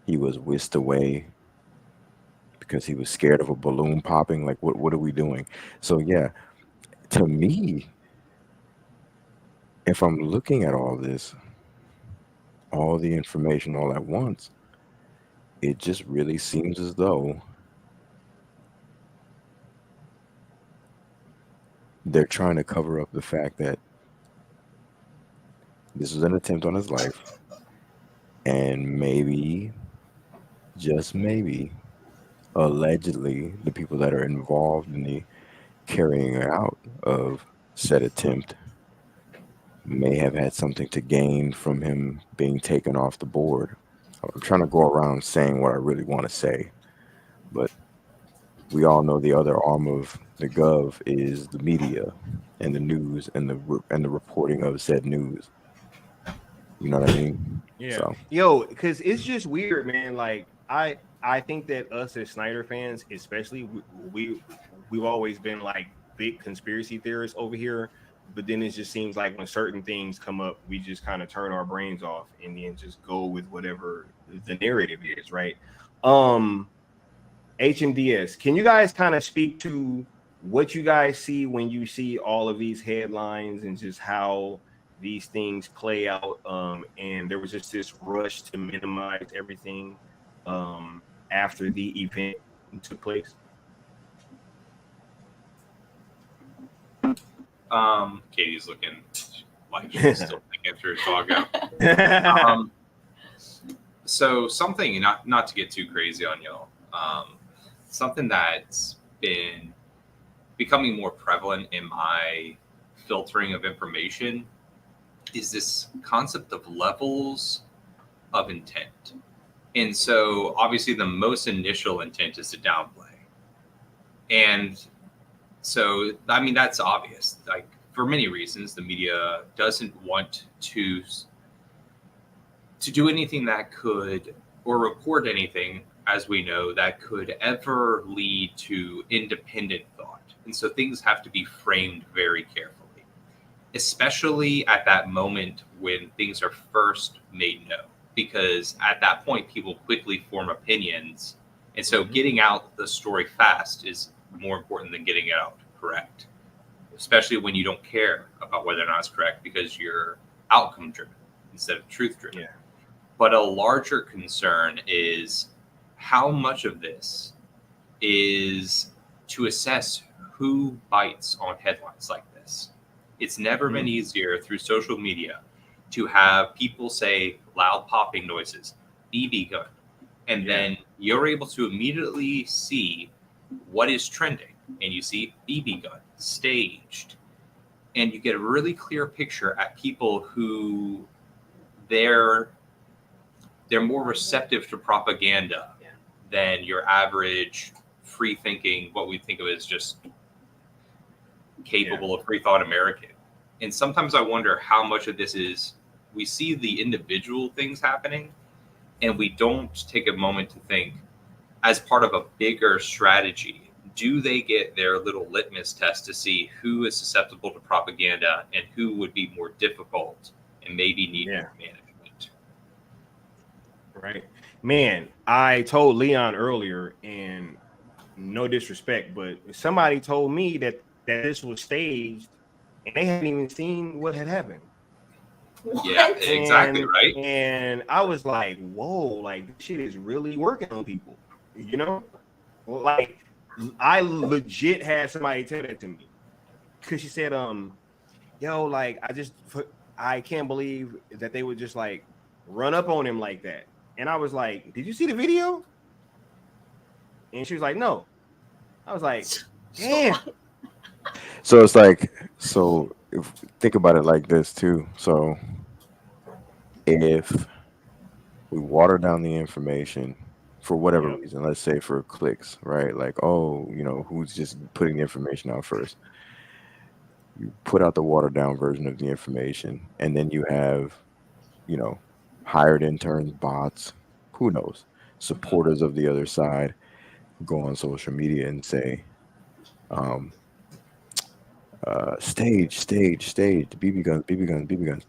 C: He was whisked away because he was scared of a balloon popping. Like, what are we doing? So yeah, to me, if I'm looking at all this, all the information all at once, it just really seems as though they're trying to cover up the fact that this was an attempt on his life, and maybe, just maybe, allegedly, the people that are involved in the carrying out of said attempt may have had something to gain from him being taken off the board. I'm trying to go around saying what I really want to say, but we all know the other arm of the gov is the media and the news and the reporting of said news. You know what I mean?
B: Yeah.
C: So.
B: Yo, because it's just weird, man. Like I think that us as Snyder fans, especially, we've always been like big conspiracy theorists over here. But then it just seems like when certain things come up, we just kind of turn our brains off and then just go with whatever the narrative is, right? HMDS, can you guys kind of speak to what you guys see when you see all of these headlines and just how these things play out? And there was just this rush to minimize everything after the event took place.
R: Katie's looking like she's still thinking through Doggo. So something, not to get too crazy on y'all, something that's been becoming more prevalent in my filtering of information is this concept of levels of intent. And so obviously the most initial intent is to downplay. And so, I mean, that's obvious. Like, for many reasons, the media doesn't want to do anything that could, or report anything, as we know, that could ever lead to independent thought. And so things have to be framed very carefully, especially at that moment when things are first made known, because at that point, people quickly form opinions. And so getting out the story fast is more important than getting it out correct, especially when you don't care about whether or not it's correct because you're outcome driven instead of truth driven. Yeah. But a larger concern is how much of this is to assess who bites on headlines like this. It's never been easier through social media to have people say loud popping noises, BB gun, and then you're able to immediately see what is trending, and you see BB gun staged, and you get a really clear picture at people who they're more receptive to propaganda than your average free thinking, what we think of as just capable of free thought American. And sometimes I wonder how much of this is we see the individual things happening and we don't take a moment to think, as part of a bigger strategy, do they get their little litmus test to see who is susceptible to propaganda and who would be more difficult and maybe need more management?
B: Right. Man, I told Leon earlier, and no disrespect, but somebody told me that this was staged and they hadn't even seen what had happened.
R: Yeah, exactly right.
B: And I was like, whoa, like this shit is really working on people, you know? Like, I legit had somebody tell that to me, because she said, yo, like, I can't believe that they would just like run up on him like that. And I was like, did you see the video? And she was like, no. I was like, damn.
C: So it's like, so if think about it like this too. So if we water down the information for whatever
B: Yep.
C: reason, let's say for clicks, right? Like, oh, who's just putting the information out first? You put out the watered down version of the information, and then you have, you know, hired interns, bots, who knows, supporters of the other side go on social media and say, um, stage, BB guns, BB guns, BB guns.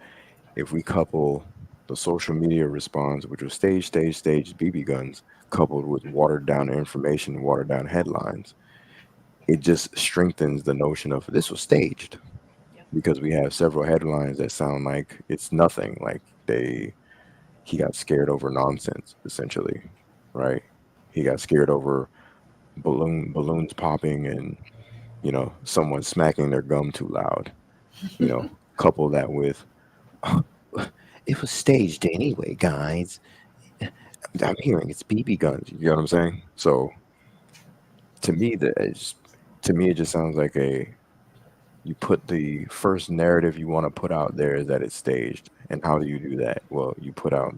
C: If we couple the social media response, which was stage, BB guns, coupled with watered down information, watered down headlines, it just strengthens the notion of this was staged, because we have several headlines that sound like it's nothing, like he got scared over nonsense, essentially, right? He got scared over balloons popping and someone smacking their gum too loud. Couple that with it was staged anyway, guys. I'm hearing it's BB guns. You know what I'm saying? So to me, it just sounds like you put the first narrative you want to put out there is that it's staged. And how do you do that? Well, you put out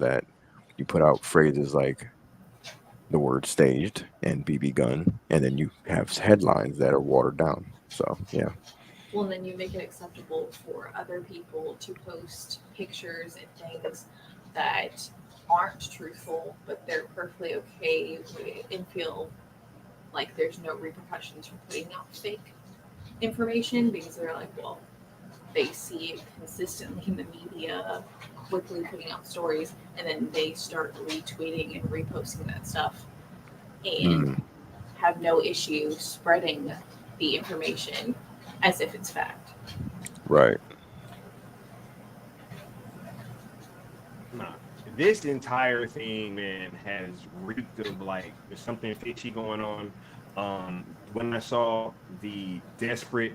C: phrases like the word staged and BB gun, and then you have headlines that are watered down. So yeah.
S: Well, then you make it acceptable for other people to post pictures and things that aren't truthful, but they're perfectly okay with and feel like there's no repercussions for putting out fake information, because they're like, well, they see it consistently in the media, quickly putting out stories, and then they start retweeting and reposting that stuff and have no issue spreading the information as if it's fact.
C: Right.
B: Nah. This entire thing, man, has reeked of like there's something fishy going on. When I saw the desperate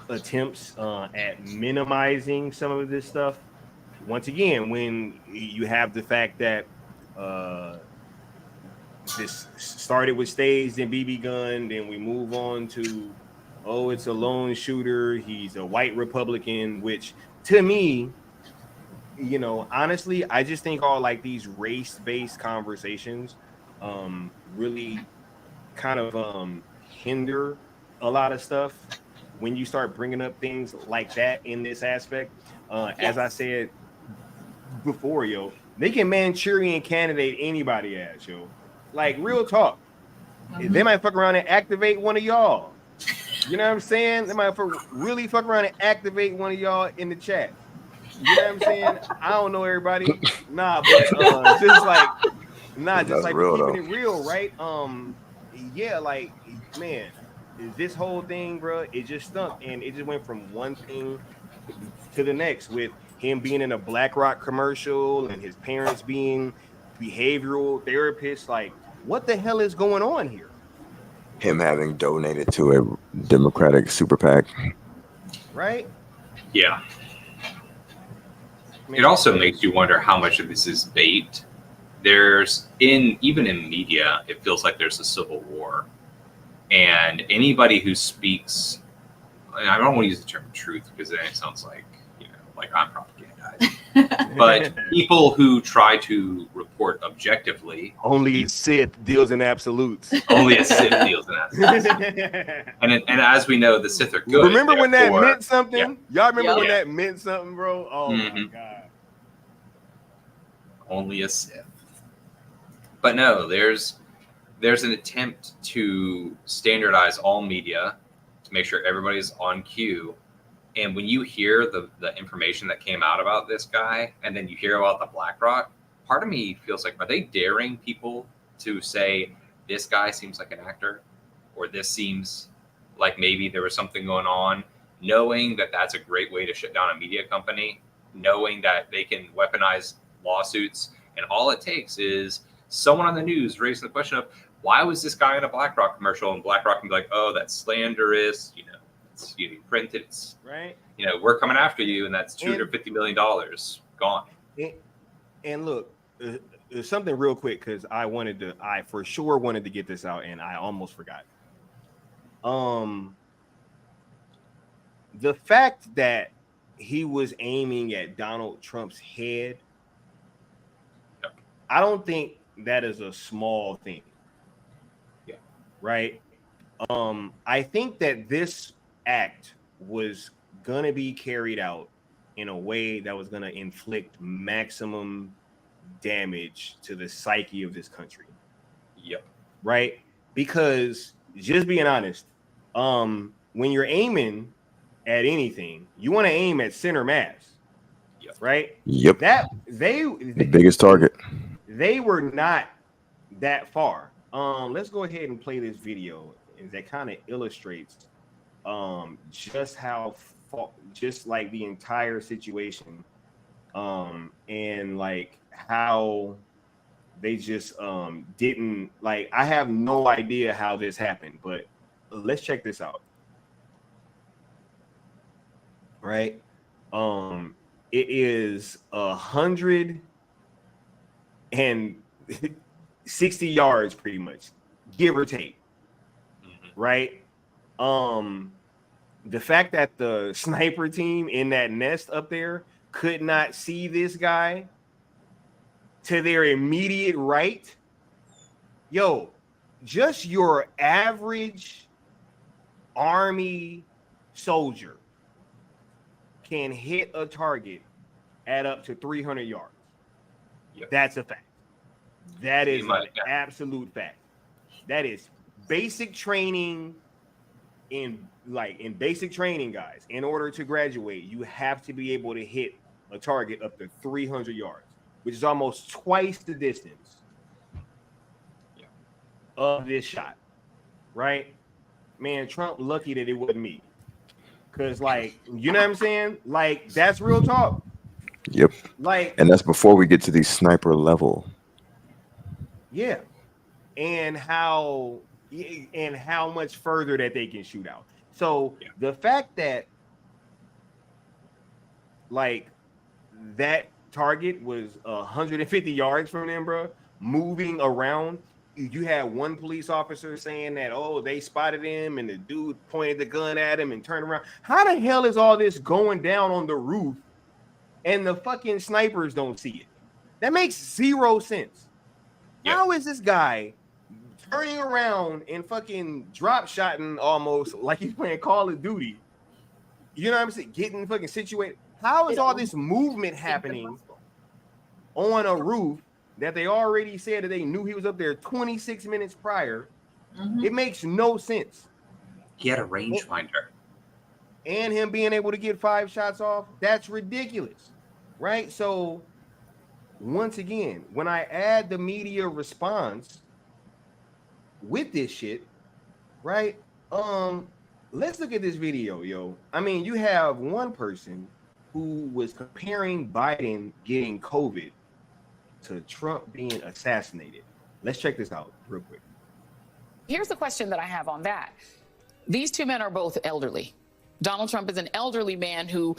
B: attempts at minimizing some of this stuff, once again, when you have the fact that this started with staged and BB gun, then we move on to, oh, it's a lone shooter, he's a white Republican, which to me, honestly, I just think all like these race-based conversations really kind of hinder a lot of stuff when you start bringing up things like that in this aspect. As I said before, they can Manchurian candidate anybody as, like real talk. They might fuck around and activate one of y'all. You know what I'm saying? They might really fuck around and activate one of y'all in the chat. You know what I'm saying? I don't know everybody. Nah, but just like keeping it real, right? Yeah, like, man, this whole thing, bro, it just stunk, and it just went from one thing to the next, with him being in a BlackRock commercial and his parents being behavioral therapists. Like, what the hell is going on here?
C: Him having donated to a Democratic super PAC.
B: Right?
R: Yeah. It also makes you wonder how much of this is bait. Even in media, it feels like there's a civil war. And anybody who speaks, and I don't want to use the term truth because then it sounds like, like I'm propagandizing. But people who try to report objectively.
B: Only Sith deals in absolutes.
R: Only a Sith deals in absolutes. and as we know, the Sith are good.
B: Remember when that meant something?
R: Yeah.
B: Y'all remember when that meant something, bro? Oh my God.
R: Only a Sith. But no, there's an attempt to standardize all media to make sure everybody's on cue. And when you hear the information that came out about this guy, and then you hear about the BlackRock, part of me feels like, are they daring people to say, this guy seems like an actor, or this seems like maybe there was something going on, knowing that that's a great way to shut down a media company, knowing that they can weaponize lawsuits, and all it takes is someone on the news raising the question of, why was this guy in a BlackRock commercial? And BlackRock can be like, oh, that's slanderous, it's printed, it's
B: right,
R: we're coming after you, and that's $250 million gone.
B: And look, something real quick, because I for sure wanted to get this out, and I almost forgot. the fact that he was aiming at Donald Trump's head, I don't think that is a small thing.
R: Yeah.
B: Right. I think that this act was gonna be carried out in a way that was gonna inflict maximum damage to the psyche of this country.
R: Yep.
B: Right? Because just being honest, when you're aiming at anything, you want to aim at center mass.
R: Yep.
B: Right?
C: Yep.
B: That
C: the biggest target.
B: They were not that far. Let's go ahead and play this video that kind of illustrates just how just like the entire situation, and like how they just didn't, like, I have no idea how this happened, but let's check this out. Right? It is 160 yards pretty much, give or take. Right? The fact that the sniper team in that nest up there could not see this guy to their immediate right, yo, just your average army soldier can hit a target at up to 300 yards.
R: Yep.
B: That's a fact. That is an absolute fact. That is basic training. In basic training, guys, in order to graduate, you have to be able to hit a target up to 300 yards, which is almost twice the distance of this shot. Right? Man, Trump lucky that it wasn't me. Because, like, you know what I'm saying? Like, that's real talk.
C: Yep.
B: Like,
C: and that's before we get to the sniper level.
B: Yeah. And how much further that they can shoot out. So the fact that, like, that target was 150 yards from them, bro, moving around. You had one police officer saying that, oh, they spotted him and the dude pointed the gun at him and turned around. How the hell is all this going down on the roof and the fucking snipers don't see it? That makes zero sense. Yep. How is this guy turning around and fucking drop shotting almost like he's playing Call of Duty? You know what I'm saying? Getting fucking situated. How is all this movement happening on a roof that they already said that they knew he was up there 26 minutes prior? Mm-hmm. It makes no sense.
R: He had a rangefinder.
B: And him being able to get 5 shots off, that's ridiculous. Right? So, once again, when I add the media response with this shit, right? Let's look at this video, yo. I mean, you have one person who was comparing Biden getting COVID to Trump being assassinated. Let's check this out real quick.
T: Here's the question that I have on that. These two men are both elderly. Donald Trump is an elderly man who,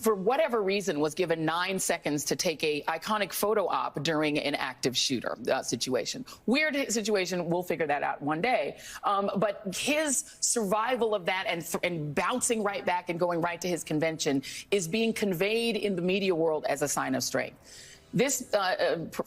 T: for whatever reason, was given 9 seconds to take a iconic photo op during an active shooter situation. Weird situation. We'll figure that out one day. But his survival of that and bouncing right back and going right to his convention is being conveyed in the media world as a sign of strength. This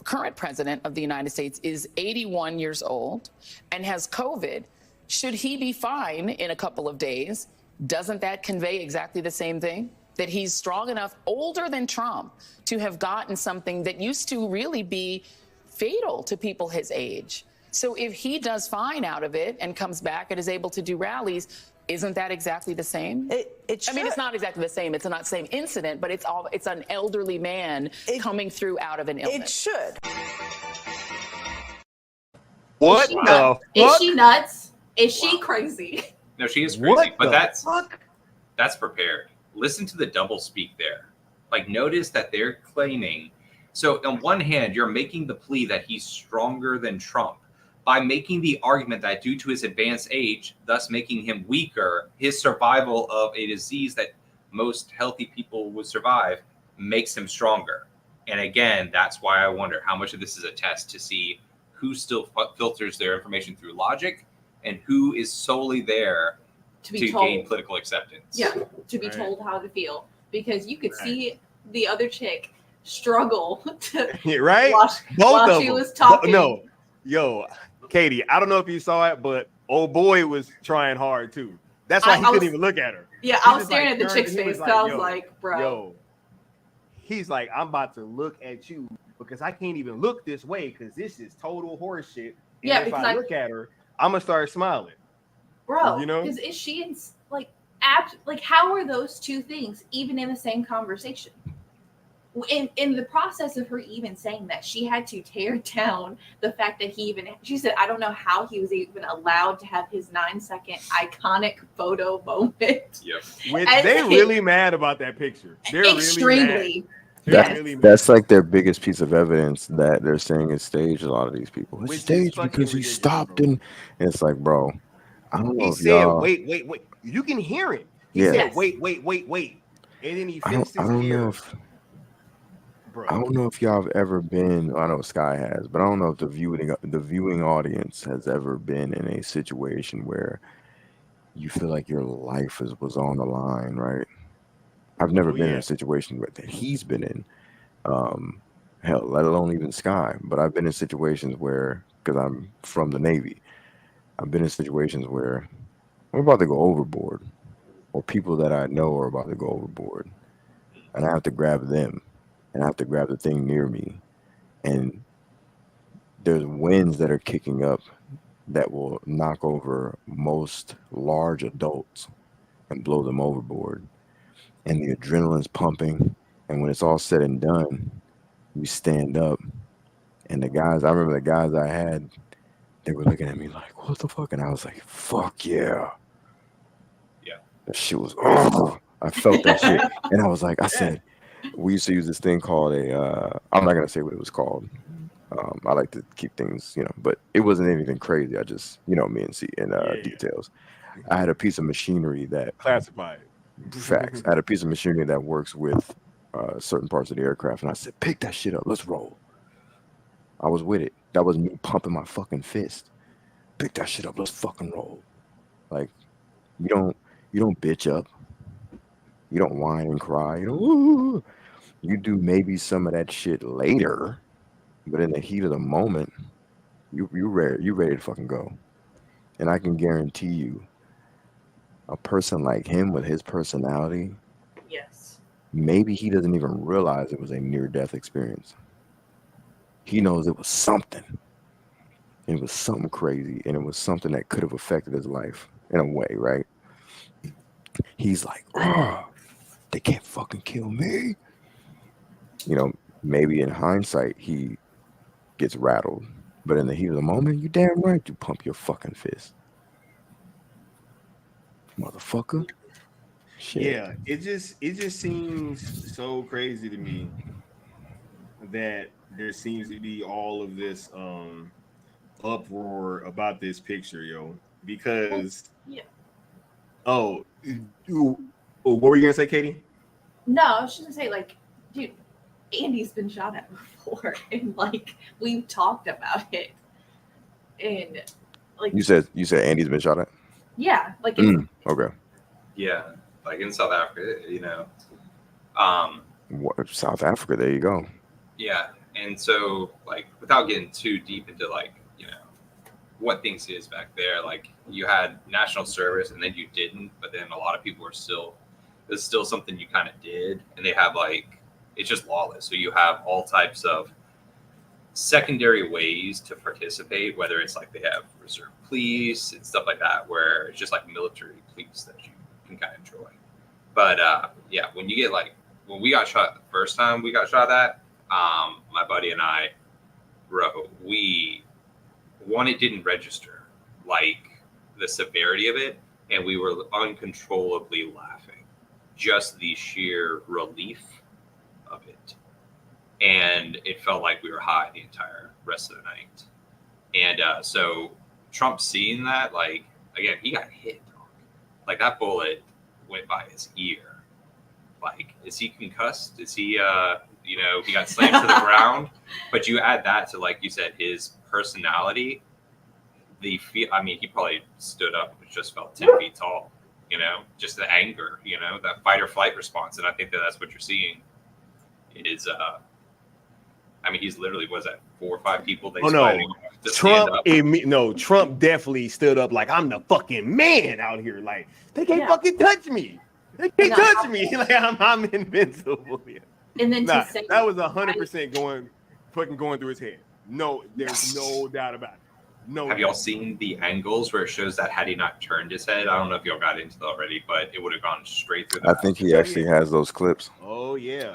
T: current president of the United States is 81 years old and has COVID. Should he be fine in a couple of days? Doesn't that convey exactly the same thing? That he's strong enough, older than Trump, to have gotten something that used to really be fatal to people his age. So if he does fine out of it and comes back and is able to do rallies, isn't that exactly the same?
U: I mean,
T: it's not exactly the same. It's not the same incident, but it's an elderly man coming through out of an illness.
U: It should.
B: What the fuck?
V: Is she nuts? Is she crazy?
R: No, she is crazy, but that's prepared. Listen to the double speak there. Like, notice that they're claiming. So on one hand, you're making the plea that he's stronger than Trump by making the argument that due to his advanced age, thus making him weaker, his survival of a disease that most healthy people would survive makes him stronger. And again, that's why I wonder how much of this is a test to see who still filters their information through logic and who is solely there
V: to be
R: to
V: told,
R: gain political acceptance.
V: Yeah, to be told how to feel, because you could see the other chick struggle to
B: right?
V: while
B: Both of
V: she
B: them.
V: was talking.
B: No, yo, Katie, I don't know if you saw it, but old boy was trying hard too. That's why he couldn't even look at her.
V: Yeah,
B: He
V: I was
B: just,
V: staring
B: like,
V: at the
B: turned
V: chick's
B: and he
V: face
B: was
V: because I was
B: yo,
V: like, bro.
B: Yo, he's like, I'm about to look at you because I can't even look this way because this is total horse shit. And
V: Yeah,
B: if
V: because
B: I look at her, I'm gonna start smiling.
V: Bro,
B: you know,
V: because is she in like how are those two things even in the same conversation? In the process of her even saying that, she had to tear down the fact that she said, I don't know how he was even allowed to have his 9-second iconic photo moment.
R: Yep.
B: Which they really mad about that picture. They're
V: extremely.
C: That's like their biggest piece of evidence that they're saying is staged. A lot of these people, it's staged because he stopped and it's like, bro, I don't know
B: He
C: if
B: said,
C: y'all.
B: wait. You can hear him. He
C: Yeah.
B: said, wait. And then he fixed his hair.
C: I don't know if y'all have ever been. I know Sky has, but I don't know if the viewing audience has ever been in a situation where you feel like your life was on the line, right? I've never been in a situation that he's been in. Hell, let alone even Sky. But I've been in situations where, because I'm from the Navy, I've been in situations where I'm about to go overboard, or people that I know are about to go overboard, and I have to grab them, and I have to grab the thing near me, and there's winds that are kicking up that will knock over most large adults and blow them overboard, and the adrenaline's pumping, and when it's all said and done, you stand up, and I remember the guys I had, they were looking at me like, what the fuck? And I was like, fuck yeah.
R: Yeah.
C: That shit was, oh, I felt that shit. And I was like, I said, we used to use this thing called I'm not going to say what it was called. I like to keep things, but it wasn't anything crazy. I just, me and details. I had a piece of machinery that
B: classified.
C: Facts. I had a piece of machinery that works with certain parts of the aircraft, and I said, pick that shit up. Let's roll. I was with it. That was me pumping my fucking fist. Pick that shit up. Let's fucking roll. Like, you don't bitch up. You don't whine and cry. You do maybe some of that shit later, but in the heat of the moment, you ready to fucking go. And I can guarantee you, a person like him with his personality,
V: yes,
C: maybe he doesn't even realize it was a near-death experience. He knows it was something. It was something crazy, and it was something that could have affected his life in a way, right? He's like, they can't fucking kill me. Maybe in hindsight, he gets rattled. But in the heat of the moment, you damn right you pump your fucking fist. Motherfucker. Shit.
B: Yeah, it just seems so crazy to me that there seems to be all of this uproar about this picture, yo. Because what were you gonna say, Katie?
V: No, I was just gonna say, like, dude, Andy's been shot at before, and like we've talked about it, and like
C: You said Andy's been shot at?
V: Yeah, like
C: okay.
R: Yeah, like in South Africa,
C: South Africa, there you go.
R: Yeah, and so like without getting too deep into like what things is back there, like you had national service and then you didn't, but then a lot of people it's still something you kind of did, and they have like it's just lawless. So you have all types of secondary ways to participate, whether it's like they have reserve police and stuff like that, where it's just like military police that you can kind of enjoy. But yeah, when you get like when we got shot the first time we got shot at, my buddy and I, it didn't register like the severity of it, and we were uncontrollably laughing, just the sheer relief of it. And it felt like we were high the entire rest of the night. And so Trump seeing that, like, again, he got hit. Like, that bullet went by his ear. Like, is he concussed? Is he, he got slammed to the ground? But you add that to, like you said, his personality. He probably stood up and just felt 10 feet tall. You know, just the anger. You know, that fight or flight response, and I think that that's what you're seeing. Is I mean, he's literally was that 4 or 5 people they fighting to stand up.
B: Trump definitely stood up like I'm the fucking man out here. Like they can't fucking touch me. They can't touch me. Like I'm invincible. Yeah.
V: And then to say
B: that was 100% going through his head. No, there's no doubt about it. No.
R: Have y'all seen the angles where it shows that had he not turned his head? I don't know if y'all got into that already, but it would have gone straight through.
C: I think he actually has those clips.
B: Oh yeah.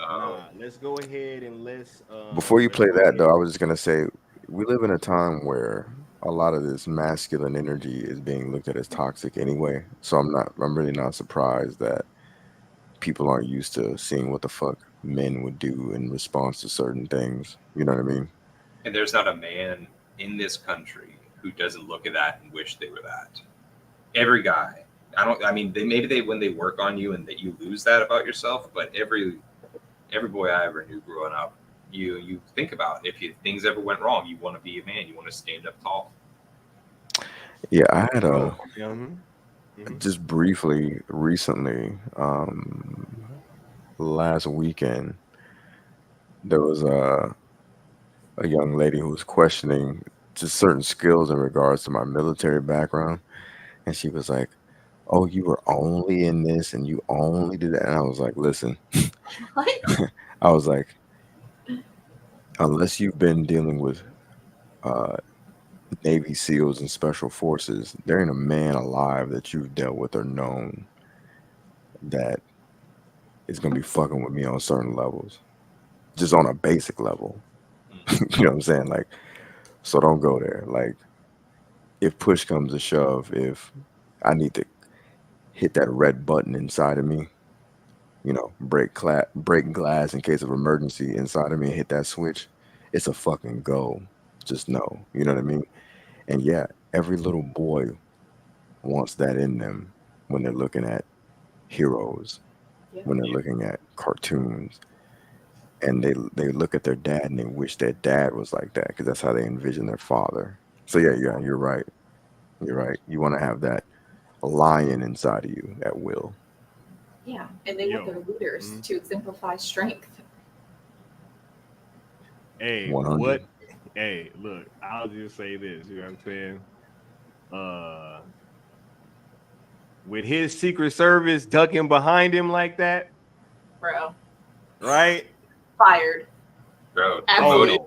B: Let's go ahead and let's.
C: Before you play that, though, I was just gonna say we live in a time where a lot of this masculine energy is being looked at as toxic anyway. So I'm really not surprised that people aren't used to seeing what the fuck men would do in response to certain things. You know what I mean?
R: And there's not a man in this country who doesn't look at that and wish they were that. Every guy. Maybe when they work on you and that you lose that about yourself, but every boy I ever knew growing up, you think about if things ever went wrong, you want to be a man, you want to stand up tall.
C: Yeah, I had just briefly recently, last weekend, there was a young lady who was questioning just certain skills in regards to my military background, and she was like, "Oh, you were only in this and you only did that." And I was like, "Listen," I was like, "Unless you've been dealing with Navy SEALs and Special Forces, there ain't a man alive that you've dealt with or known that is gonna be fucking with me on certain levels, just on a basic level." You know what I'm saying? Like, so don't go there. Like, if push comes to shove, if I need to hit that red button inside of me, you know, break glass in case of emergency inside of me and hit that switch, it's a fucking go. Just know, you know what I mean? And yeah, every little boy wants that in them when they're looking at heroes, when they're looking at cartoons, and they look at their dad and they wish their dad was like that because that's how they envision their father. So yeah, you're right. You're right. You want to have that lion inside of you at will.
V: Yeah, and they want their leaders to exemplify strength.
B: Hey,
C: 100.
B: Hey, look, I'll just say this. You know what I'm saying? With his Secret Service ducking behind him like that,
V: Bro.
B: Right?
V: Fired.
R: Bro,
V: absolutely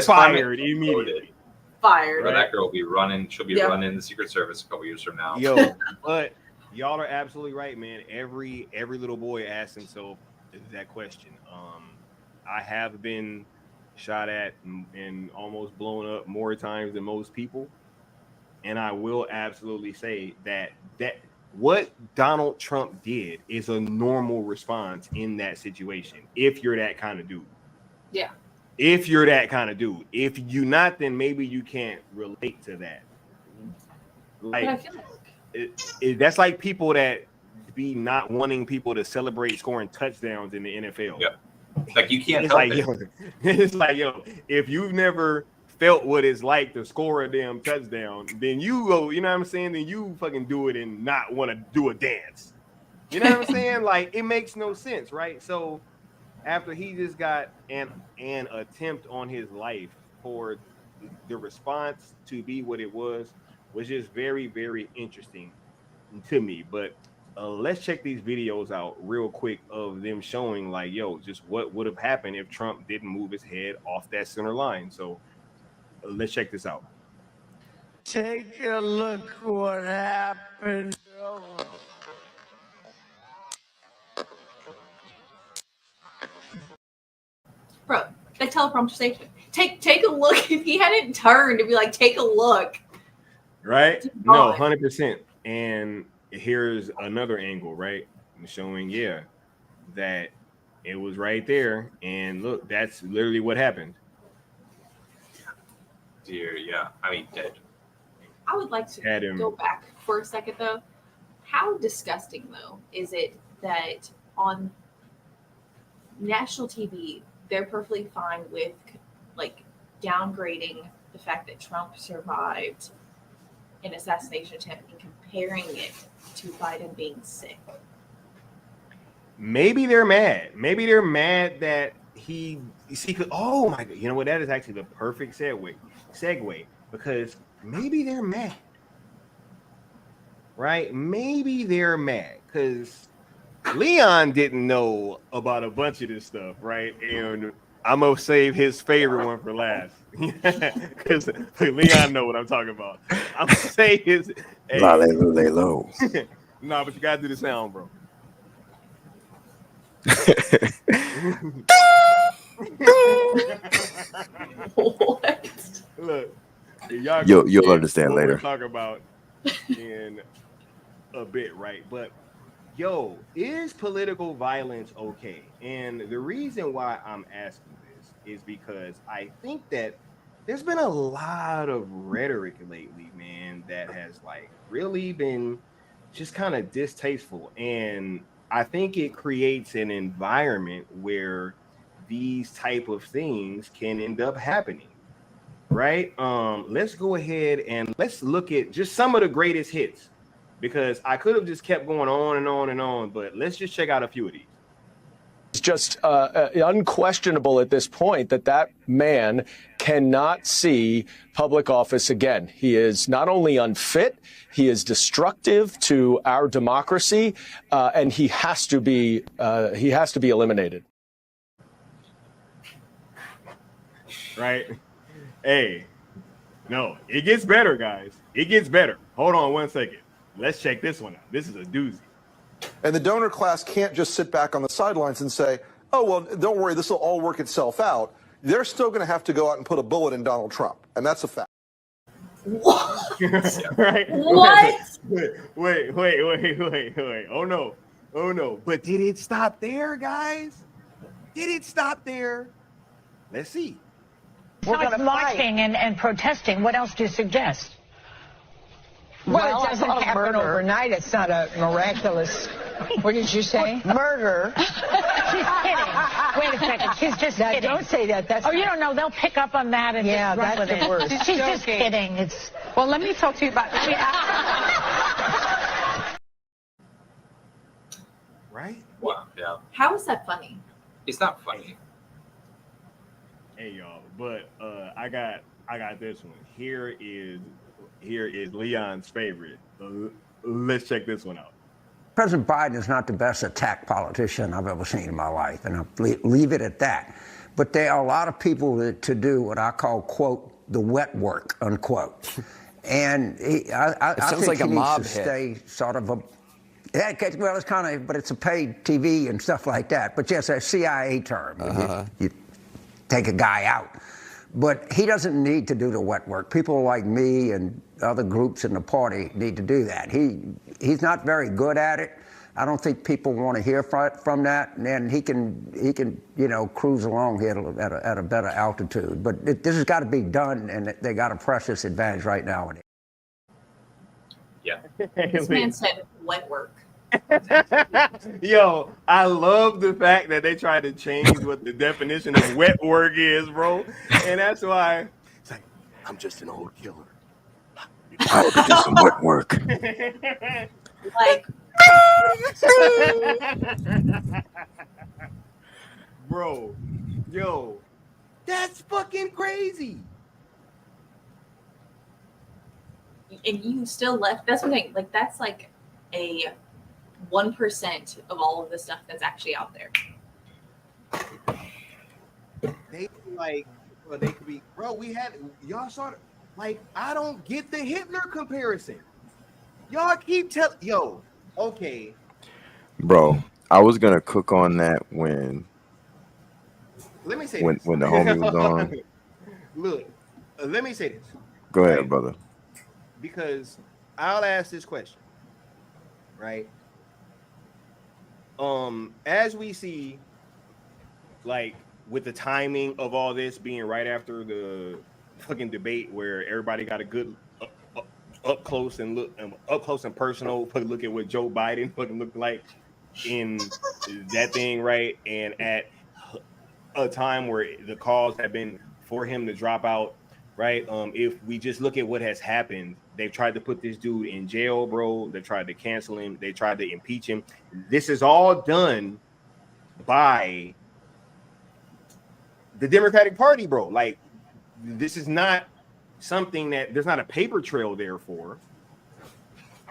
B: fired immediately.
V: Fired.
R: Bro, that girl will be running. She'll be running the Secret Service a couple years from now.
B: Yo, but y'all are absolutely right, man. Every little boy asks himself that question. I have been shot at and almost blown up more times than most people, and I will absolutely say that what Donald Trump did is a normal response in that situation. If you're that kind of dude.
V: Yeah.
B: If you're that kind of dude. If you're not, then maybe you can't relate to that. Like,
V: but I feel like
B: that's like people that be not wanting people to celebrate scoring touchdowns in the NFL.
R: Yeah. Like you can't
B: it's
R: help
B: like,
R: it.
B: Yo, it's like, yo, if you've never felt what it's like to score a damn touchdown, then you go, you know what I'm saying? Then you fucking do it and not want to do a dance. You know what I'm saying? Like, it makes no sense, right? So after he just got an attempt on his life, for the response to be what it was just very, very interesting to me. But let's check these videos out real quick of them showing, like, yo, just what would have happened if Trump didn't move his head off that center line. So let's check this out.
M: Take a look what happened.
V: bro, that teleprompter station. Take a look. If he hadn't turned to be like, take a look.
B: Right? No, 100%. And here's another angle, right? I'm showing, that it was right there. And look, that's literally what happened.
R: Dear, yeah. I mean, dead.
V: I would like to go back for a second, though. How disgusting, though, is it that on national TV, they're perfectly fine with, like, downgrading the fact that Trump survived an assassination attempt and comparing it to Biden being sick.
B: Maybe they're mad. Maybe they're mad that he see. Oh my god! You know what? That is actually the perfect segue because maybe they're mad, right? Maybe they're mad because Leon didn't know about a bunch of this stuff, right? And I'm gonna save his favorite one for last because Leon know what I'm talking about. I'm gonna say his. Hey.
C: Low.
B: Nah, but you gotta do the sound, bro.
V: What?
B: Look, y'all
C: you'll understand later.
B: We'll talk about in a bit, right? But yo, is political violence okay? And the reason why I'm asking this is because I think that there's been a lot of rhetoric lately, man, that has like really been just kind of distasteful. And I think it creates an environment where these type of things can end up happening. Right? Let's go ahead and let's look at just some of the greatest hits because I could have just kept going on and on and on, but let's just check out a few of these.
A: It's just unquestionable at this point that man cannot see public office again. He is not only unfit, he is destructive to our democracy, and he has to be eliminated.
B: Right? Hey, no, it gets better, guys. It gets better. Hold on 1 second. Let's check this one out. This is a doozy.
U: And the donor class can't just sit back on the sidelines and say, oh, well, don't worry, this will all work itself out. They're still going to have to go out and put a bullet in Donald Trump. And that's a fact.
V: What?
B: Right?
V: What?
B: Wait. Oh, no. But did it stop there, guys? Did it stop there? Let's see.
W: Besides marching and protesting, what else do you suggest?
X: Well, it doesn't happen overnight. It's not a miraculous. What did you say? Murder.
W: She's kidding. Wait a second. She's just kidding.
X: Don't say that. That's
W: you don't know. They'll pick up on that and
X: yeah,
W: just run
X: that's
W: with
X: the
W: it.
X: worst.
W: She's just kidding.
X: Well, let me talk to you about.
B: Right?
R: Wow. Yeah.
V: How is that funny?
R: It's not funny.
B: Hey y'all, but I got this one. Here is Leon's favorite. Let's check this one out.
Y: President Biden is not the best attack politician I've ever seen in my life, and I'll leave it at that. But there are a lot of people to do what I call, quote, the wet work, unquote. And I think like he needs to stay sort of a. Yeah, well, it's kind of, but it's a paid TV and stuff like that. But yes, a CIA term. You take a guy out. But he doesn't need to do the wet work. People like me and other groups in the party need to do that. He's not very good at it. I don't think people want to hear from that. And then he can cruise along here at a better altitude. But this has got to be done, and they got a precious advantage right now.
R: Yeah.
V: This man said wet work.
B: Yo, I love the fact that they tried to change what the definition of wet work is, bro. And that's why it's like, I'm just an old killer.
C: I have to do some wet work.
V: Like,
B: bro, yo, that's fucking crazy.
V: And you still left. That's what I'm saying. Like, that's like a 1% of all of the stuff that's actually out there.
B: They they could be, bro. Y'all saw it. Like, I don't get the Hitler comparison. Y'all keep telling, okay.
C: Bro, I was gonna cook on that when.
B: Let me say
C: when the homie was on.
B: Look, let me say this.
C: Go ahead, brother.
B: Because I'll ask this question, right? As we see, like, with the timing of all this being right after the fucking debate where everybody got a good up close and personal look at what Joe Biden fucking looked like in that thing, right? And at a time where the calls have been for him to drop out right? If we just look at what has happened, they've tried to put this dude in jail, bro. They tried to cancel him. They tried to impeach him. This is all done by the Democratic Party, bro. Like, this is not something that there's not a paper trail there for,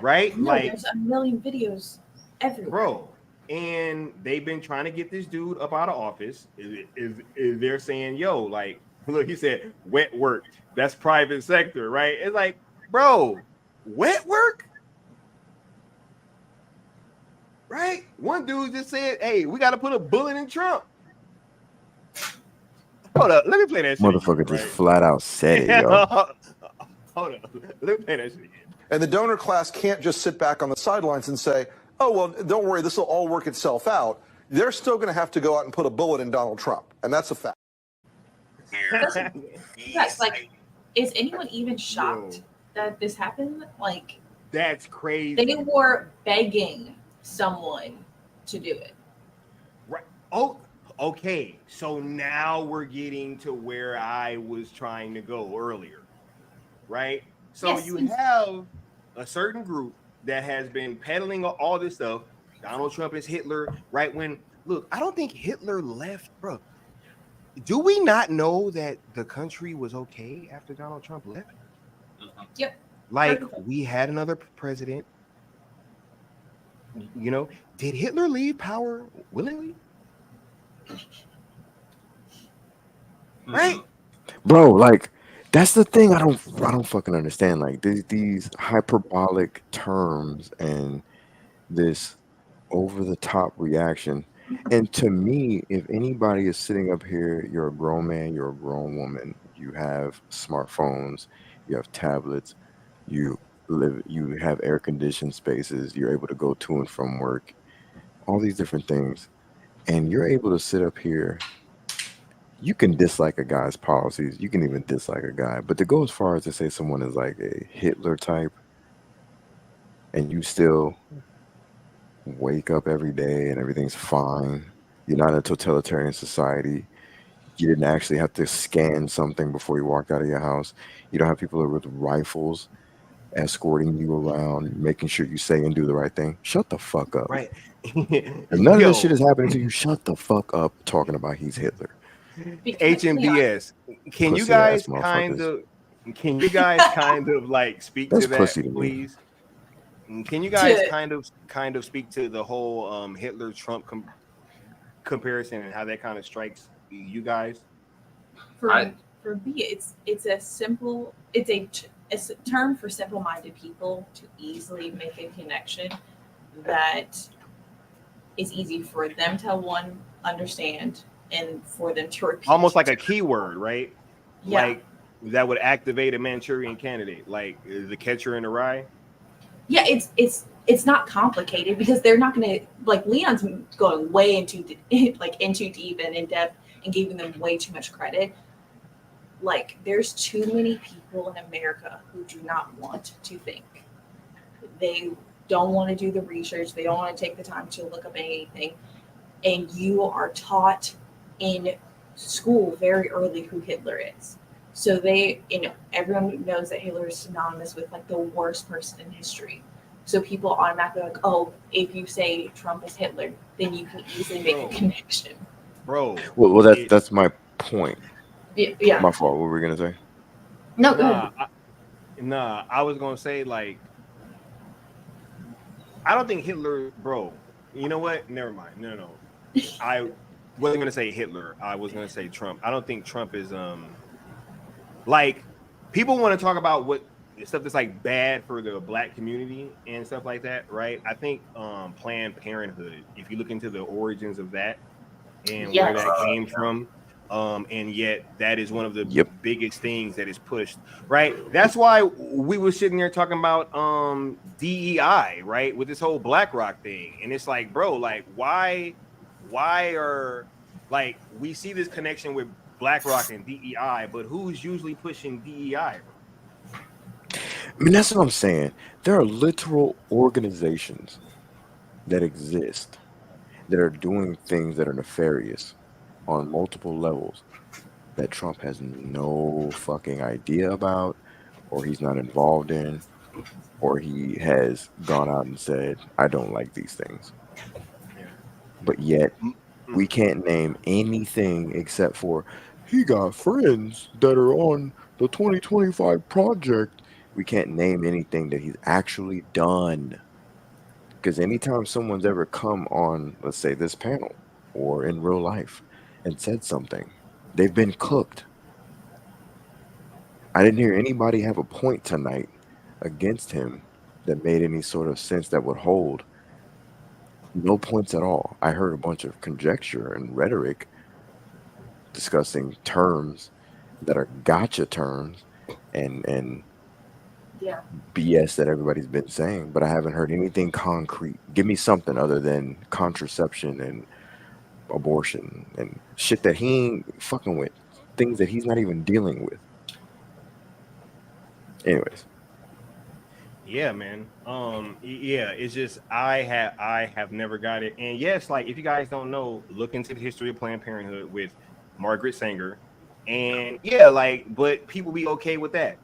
B: right?
V: No,
B: like,
V: there's a million videos everywhere.
B: bro. And they've been trying to get this dude up out of office. Is they're saying, yo, like, look, he said wet work. That's private sector, right? It's like, bro, wet work? Right? One dude just said, hey, we got to put a bullet in Trump. Hold up, let me play that shit.
C: Motherfucker
B: again,
C: just
B: right?
C: flat out said it, yo.
B: Hold up, let me play that shit again.
U: And the donor class can't just sit back on the sidelines and say, oh, well, don't worry, this will all work itself out. They're still going to have to go out and put a bullet in Donald Trump. And that's a fact.
V: Yes, like, is anyone even shocked that this happened? Like,
B: that's crazy.
V: They were begging someone to do it.
B: Right. Oh, okay. So now we're getting to where I was trying to go earlier. Right? So
V: Yes.
B: you have a certain group that has been peddling all this stuff. Donald Trump is Hitler, right? When, look, I don't think Hitler left, bro. Do we not know that the country was okay after Donald Trump left?
V: Yep.
B: Like, we had another president. You know, did Hitler leave power willingly? Right?
C: Bro, like, that's the thing I don't fucking understand. Like, these hyperbolic terms and this over the top reaction. And to me, if anybody is sitting up here, you're a grown man, you're a grown woman, you have smartphones, you have tablets, you have air conditioned spaces, you're able to go to and from work, all these different things, and you're able to sit up here. You can dislike a guy's policies, you can even dislike a guy, but to go as far as to say someone is like a Hitler type, and you still wake up every day and everything's fine. You're not in a totalitarian society. You didn't actually have to scan something before you walked out of your house. You don't have people with rifles escorting you around, making sure you say and do the right thing. Shut the fuck up.
B: Right.
C: If none of this shit is happening to you, shut the fuck up talking about he's Hitler.
B: HMBS. Can you
C: Pussy
B: guys
C: ass
B: kind
C: motherfuckers.
B: of like speak
C: That's
B: to that,
C: pussy to me.
B: please? Can you guys kind of speak to the whole Hitler Trump comparison and how that kind of strikes you guys?
V: For me, it's a term for simple-minded people to easily make a connection that is easy for them to understand and for them to repeat.
B: Almost like a keyword, right?
V: Yeah.
B: Like that would activate a Manchurian candidate, like the catcher in the rye.
V: Yeah, it's not complicated because they're not going to, like, Leon's going way into deep and in depth and giving them way too much credit. Like, there's too many people in America who do not want to think. They don't want to do the research. They don't want to take the time to look up anything. And you are taught in school very early who Hitler is. So everyone knows that Hitler is synonymous with, like, the worst person in history. So people automatically like, oh, if you say Trump is Hitler, then you can easily make a connection.
B: Bro.
C: Well, that's my point.
V: Yeah.
C: My fault. What were we gonna say?
V: No, go ahead.
B: I was gonna say, like, I don't think Hitler, bro. You know what? Never mind. No. I wasn't gonna say Hitler. I was gonna say Trump. I don't think Trump is like, people want to talk about what stuff that's like bad for the black community and stuff like that, right? I think Planned Parenthood, if you look into the origins of that and where that came from, and yet that is one of the biggest things that is pushed, right? That's why we were sitting there talking about DEI, right, with this whole BlackRock thing. And it's like, bro, like, why are, like, we see this connection with BlackRock and DEI, but who's usually pushing DEI?
C: I mean, that's what I'm saying. There are literal organizations that exist that are doing things that are nefarious on multiple levels. that Trump has no fucking idea about, or he's not involved in, or he has gone out and said, I don't like these things. But yet, we can't name anything except for he got friends that are on the 2025 project. We can't name anything that he's actually done. Because anytime someone's ever come on, let's say, this panel or in real life and said something, they've been cooked. I didn't hear anybody have a point tonight against him that made any sort of sense that would hold. No points at all. I heard a bunch of conjecture and rhetoric discussing terms that are gotcha terms and
V: Yeah.
C: BS that everybody's been saying, but I haven't heard anything concrete. Give me something other than contraception and abortion and shit that he ain't fucking with, things that he's not even dealing with. Anyways.
B: Yeah, man. Yeah, it's just I have never got it. And yes, like if you guys don't know, look into the history of Planned Parenthood with Margaret Sanger. And yeah, like, but people be okay with that.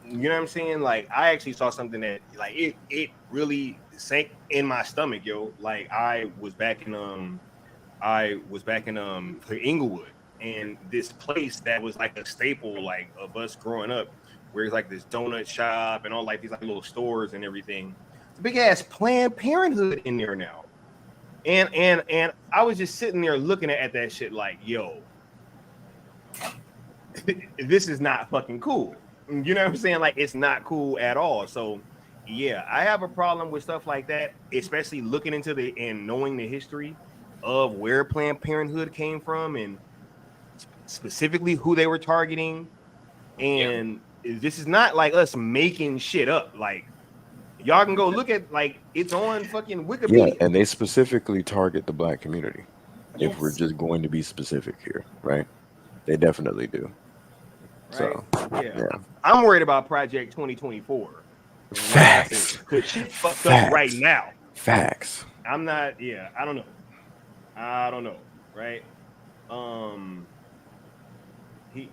B: You know what I'm saying? Like, I actually saw something that like it really sank in my stomach, yo. Like I was back in Inglewood, and this place that was like a staple like of us growing up, where it's like this donut shop and all like these like little stores and everything. It's a big ass Planned Parenthood in there now. And I was just sitting there looking at that shit like, yo, this is not fucking cool. You know what I'm saying? Like, it's not cool at all. So yeah, I have a problem with stuff like that, especially looking into and knowing the history of where Planned Parenthood came from and specifically who they were targeting. And this is not like us making shit up. Like, y'all can go look at, like, it's on fucking Wikipedia.
C: Yeah, and they specifically target the black community.
V: Yes.
C: If we're just going to be specific here, right? They definitely do.
B: Right.
C: So
B: yeah. I'm worried about Project 2024.
C: Facts.
B: Because shit's fucked up right now.
C: Facts.
B: I'm not, yeah, I don't know. Right? He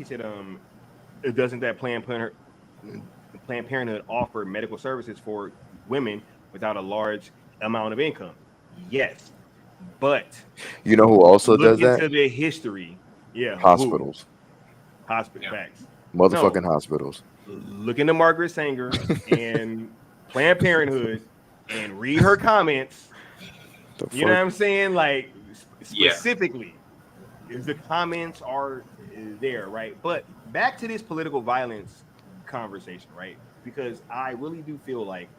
B: said, doesn't that Planned Parenthood offer medical services for women without a large amount of income? Yes. But
C: you know who also does
B: look
C: that?
B: into the history. Yeah.
C: Hospitals.
B: Hospital facts.
C: Motherfucking hospitals.
B: Look into Margaret Sanger and Planned Parenthood and read her comments. You know what I'm saying? Like, specifically, if the comments are there, right? But back to this political violence conversation, right? Because I really do feel like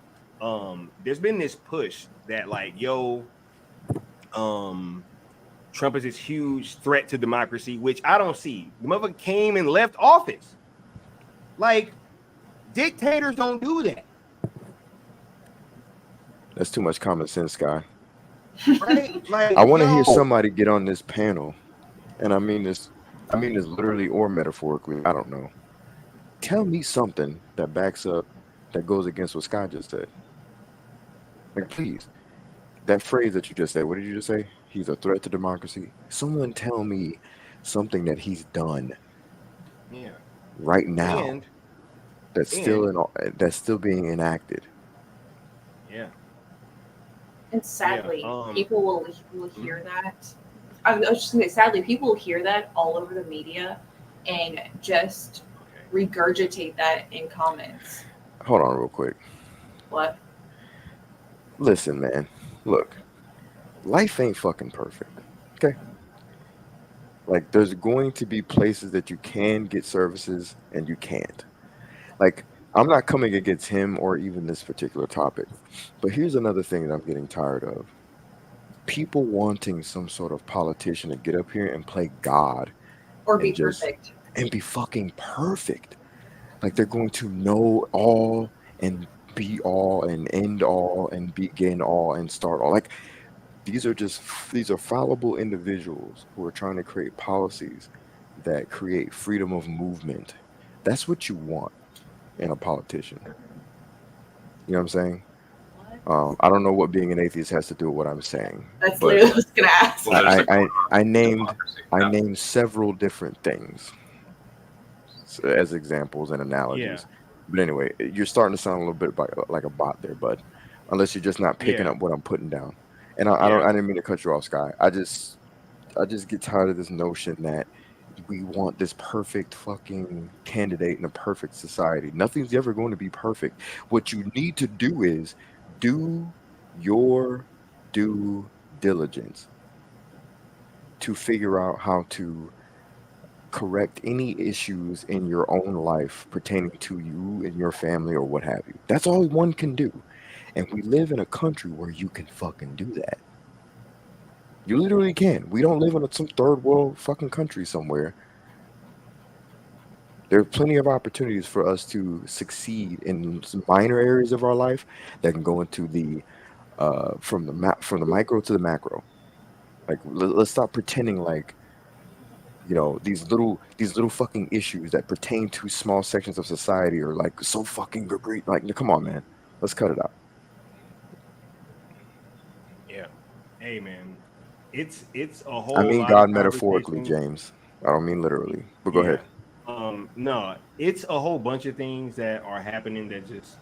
B: there's been this push that like, yo, Trump is this huge threat to democracy, which I don't see. The motherfucker came and left office. Like, dictators don't do that.
C: That's too much common sense, guy.
B: Right? Like,
C: I want to hear somebody get on this panel, and I mean this literally or metaphorically. I don't know. Tell me something that backs up, that goes against what Scott just said. Like, please, that phrase that you just said. What did you just say? He's a threat to democracy. Someone tell me something that he's done.
B: Yeah.
C: Right now. That's still being enacted.
B: Yeah.
V: And sadly, people will hear that. I was just going to say, sadly, people will hear that all over the media and just regurgitate that in comments.
C: Hold on real quick.
V: What?
C: Listen, man. Look. Life ain't fucking perfect. Okay? Like, there's going to be places that you can get services and you can't. Like, I'm not coming against him or even this particular topic. But here's another thing that I'm getting tired of. People wanting some sort of politician to get up here and play God.
V: Or be perfect.
C: And be fucking perfect. Like, they're going to know all and be all and end all and begin all and start all. Like, these are fallible individuals who are trying to create policies that create freedom of movement. That's what you want in a politician. You know what I'm saying? I don't know what being an atheist has to do with what I'm saying.
V: That's
C: but
V: literally what I was gonna ask.
R: Well,
C: I named several different things as examples and analogies. But anyway, you're starting to sound a little bit like a bot there, bud. Unless you're just not picking up what I'm putting down. And I didn't mean to cut you off, Sky. I just get tired of this notion that we want this perfect fucking candidate in a perfect society. Nothing's ever going to be perfect. What you need to do is do your due diligence to figure out how to correct any issues in your own life pertaining to you and your family or what have you. That's all one can do. And we live in a country where you can fucking do that. You literally can. We don't live in some third world fucking country somewhere. There are plenty of opportunities for us to succeed in some minor areas of our life that can go into the from the micro to the macro. Like let's stop pretending like these little fucking issues that pertain to small sections of society are like so fucking great. Like, come on, man, let's cut it out.
B: Yeah. Hey, man, it's a whole.
C: I mean
B: lot
C: God
B: of
C: metaphorically, James. I don't mean literally. But go ahead.
B: No, it's a whole bunch of things that are happening that just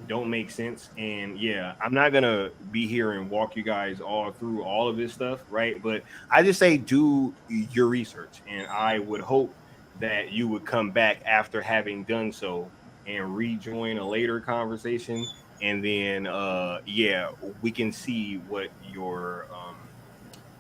B: don't make sense. And yeah, I'm not gonna be here and walk you guys all through all of this stuff, right? But I just say do your research, and I would hope that you would come back after having done so and rejoin a later conversation, and then we can see what your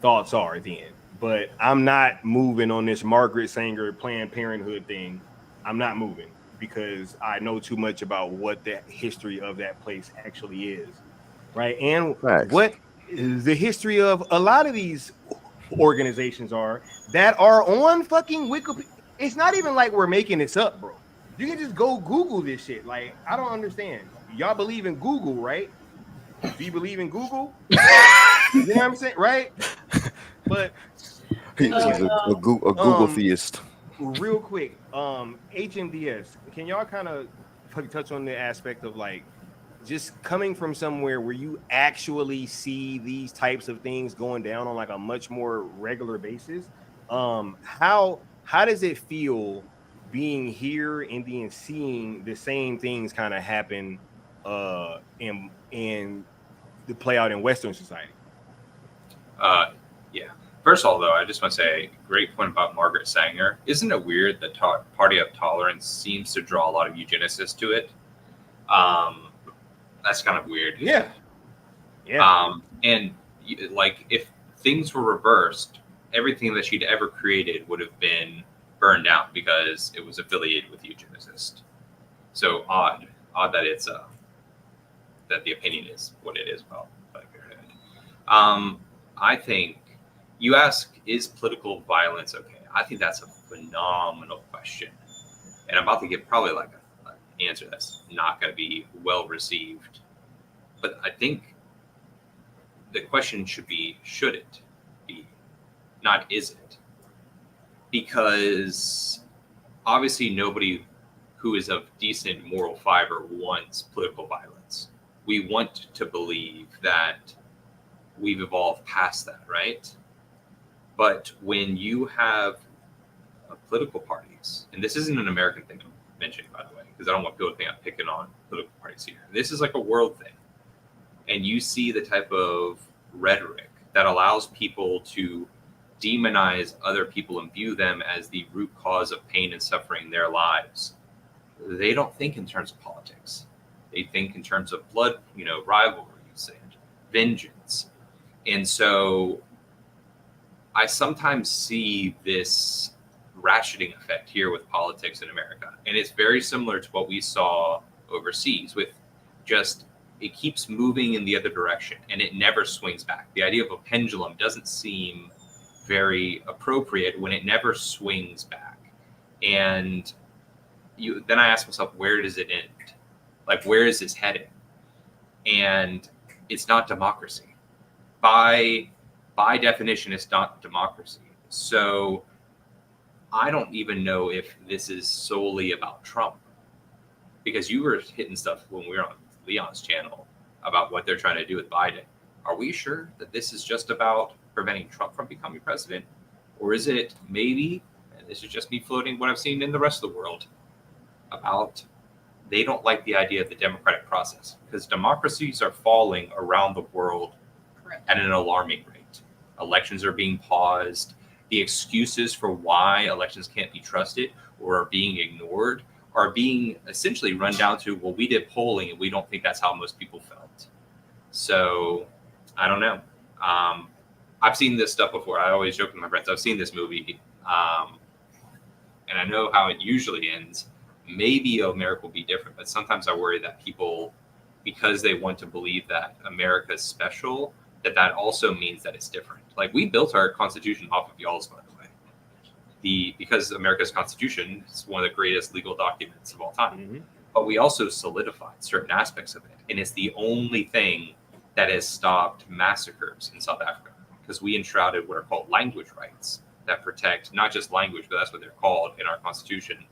B: thoughts are then. But I'm not moving on this Margaret Sanger Planned Parenthood thing. I'm not moving because I know too much about what the history of that place actually is, right? And what the history of a lot of these organizations are that are on fucking Wikipedia. It's not even like we're making this up, bro. You can just go Google this shit. Like, I don't understand. Y'all believe in Google, right? Do you believe in Google? You know what I'm saying, right? But
C: he's a Google theist.
B: Real quick, HMDS, can y'all kind of touch on the aspect of like just coming from somewhere where you actually see these types of things going down on like a much more regular basis? How does it feel being here and then seeing the same things kind of happen in the play out in Western society?
R: Yeah. First of all, though, I just want to say, great point about Margaret Sanger. Isn't it weird that Party of Tolerance seems to draw a lot of eugenicists to it? That's kind of weird.
B: Yeah.
R: And like, if things were reversed, everything that she'd ever created would have been burned down because it was affiliated with eugenicists. So odd that it's that the opinion is what it is about Planned Parenthood. I think you ask, is political violence okay? I think that's a phenomenal question. And I'm about to give probably like an answer that's not going to be well received. But I think the question should be, should it be? Not is it? Because obviously nobody who is of decent moral fiber wants political violence. We want to believe that we've evolved past that, right? But when you have political parties, and this isn't an American thing I'm mentioning, by the way, because I don't want people to think I'm picking on political parties here. This is like a world thing. And you see the type of rhetoric that allows people to demonize other people and view them as the root cause of pain and suffering in their lives. They don't think in terms of politics. They think in terms of blood, rivalries and vengeance. And so I sometimes see this ratcheting effect here with politics in America. And it's very similar to what we saw overseas with just, it keeps moving in the other direction and it never swings back. The idea of a pendulum doesn't seem very appropriate when it never swings back. And then I ask myself, where does it end? Like, where is this heading? And it's not democracy. By definition, it's not democracy. So I don't even know if this is solely about Trump, because you were hitting stuff when we were on Leon's channel about what they're trying to do with Biden. Are we sure that this is just about preventing Trump from becoming president? Or is it maybe, and this is just me floating what I've seen in the rest of the world, about they don't like the idea of the democratic process, because democracies are falling around the world at an alarming rate. Elections are being paused. The excuses for why elections can't be trusted or are being ignored are being essentially run down to, well, we did polling and we don't think that's how most people felt. So I don't know. I've seen this stuff before. I always joke with my friends, I've seen this movie, and I know how it usually ends. Maybe America will be different, but sometimes I worry that people, because they want to believe that America's special, that also means that it's different. Like, we built our Constitution off of y'all's, by the way. Because America's Constitution is one of the greatest legal documents of all time. Mm-hmm. But we also solidified certain aspects of it. And it's the only thing that has stopped massacres in South Africa, because we enshrouded what are called language rights that protect not just language, but that's what they're called in our Constitution.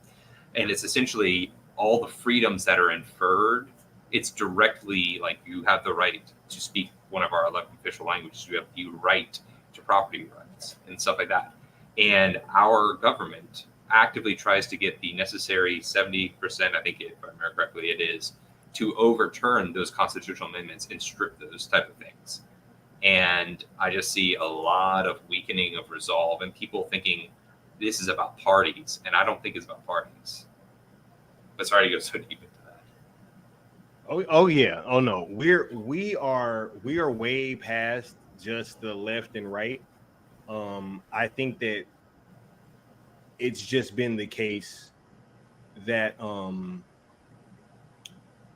R: And it's essentially all the freedoms that are inferred. It's directly like you have the right to speak one of our 11 official languages. You have the right to property rights and stuff like that. And our government actively tries to get the necessary 70%, I think, if I remember correctly, it is, to overturn those constitutional amendments and strip those type of things. And I just see a lot of weakening of resolve and people thinking this is about parties. And I don't think it's about parties. But sorry to go so deep into that.
B: Oh yeah. Oh no. We are way past just the left and right. I think that it's just been the case that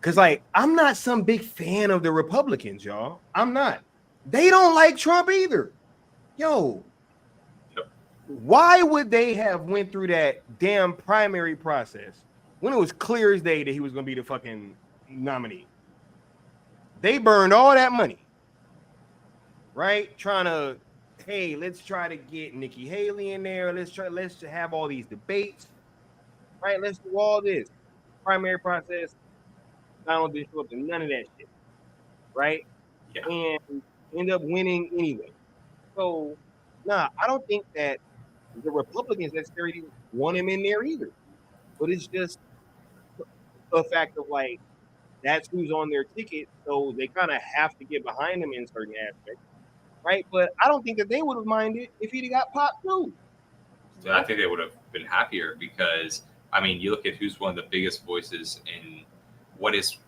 B: because like I'm not some big fan of the Republicans, y'all. I'm not. They don't like Trump either. Yo, why would they have went through that damn primary process when it was clear as day that he was going to be the fucking nominee? They burned all that money, right? Trying to, hey, let's try to get Nikki Haley in there. Let's have all these debates, right? Let's do all this primary process. Donald didn't show up to none of that shit, right? Yeah. And end up winning anyway. So, I don't think that the Republicans necessarily want him in there either. But it's just a fact of like, that's who's on their ticket, so they kind of have to get behind him in certain aspects, right? But I don't think that they would have minded if he'd have got popped too.
R: So I think they would have been happier because, I mean, you look at who's one of the biggest voices in what is,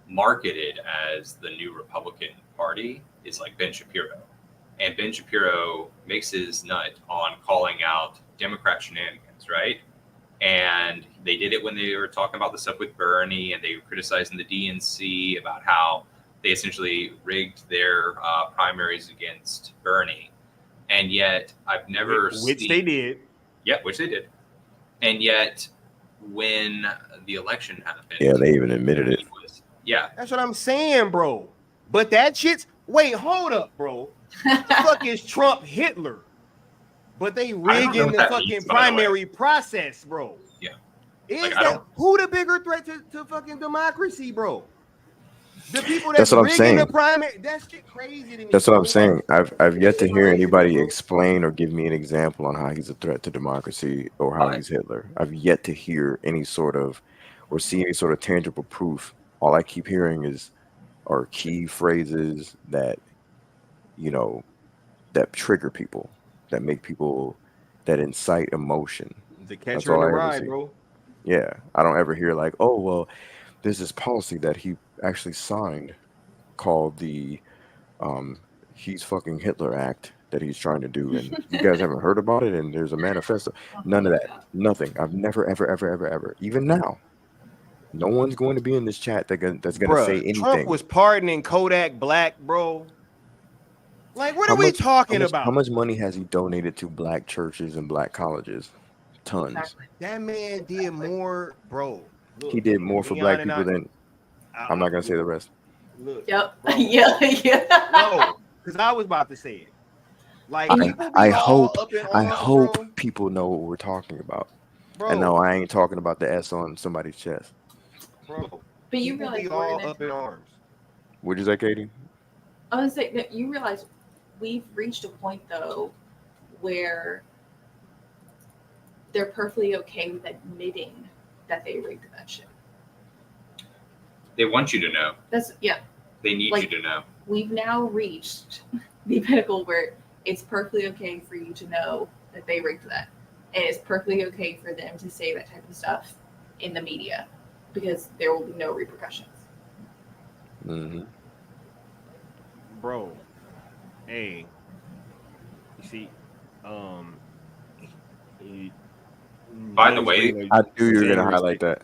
R: marketed as the new Republican Party is like Ben Shapiro. And Ben Shapiro makes his nut on calling out Democrat shenanigans, right? And they did it when they were talking about the stuff with Bernie, and they were criticizing the DNC about how they essentially rigged their primaries against Bernie. And yet I've never
B: Which they did.
R: Yeah, which they did. And yet when the election happened.
C: Yeah, they even admitted it.
R: Yeah.
B: That's what I'm saying, bro. But that shit's, wait, hold up, bro. The fuck is Trump Hitler? But they rigging the fucking primary process, bro.
R: Yeah.
B: Who the bigger threat to fucking democracy, bro? The people
C: that's what I'm saying.
B: The primary, that shit crazy to me.
C: That's what I'm saying. I've yet to hear anybody explain or give me an example on how he's a threat to democracy or how he's Hitler. I've yet to hear any sort of or see any sort of tangible proof. All I keep hearing are key phrases that, that trigger people, that make people, that incite emotion.
B: The catcher in the rye, bro.
C: Yeah. I don't ever hear like, oh, well, there's this policy that he actually signed called the He's Fucking Hitler Act that he's trying to do. And you guys haven't heard about it? And there's a manifesto. None of that. Nothing. I've never, ever, even now. No one's going to be in this chat that's going to say anything.
B: Trump was pardoning Kodak Black, bro. Like, what are we talking about?
C: How much money has he donated to black churches and black colleges? Tons.
B: Exactly. That man did more, bro. Look,
C: he did more for black people than. I'm not going to say the rest.
B: Look,
V: yep.
B: Bro.
V: Yeah.
B: No, because I was about to say it. Like,
C: I hope people know what we're talking about. Bro. And no, I ain't talking about the S on somebody's chest.
B: Bro,
V: But you
B: people
V: realize
B: be
V: we're
B: all up in arms.
C: What'd you say, Katie?
V: I was saying that you realize we've reached a point though where they're perfectly okay with admitting that they rigged that shit.
R: They want you to know.
V: That's
R: They need
V: Like-
R: you to know.
V: We've now reached the pinnacle where it's perfectly okay for you to know that they rigged that. And it's perfectly okay for them to say that type of stuff in the media because there will be no repercussions.
C: Mm-hmm.
B: Bro, hey, you see,
R: By the way,
C: I knew you were gonna
B: January
C: highlight that.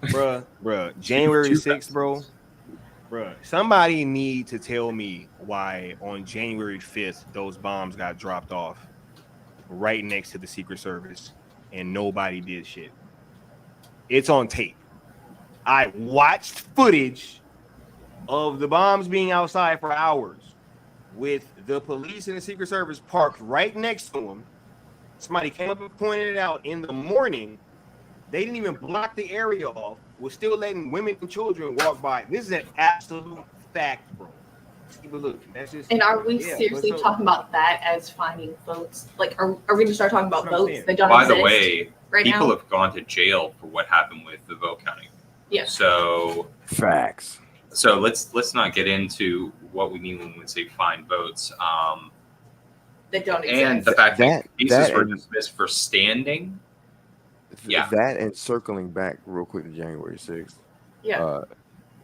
B: bruh, January 6th, bruh, somebody need to tell me why on January 5th those bombs got dropped off right next to the Secret Service and nobody did shit. It's on tape. I watched footage of the bombs being outside for hours with the police and the Secret Service parked right next to them. Somebody came up and pointed it out in the morning. They didn't even block the area off. We're still letting women and children walk by. This is an absolute fact, bro. But look, that's just.
V: And are we seriously talking about that as finding votes? Like, are we going to start talking about votes that don't
R: By
V: exist
R: the way,
V: right
R: people
V: now?
R: have gone to jail for what happened with the vote counting.
V: Yeah.
R: So
C: facts.
R: So let's not get into what we mean when we say find votes.
V: That don't exist.
R: And the fact that cases were
C: and-
R: dismissed for standing. Yeah.
C: That and circling back real quick to January 6th.
V: Yeah.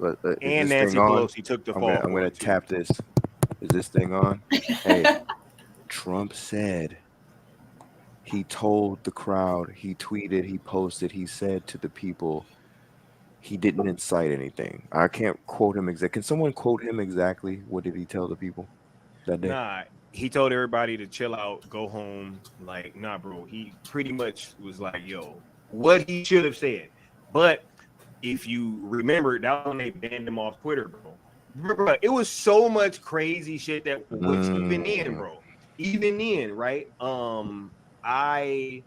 C: Is
B: And
C: this
B: Nancy
C: thing on?
B: Pelosi took the
C: I'm
B: fall
C: gonna,
B: for
C: I'm gonna
B: it, too.
C: tap this. Is this thing on? Hey, Trump said he told the crowd, he tweeted, he posted, he said to the people, he didn't incite anything. I can't quote him exactly. Can someone quote him exactly? What did he tell the people that day?
B: Nah, he told everybody to chill out, go home. Like, nah, bro. He pretty much was like, yo, what he should have said. But if you remember, that when they banned him off Twitter, bro. It was so much crazy shit that was even in, bro. Even in, right? I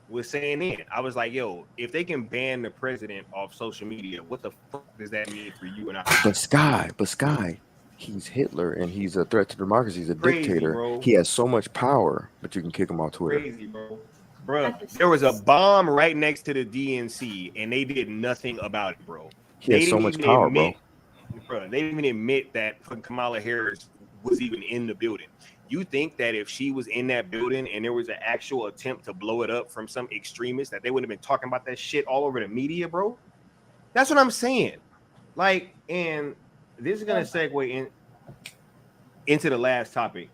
B: was saying then, I was like, yo, if they can ban the president off social media, what the fuck does that mean for you and I?
C: But Sky, he's Hitler and he's a threat to democracy. He's a
B: Crazy,
C: dictator.
B: bro.
C: He has so much power, but you can kick him off Twitter.
B: Crazy, bro. Bro, there was a bomb right next to the DNC, and they did nothing about it, bro.
C: He has so much power, bro.
B: They didn't even admit that Kamala Harris was even in the building. You think that if she was in that building and there was an actual attempt to blow it up from some extremist, that they would have been talking about that shit all over the media, bro? That's what I'm saying. Like, and this is gonna segue into the last topic,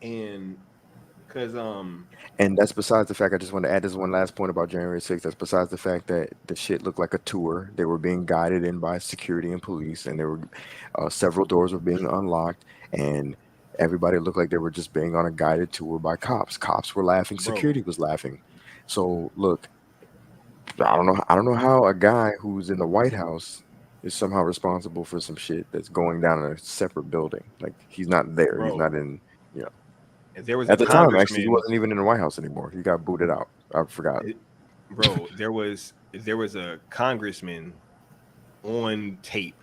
B: and because
C: And that's besides the fact, I just want to add this one last point about January 6th. That's besides the fact that the shit looked like a tour. They were being guided in by security and police, and there were several doors were being unlocked, and everybody looked like they were just being on a guided tour by cops. Cops were laughing, security was laughing. So look, I don't know how a guy who's in the White House is somehow responsible for some shit that's going down in a separate building. Like, he's not there.
B: Bro.
C: He's not in, you know.
B: If there was
C: At
B: a
C: the time, actually, he
B: congressman-
C: wasn't even in the White House anymore. He got booted out. I forgot.
B: bro, there was a congressman on tape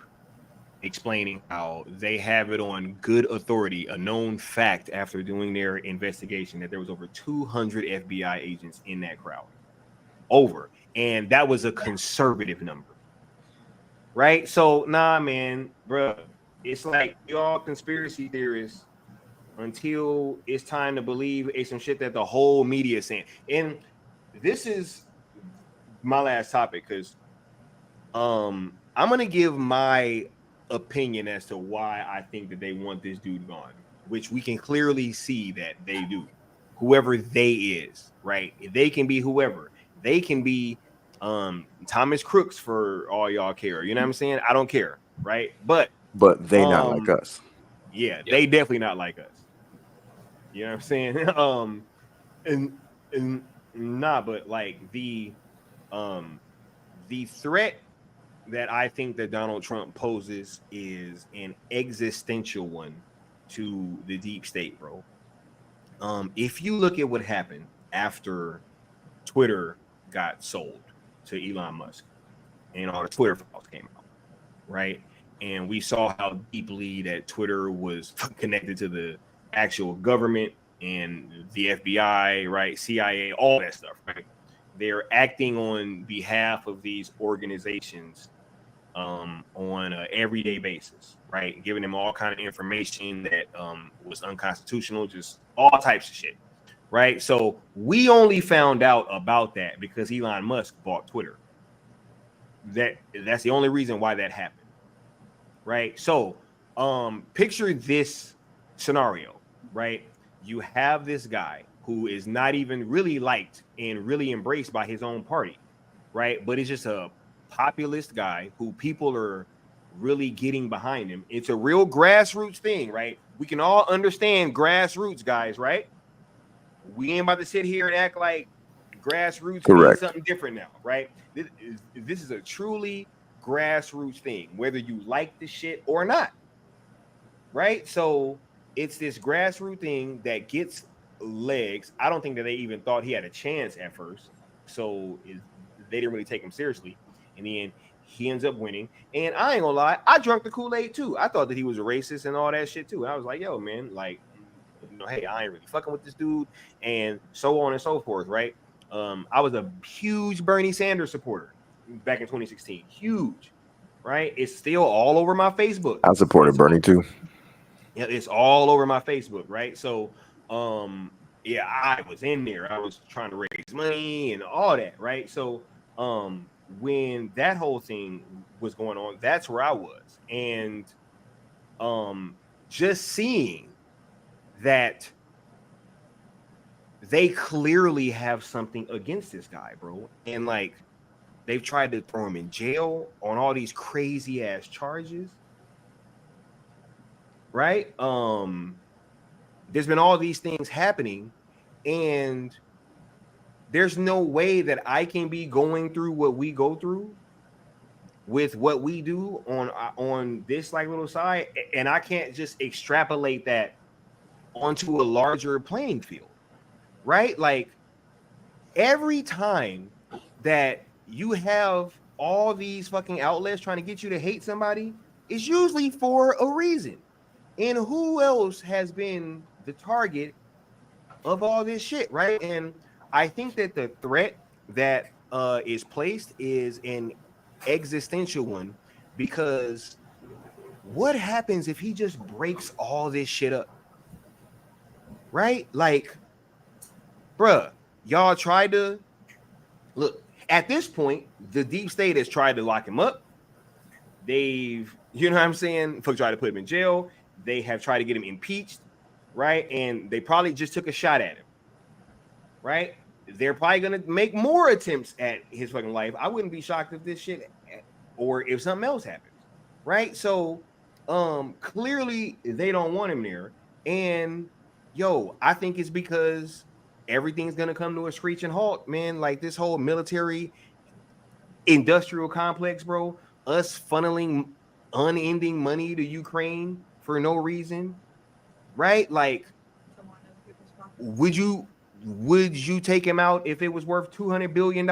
B: explaining how they have it on good authority, a known fact after doing their investigation, that there was over 200 FBI agents in that crowd. And that was a conservative number. Right? So, nah, man, bro, it's like y'all conspiracy theorists until it's time to believe some shit that the whole media is saying. And this is my last topic, because I'm gonna give my opinion as to why I think that they want this dude gone, which we can clearly see that they do. Whoever they is, right? They can be whoever. They can be Thomas Crooks for all y'all care. You know what I'm saying? I don't care, right? But
C: they not like us.
B: Yeah, they definitely not like us. You know what I'm saying? And nah, but like the threat that I think that Donald Trump poses is an existential one to the deep state, bro. If you look at what happened after Twitter got sold to Elon Musk, and all the Twitter files came out, right? And we saw how deeply that Twitter was connected to the actual government and the FBI, right? CIA, all that stuff, right? They're acting on behalf of these organizations on an everyday basis, right? Giving them all kind of information that was unconstitutional, just all types of shit, right? So we only found out about that because Elon Musk bought Twitter. That's the only reason why that happened, right? So picture this scenario, right? You have this guy who is not even really liked and really embraced by his own party, right? But it's just a populist guy who people are really getting behind him. It's a real grassroots thing, right? We can all understand grassroots, guys, right? We ain't about to sit here and act like grassroots means something different now, right? This is a truly grassroots thing, whether you like the shit or not, right? So it's this grassroots thing that gets legs. I don't think that they even thought he had a chance at first, so they didn't really take him seriously. And then he ends up winning. And I ain't gonna lie, I drank the Kool-Aid too. I thought that he was a racist and all that shit too. And I was like, yo, man, like, you know, hey, I ain't really fucking with this dude, and so on and so forth, right? I was a huge Bernie Sanders supporter back in 2016. Huge, right? It's still all over my Facebook.
C: I supported Bernie too.
B: Yeah, it's all over my Facebook, right? So, yeah, I was in there. I was trying to raise money and all that, right? So, when that whole thing was going on, that's where I was, and just seeing that they clearly have something against this guy, bro, and like they've tried to throw him in jail on all these crazy ass charges, right? There's been all these things happening, and there's no way that I can be going through what we go through with what we do on this like little side, and I can't just extrapolate that onto a larger playing field, right? Like every time that you have all these fucking outlets trying to get you to hate somebody, it's usually for a reason. And who else has been the target of all this shit, right? And I think that the threat that is placed is an existential one, because what happens if he just breaks all this shit up, right? Like, bruh, y'all tried to look at this point, the deep state has tried to lock him up. They've, you know what I'm saying, tried to put him in jail. They have tried to get him impeached, right? And they probably just took a shot at him, right? They're probably going to make more attempts at his fucking life. I wouldn't be shocked if this shit, or if something else happens, right? So clearly they don't want him there. And yo, I think it's because everything's going to come to a screeching halt, man. Like this whole military industrial complex, bro, us funneling unending money to Ukraine for no reason, right? Like, would you take him out if it was worth $200 billion?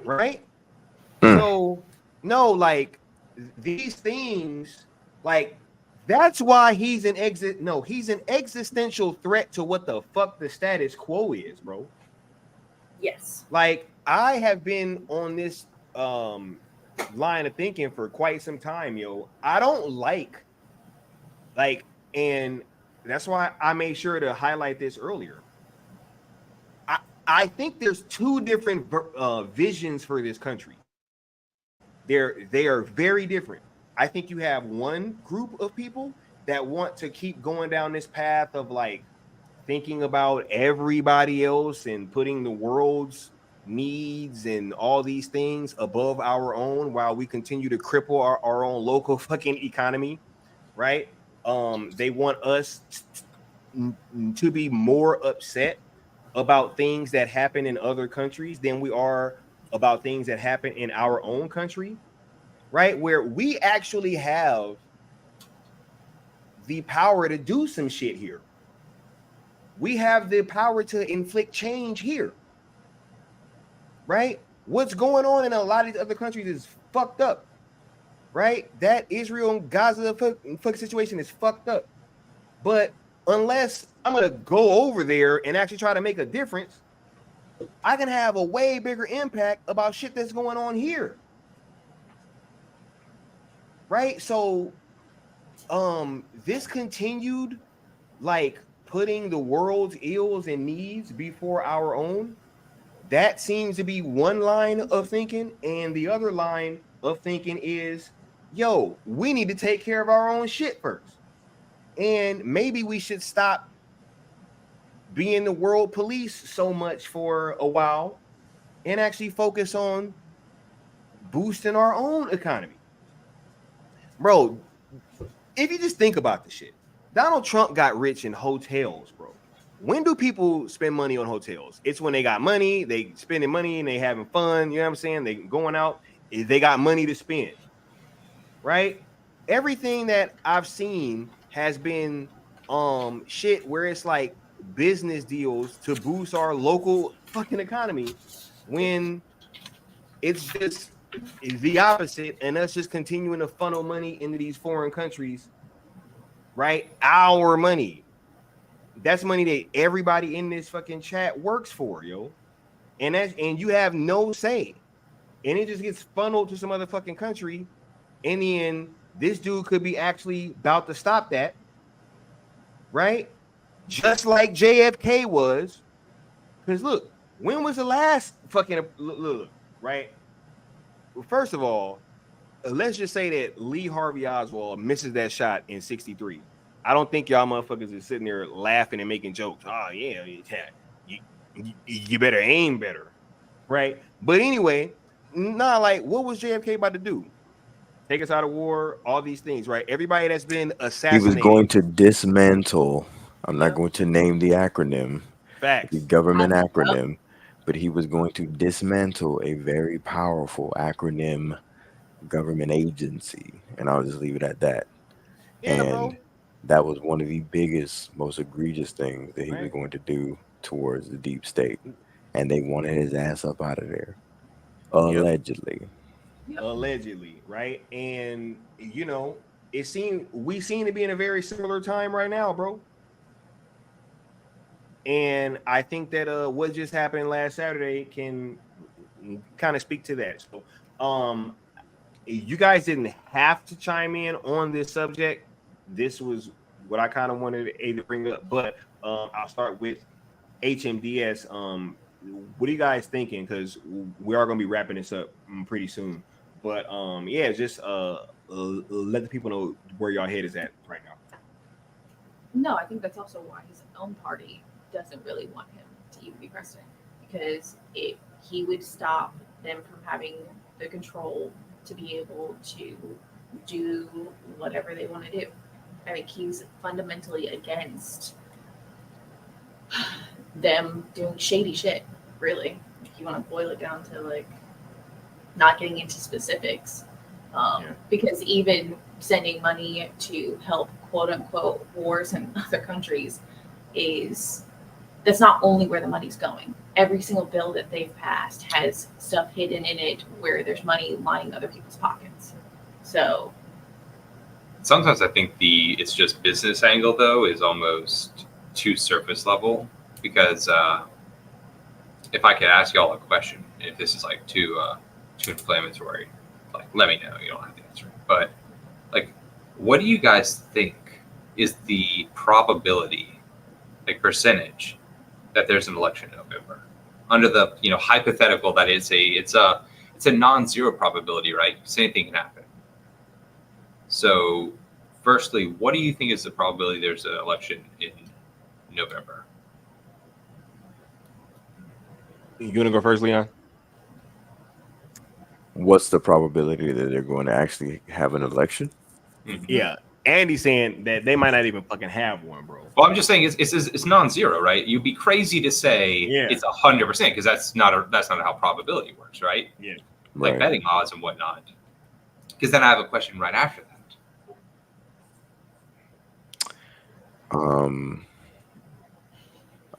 B: Right? So no, like these things, like that's why he's an existential threat to what the fuck the status quo is, bro.
V: Yes.
B: Like I have been on this line of thinking for quite some time, yo. I don't like, and that's why I made sure to highlight this earlier. I think there's two different visions for this country. They are very different. I think you have one group of people that want to keep going down this path of like thinking about everybody else and putting the world's needs and all these things above our own while we continue to cripple our own local fucking economy, right? They want us to be more upset about things that happen in other countries than we are about things that happen in our own country, right? Where we actually have the power to do some shit here. We have the power to inflict change here. right? What's going on in a lot of these other countries is fucked up, right? That Israel and Gaza fuck situation is fucked up. But unless I'm gonna go over there and actually try to make a difference, I can have a way bigger impact about shit that's going on here, right? So, this continued like putting the world's ills and needs before our own. That seems to be one line of thinking, and the other line of thinking is, yo, we need to take care of our own shit first, and maybe we should stop being the world police so much for a while and actually focus on boosting our own economy. Bro, if you just think about the shit, Donald Trump got rich in hotels, bro. When do people spend money on hotels? It's when they got money, they spending money and they having fun, you know what I'm saying? They going out, they got money to spend, right? Everything that I've seen has been shit where it's like business deals to boost our local fucking economy, when it's just the opposite, and us just continuing to funnel money into these foreign countries, right? Our money. That's money that everybody in this fucking chat works for, yo. And you have no say. And it just gets funneled to some other fucking country. In the end, this dude could be actually about to stop that, right? Just like JFK was. Because look, when was the last fucking look, right? Well, first of all, let's just say that Lee Harvey Oswald misses that shot in 63. I don't think y'all motherfuckers is sitting there laughing and making jokes. Oh, yeah, you better aim better, right? But anyway, like, what was JFK about to do? Take us out of war, all these things, right? Everybody that's been
C: He
B: assassinated.
C: was going to dismantle. I'm not going to name the acronym.
B: Facts.
C: The government acronym, but he was going to dismantle a very powerful acronym government agency, and I'll just leave it at that.
B: Yeah,
C: and
B: bro.
C: That was one of the biggest, most egregious things that he was going to do towards the deep state, and they wanted his ass up out of there, allegedly.
B: Allegedly, right? And you know, we seem to be in a very similar time right now, bro. And I think that what just happened last Saturday can kind of speak to that. So you guys didn't have to chime in on this subject. This was what I kind of wanted to bring up, but I'll start with HMDS. What are you guys thinking? Because we are going to be wrapping this up pretty soon. But yeah, just let the people know where y'all head is at right now.
V: No, I think that's also why his own party doesn't really want him to even be president, because he would stop them from having the control to be able to do whatever they want to do. I think he's fundamentally against them doing shady shit, really. If you want to boil it down to like not getting into specifics. Because even sending money to help quote unquote wars in other countries that's not only where the money's going. Every single bill that they've passed has stuff hidden in it where there's money lining other people's pockets. So
R: sometimes I think it's just business angle though is almost too surface level, because if I could ask y'all a question, if this is like too inflammatory, like let me know. You don't have to answer it. But like, what do you guys think is the probability, like percentage, that there's an election in November? Under the hypothetical that it's a non-zero probability, right? Because anything can happen. So, firstly, what do you think is the probability there's an election in November?
B: You gonna go first, Leon?
C: What's the probability that they're going to actually have an election?
B: Mm-hmm. Yeah, Andy's saying that they might not even fucking have one, bro.
R: Well, I'm just saying it's non-zero, right? You'd be crazy to say it's 100%, because that's not how probability works, right?
B: Yeah,
R: like betting odds and whatnot. Because then I have a question right after that.
C: I'm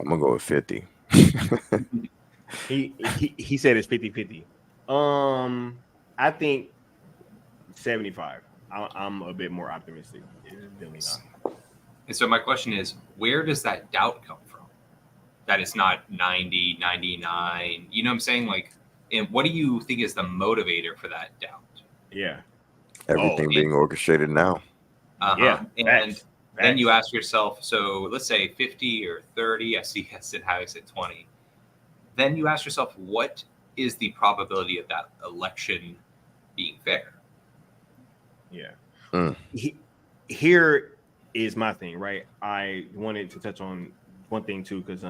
C: gonna go with 50.
B: He said it's 50-50. I think 75. I'm a bit more optimistic than Leon.
R: And so my question is, where does that doubt come from? That it's not 90, 99. You know what I'm saying? Like, and what do you think is the motivator for that doubt?
B: Yeah.
C: Everything being orchestrated now.
R: Yeah. And
B: Facts.
R: then you ask yourself, so let's say 50 or 30. I see how said 20. Then you ask yourself, what is the probability of that election being fair?
B: Yeah. Here is my thing, right? I wanted to touch on one thing too, because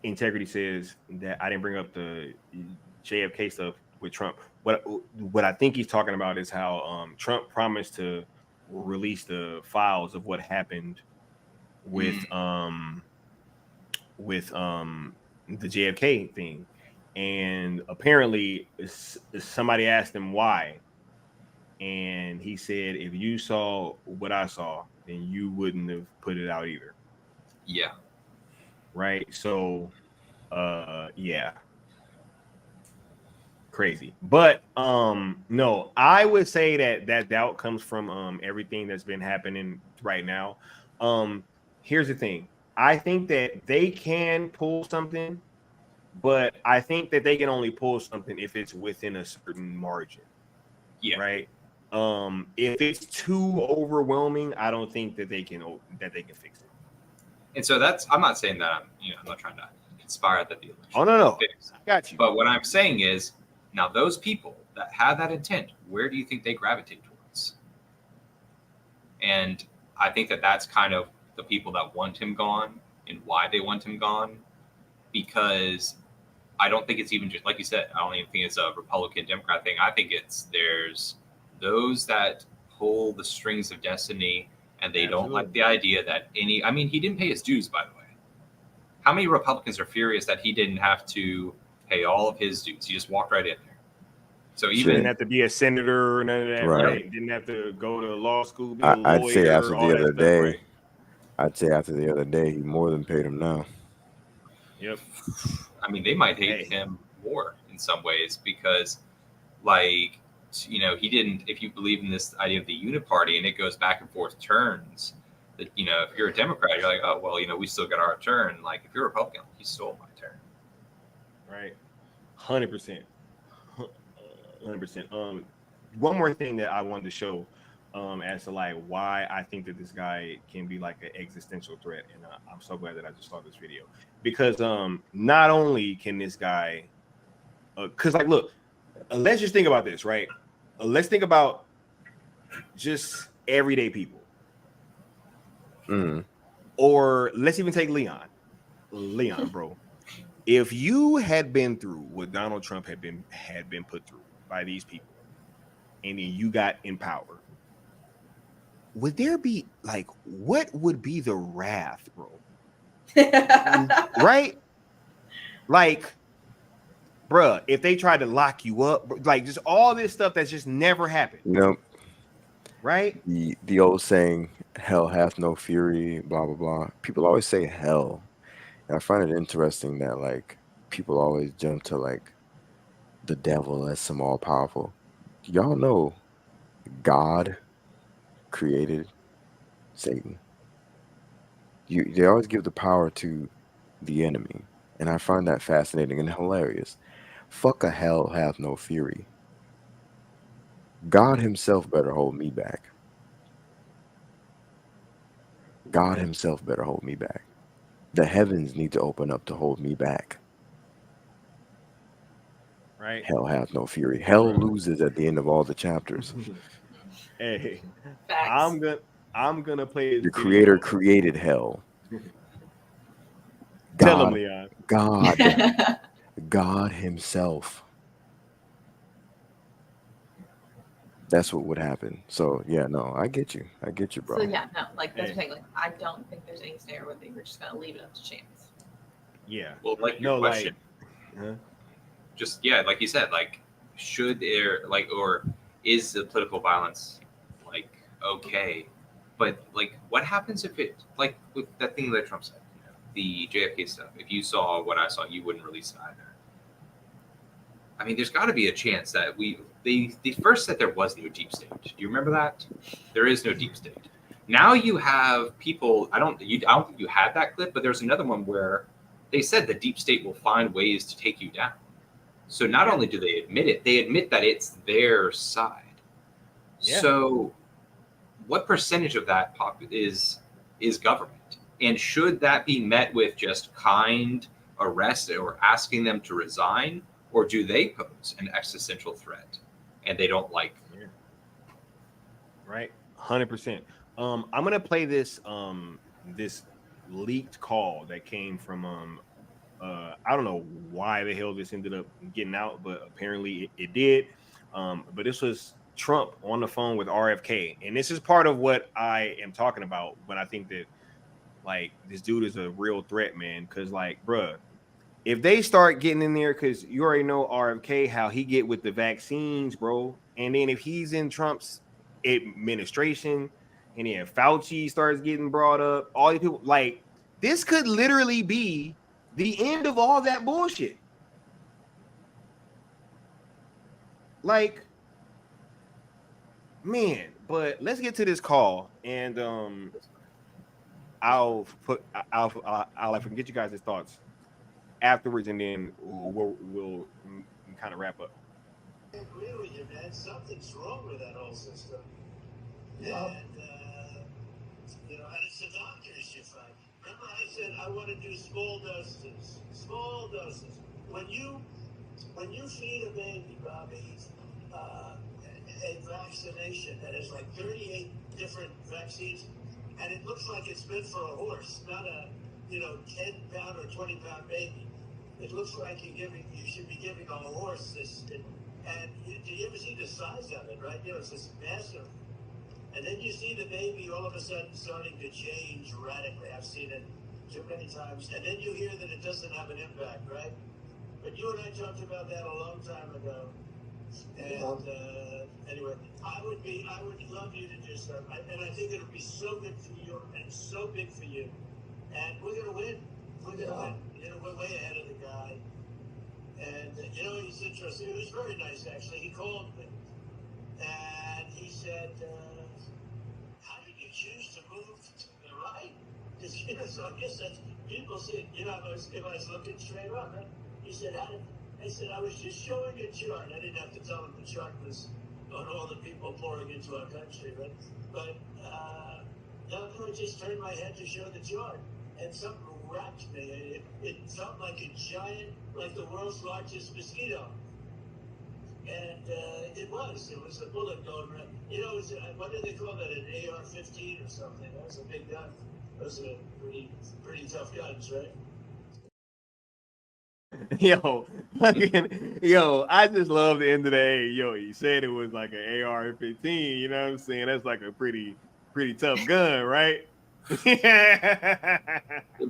B: Integrity says that I didn't bring up the JFK stuff with Trump. What I think he's talking about is how Trump promised to release the files of what happened with the JFK thing, and apparently somebody asked him why, and he said, if you saw what I saw, then you wouldn't have put it out either.
R: Yeah.
B: Right. So yeah. Crazy. But no, I would say that doubt comes from everything that's been happening right now. Here's the thing. I think that they can pull something, but I think that they can only pull something if it's within a certain margin.
R: Yeah.
B: Right. If it's too overwhelming, I don't think that they can fix it.
R: And so I'm not saying that I'm not trying to conspire that the election.
B: Oh no,
R: fixed.
B: I got you.
R: But what I'm saying is, now those people that have that intent, where do you think they gravitate towards? And I think that that's kind of the people that want him gone and why they want him gone, because I don't think it's even just like you said. I don't even think it's a Republican Democrat thing. I think there's those that pull the strings of destiny, and they don't like the idea that he didn't pay his dues, by the way. How many Republicans are furious that he didn't have to pay all of his dues? He just walked right in there. So even
B: didn't have to be a senator or none of that, right? Didn't have to go to law school, be a lawyer.
C: I'd say after the other day, he more than paid him now.
B: Yep.
R: I mean, they might hate him more in some ways because, like, he didn't. If you believe in this idea of the uniparty and it goes back and forth turns, that if you're a Democrat, you're like, oh well, we still got our turn. Like if you're a Republican, he stole my turn.
B: Right. 100%. 100%. One more thing that I wanted to show as to like why I think that this guy can be like an existential threat, and I'm so glad that I just saw this video, because not only can this guy because like look, let's just think about this, right? Let's think about just everyday people. Or let's even take Leon, bro. If you had been through what Donald Trump had been put through by these people, and then you got in power, would there be like, what would be the wrath, bro? Right? Like, bruh, if they tried to lock you up, like just all this stuff that's just never happened. Right?
C: The old saying, hell hath no fury, blah, blah, blah. People always say hell. And I find it interesting that like people always jump to like the devil as some all powerful. Y'all know God created Satan. They always give the power to the enemy. And I find that fascinating and hilarious. Fuck a hell hath no fury. God himself better hold me back. God himself better hold me back. The heavens need to open up to hold me back.
B: Right.
C: Hell hath no fury. Hell loses at the end of all the chapters.
B: Hey, I'm gonna play
C: the creator created hell.
B: Tell him, Leon.
C: God himself. That's what would happen. So yeah, no, I get you, bro.
V: So yeah, no, like that's like I don't think there's any scenario where they were just gonna leave it up to chance.
B: Yeah.
R: Well, like your question, just like you said, like should there or is the political violence okay? But like, what happens if it with that thing that Trump said? the JFK stuff, if you saw what I saw, you wouldn't release it either. I mean, there's got to be a chance that they first said there was no deep state. Do you remember that? There is no deep state. Now you have people. I don't think you had that clip, but there's another one where they said the deep state will find ways to take you down. So not only do they admit it, they admit that it's their side. Yeah. So what percentage of that is government? And should that be met with just kind arrest or asking them to resign? Or do they pose an existential threat and they don't like them?
B: Right? 100%. I'm going to play this this leaked call that came from I don't know why the hell this ended up getting out, but apparently it did. But this was Trump on the phone with RFK. And this is part of what I am talking about when I think that, like, this dude is a real threat, man. Because, like, bruh, if they start getting in there, because you already know RFK, how he get with the vaccines, bro. And then if he's in Trump's administration and then Fauci starts getting brought up, all these people, like, this could literally be the end of all that bullshit. Like, man, but let's get to this call, and I'll get you guys' thoughts afterwards, and then we'll kind of wrap up.
E: I agree with you, man. Something's wrong with that whole system. Yeah. And and it's the doctors you find. Remember I said I want to do small doses. Small doses. When you feed a baby, Bobby, a vaccination that has like 38 different vaccines, and it looks like it's meant for a horse, not a 10-pound or 20-pound baby. It looks like you should be giving a horse this. And do you ever see the size of it, right? It's this massive. And then you see the baby all of a sudden starting to change radically. I've seen it too many times. And then you hear that it doesn't have an impact, right? But you and I talked about that a long time ago. And anyway, I would love you to do something. And I think it would be so good for you and so big for you. And we're going to win. We're going to win. We're way ahead of the guy. And, he's interesting. It was very nice, actually. He called me. And he said, how did you choose to move to the right? Because, so I guess that's, people say, if I was looking straight up, right? He said, I said, I was just showing a chart. I didn't have to tell him the chart was on all the people pouring into our country, right? But, I just turned my head to show the chart. And something wrapped me. It felt like a giant, like the world's largest mosquito. And it was a bullet going around. What do they call that, an AR-15 or something? That was a big gun. Those are pretty tough guns, right?
B: Yo, I just love the end of the day. Yo, he said it was like an AR-15. You know what I'm saying? That's like a pretty tough gun, right?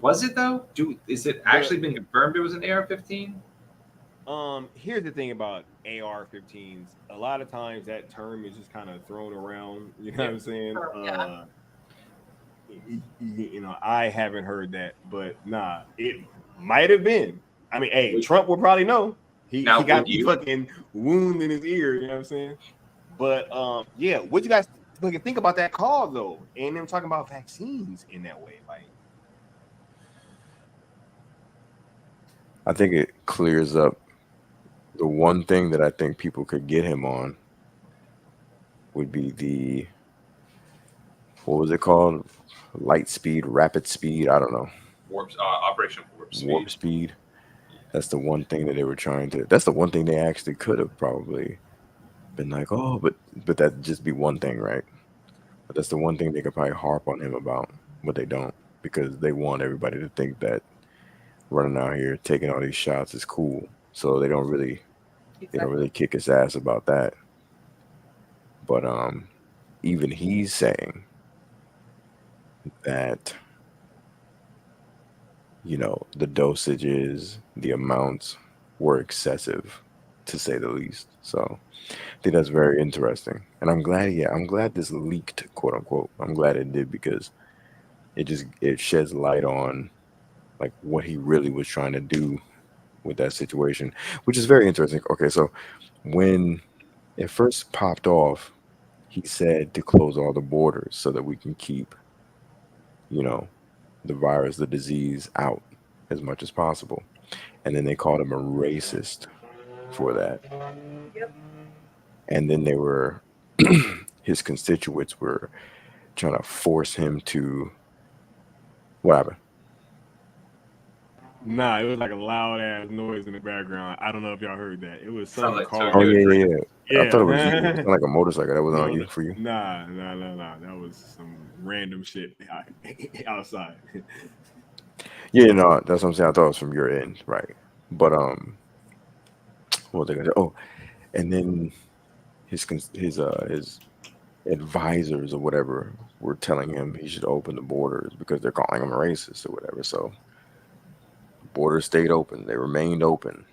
R: Was it though? Is it actually been confirmed it was an AR-15?
B: Here's the thing about AR-15s. A lot of times that term is just kind of thrown around. You know what I'm saying? I haven't heard that, but nah, it might have been. I mean, hey, Trump will probably know. He got the fucking wound in his ear. You know what I'm saying? But yeah, what you guys think about that call though, and them talking about vaccines in that way, like.
C: I think it clears up the one thing that I think people could get him on would be the, what was it called? Light speed, rapid speed. I don't know.
R: Operation Warp Speed.
C: Warp speed. That's the one thing that they were trying to. That's the one thing they actually could have probably been like, oh, but that'd just be one thing, right? But that's the one thing they could probably harp on him about, but they don't, because they want everybody to think that running out here taking all these shots is cool. So they don't really kick his ass about that. But even he's saying that, the dosages, the amounts were excessive, to say the least. So I think that's very interesting. And I'm glad this leaked, quote unquote. I'm glad it did, because it sheds light on like what he really was trying to do with that situation, which is very interesting. Okay, so when it first popped off, he said to close all the borders so that we can keep, you know, the virus, the disease out as much as possible. And then they called him a racist for that.
V: Yep.
C: And then they were, his constituents were trying to force him to, what happened?
B: Nah, it was like a loud ass noise in the background. I don't know if y'all heard that. It was some
R: like
B: car.
C: Oh, yeah. I thought it was you. It
B: Yeah.
C: sounded like a motorcycle. That wasn't on
B: No,
C: you, for you.
B: nah. That was some random shit outside.
C: Yeah, no, that's what I'm saying. I thought it was from your end, right? But what was I gonna say? Oh, and then his advisors or whatever were telling him he should open the borders because they're calling him a racist or whatever. So borders stayed open. They remained open.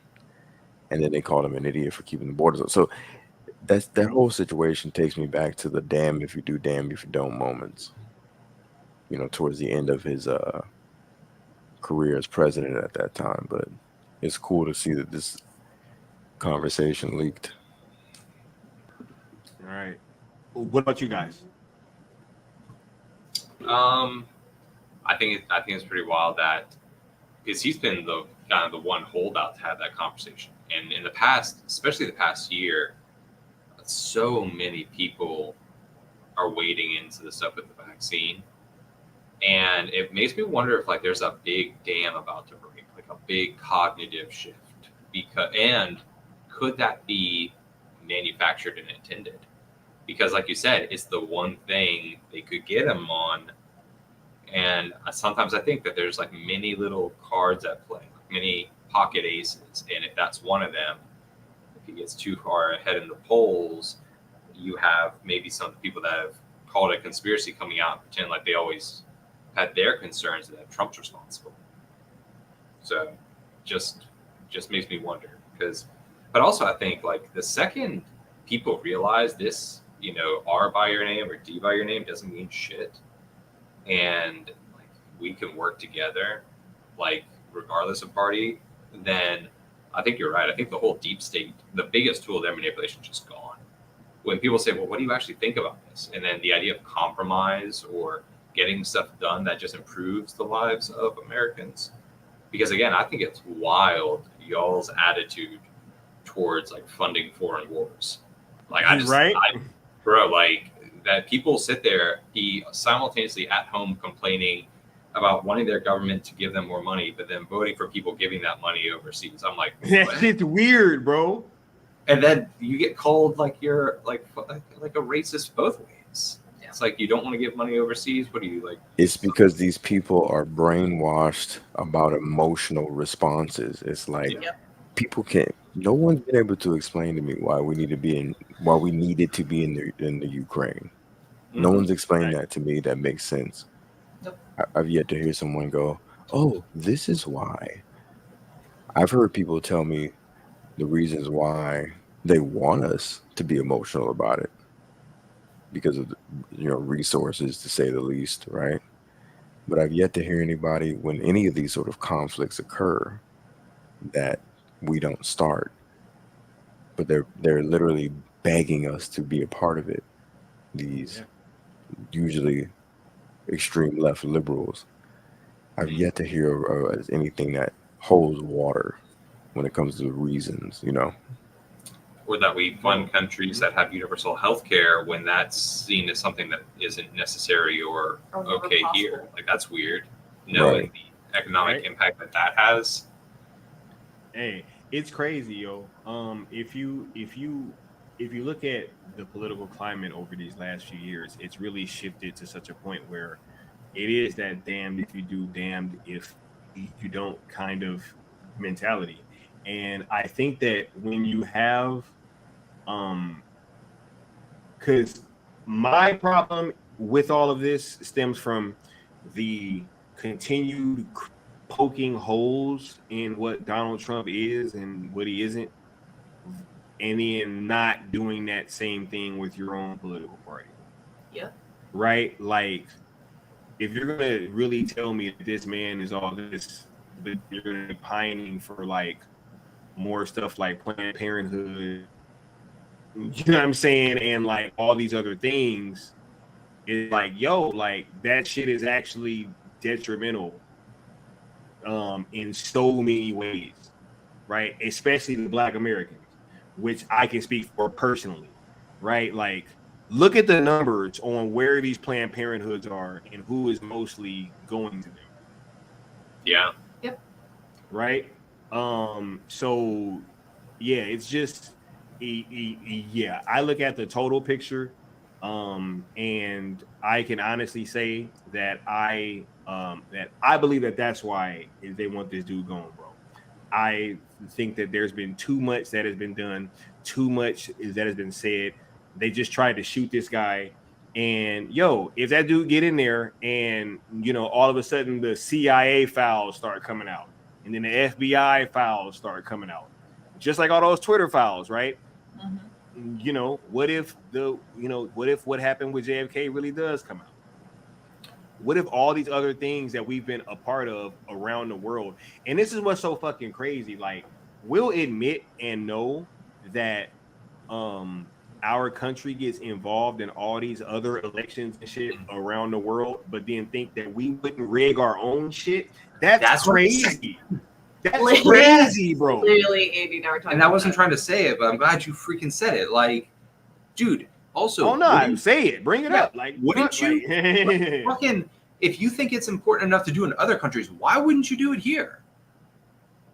C: And then they called him an idiot for keeping the borders open. So that whole situation takes me back to the damn if you do, damn if you don't moments. You know, towards the end of his career as president at that time. But it's cool to see that this conversation leaked.
B: All right. What about you guys?
R: I think it's pretty wild that because he's been the kind of the one holdout to have that conversation, and in the past, especially the past year, so many people are wading into the stuff with the vaccine, and it makes me wonder if like there's a big dam about to break, like a big cognitive shift, and could that be manufactured and intended? Because like you said, it's the one thing they could get him on. And sometimes I think that there's like many little cards at play, many pocket aces. And if that's one of them, if he gets too far ahead in the polls, you have maybe some people that have called it a conspiracy coming out and pretend like they always had their concerns and that Trump's responsible. So just makes me wonder but also I think like the second people realize this, you know, R by your name or D by your name doesn't mean shit. And like we can work together, like regardless of party, then I think you're right. I think the whole deep state, the biggest tool of their manipulation is just gone. When people say, well, what do you actually think about this? And then the idea of compromise or getting stuff done that just improves the lives of Americans. Because again, I think it's wild, y'all's attitude towards like funding foreign wars. Like bro, like that people sit there, be simultaneously at home complaining about wanting their government to give them more money, but then voting for people giving that money overseas. I'm like,
B: that shit's weird, bro.
R: And then you get called like you're like a racist both ways. Yeah. It's like you don't want to give money overseas. What do you like?
C: It's because these people are brainwashed about emotional responses. It's like people can't. No one's been able to explain to me why we needed to be in the Ukraine. No one's explained that to me that makes sense.
V: Nope.
C: I've yet to hear someone go, "Oh, this is why." I've heard people tell me the reasons why they want us to be emotional about it because of resources, to say the least, right? But I've yet to hear anybody, when any of these sort of conflicts occur, that we don't start, but they're literally begging us to be a part of it. These usually extreme left liberals. I've yet to hear anything that holds water when it comes to reasons,
R: Or that we fund countries that have universal health care when that's seen as something that isn't necessary or okay here. Like that's weird. Knowing the economic impact that has.
B: Hey, it's crazy, yo. If you look at the political climate over these last few years, it's really shifted to such a point where it is that damned if you do, damned if you don't kind of mentality. And I think that when you have, because my problem with all of this stems from the continued poking holes in what Donald Trump is and what he isn't, and then not doing that same thing with your own political party.
V: Yeah.
B: Right? Like, if you're going to really tell me that this man is all this but they're pining for like more stuff like Planned Parenthood. You know what I'm saying? And like all these other things. It's like, yo, like that shit is actually detrimental in so many ways, right? Especially the Black Americans, which I can speak for personally, right? Like, look at the numbers on where these Planned Parenthoods are and who is mostly going to them.
R: Yeah.
V: Yep.
B: Right. So yeah, it's just yeah. I look at the total picture, and I can honestly say that I believe that that's why they want this dude gone, bro. I think that there's been too much that has been done, too much that has been said. They just tried to shoot this guy. And yo, if that dude get in there and, you know, all of a sudden the CIA files start coming out and then the FBI files start coming out, just like all those Twitter files, right? Mm-hmm. You know, what if what happened with JFK really does come out? What if all these other things that we've been a part of around the world, and this is what's so fucking crazy, like we'll admit and know that our country gets involved in all these other elections and shit around the world, but then think that we wouldn't rig our own shit. That's crazy. That's crazy, bro.
V: Literally, Andy and I were talking.
R: And I wasn't trying to say it, but I'm glad you freaking said it. Like, dude. Also,
B: say it. Bring it up. Like,
R: wouldn't you? Like, fucking, if you think it's important enough to do in other countries, why wouldn't you do it here?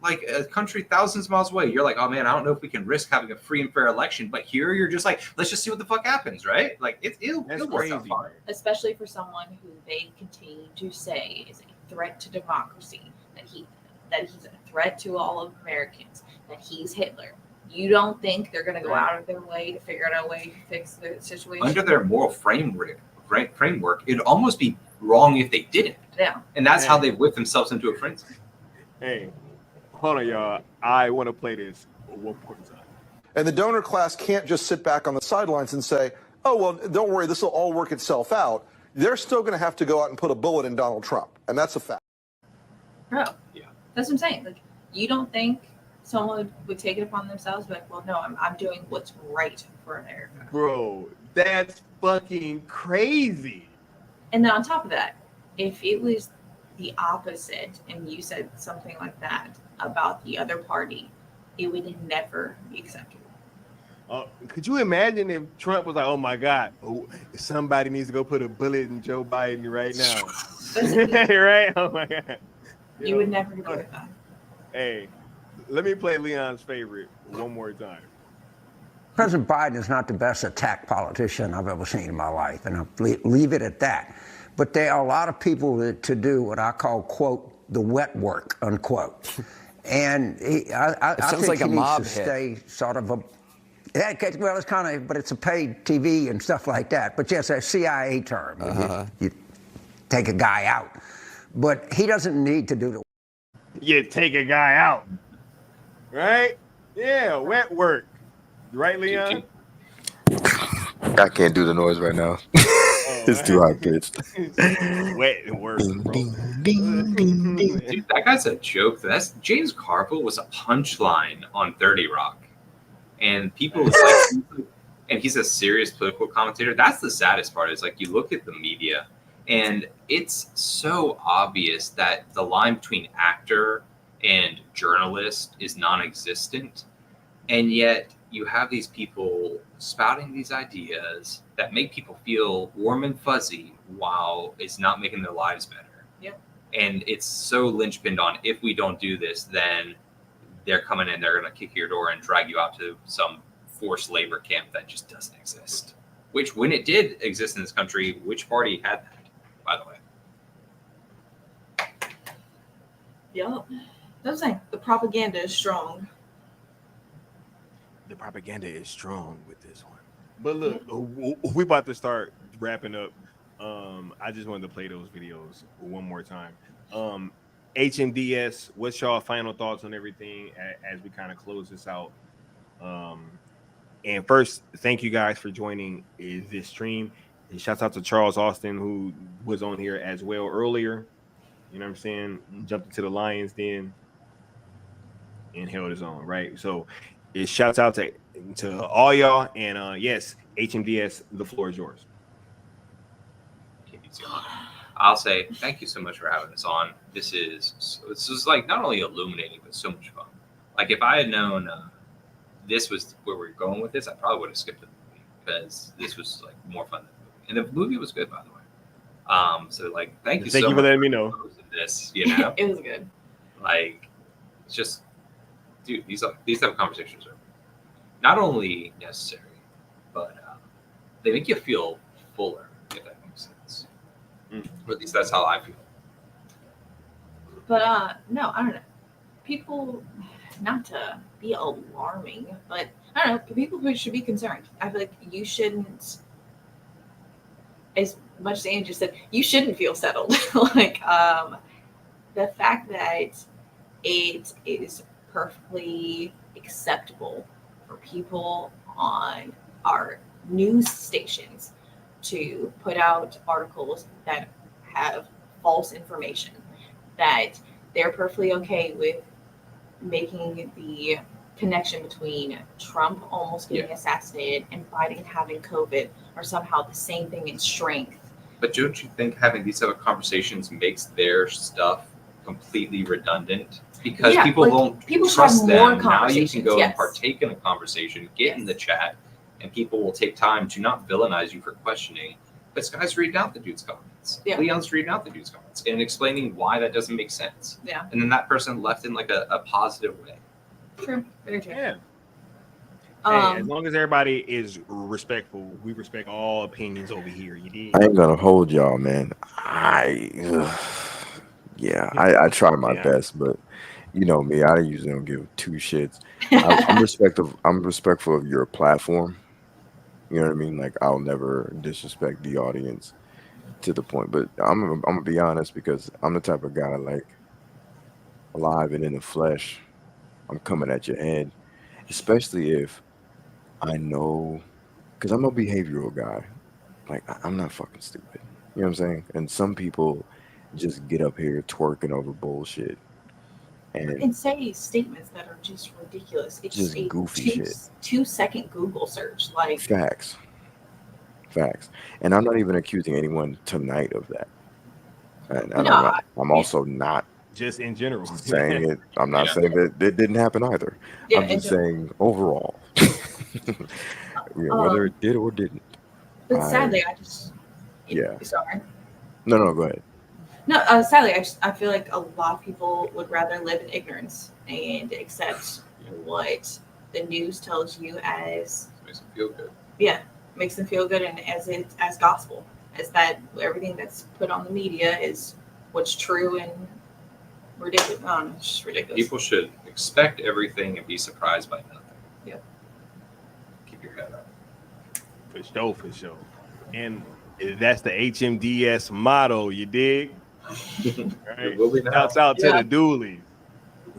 R: Like a country thousands of miles away, you're like, oh man, I don't know if we can risk having a free and fair election. But here, you're just like, let's just see what the fuck happens, right? Like, it'll work out fine.
V: Especially for someone who they continue to say is a threat to democracy, that he's a threat to all of Americans, that he's Hitler. You don't think they're going to go out of their way to figure out a way to fix the situation?
R: Under their moral framework, it'd almost be wrong if they didn't.
V: Yeah.
R: And that's how they whip themselves into a frenzy.
B: Hey, hold on, y'all. I want to play this one more time.
U: And the donor class can't just sit back on the sidelines and say, oh, well, don't worry, this will all work itself out. They're still going to have to go out and put a bullet in Donald Trump. And that's a fact.
V: Bro, yeah. That's what I'm saying. Like, you don't think someone would take it upon themselves, but like, well, no, I'm doing what's right for America.
B: Bro, that's fucking crazy.
V: And then on top of that, if it was the opposite and you said something like that about the other party, it would never be acceptable.
B: Could you imagine if Trump was like, oh my God, somebody needs to go put a bullet in Joe Biden right now. Right? Oh my God.
V: You would never do that.
B: Hey, let me play Leon's favorite one more time.
Y: President Biden is not the best attack politician I've ever seen in my life, and I'll leave it at that. But there are a lot of people to do what I call, quote, the wet work, unquote. And I think like he needs to stay sort of a... Well, it's kind of, but it's a paid TV and stuff like that. But yes, a CIA term. You take a guy out. But he doesn't need to do the...
B: You take a guy out. Right? Yeah, wet work. Right, Leon?
C: I can't do the noise right now. It's too high pitched.
B: Wet work, bro.
R: Dude, that guy's a joke. That's James Carville was a punchline on 30 Rock. And people like, and he's a serious political commentator. That's the saddest part, is like you look at the media and it's so obvious that the line between actor and journalist is non-existent. And yet you have these people spouting these ideas that make people feel warm and fuzzy while it's not making their lives better.
V: Yep.
R: And it's so linchpinned on, if we don't do this, then they're coming in, they're going to kick your door and drag you out to some forced labor camp that just doesn't exist. Which, when it did exist in this country, which party had that, by the way?
V: Yep. That's saying the propaganda is strong.
B: The propaganda is strong with this one. But look, we about to start wrapping up. I just wanted to play those videos one more time. HMDS, what's y'all final thoughts on everything as we kind of close this out? And first, thank you guys for joining this stream. And shouts out to Charles Austin, who was on here as well earlier. You know what I'm saying? Jumped into the lion's den and held his own, right? So it shouts out to all y'all. And yes, HMDS, the floor is yours.
R: I'll say thank you so much for having us on. This is like not only illuminating, but so much fun. Like if I had known this was where we're going with this, I probably would have skipped the movie because this was like more fun than the movie. And the movie was good, by the way. So like thank you so much
B: for letting me know.
R: This, you know,
V: It was good.
R: Like it's just, dude, these type of conversations are not only necessary, but they make you feel fuller, if that makes sense. Or at least that's how I feel.
V: But no, I don't know. People, not to be alarming, but I don't know. People who should be concerned. I feel like you shouldn't, as much as Anne just said, you shouldn't feel settled. Like the fact that it is perfectly acceptable for people on our news stations to put out articles that have false information, that they're perfectly okay with making the connection between Trump almost getting assassinated and Biden having COVID are somehow the same thing in strength.
R: But don't you think having these type of conversations makes their stuff completely redundant? Because people won't trust them. Now you can go and partake in a conversation, get in the chat, and people will take time to not villainize you for questioning. This guy's reading out the dude's comments.
V: Yeah.
R: Leon's reading out the dude's comments and explaining why that doesn't make sense.
V: Yeah.
R: And then that person left in like a positive way.
V: True. Very true.
B: Yeah. Hey, as long as everybody is respectful, we respect all opinions over here. You did.
C: I ain't gonna hold y'all, man. I try my best, but you know me, I usually don't give two shits. I'm respectful of your platform. You know what I mean? Like I'll never disrespect the audience to the point, but I'm gonna be honest because I'm the type of guy like alive and in the flesh. I'm coming at your head, especially if I know, because I'm a behavioral guy. Like I'm not fucking stupid. You know what I'm saying? And some people just get up here twerking over bullshit
V: And say statements that are just ridiculous. It's
C: just
V: a
C: goofy shit.
V: 2-second Google search. Like
C: Facts. And I'm not even accusing anyone tonight of that. And I'm also not
B: just in general
C: saying it. I'm not saying that it didn't happen either.
V: Yeah,
C: I'm just saying overall, whether it did or didn't.
V: But sadly, Sorry.
C: No, go ahead.
V: No, sadly, I feel like a lot of people would rather live in ignorance and accept what the news tells you as
R: makes them feel good.
V: Yeah, makes them feel good, and as gospel, as that everything that's put on the media is what's true and ridiculous. Oh, no, it's just ridiculous.
R: People should expect everything and be surprised by nothing.
V: Yep.
R: Keep your head up.
B: For sure. And that's the HMDS motto, you dig? Right? Shouts out to the Doolies.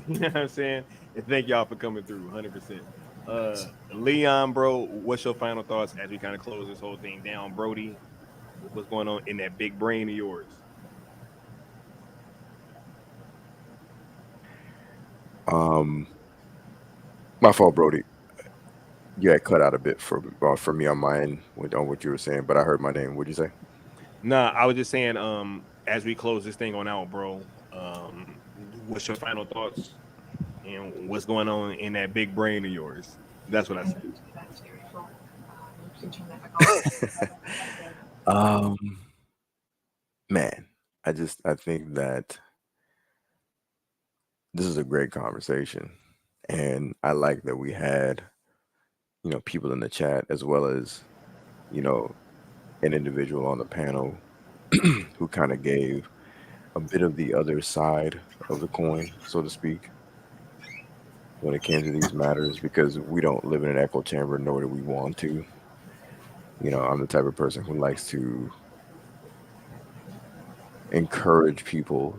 B: You know what I'm saying? And thank y'all for coming through 100%. Leon, bro, what's your final thoughts as we kind of close this whole thing down? Brody, what's going on in that big brain of yours?
C: My fault, Brody. You had cut out a bit for me on my end on what you were saying, but I heard my name. What'd you say?
B: Nah, I was just saying, as we close this thing on out, bro, what's your final thoughts and what's going on in that big brain of yours? That's what I said.
C: Man, I think that this is a great conversation, and I like that we had, people in the chat as well as, an individual on the panel who kind of gave a bit of the other side of the coin, so to speak, when it came to these matters, because we don't live in an echo chamber, nor do we want to. I'm the type of person who likes to encourage people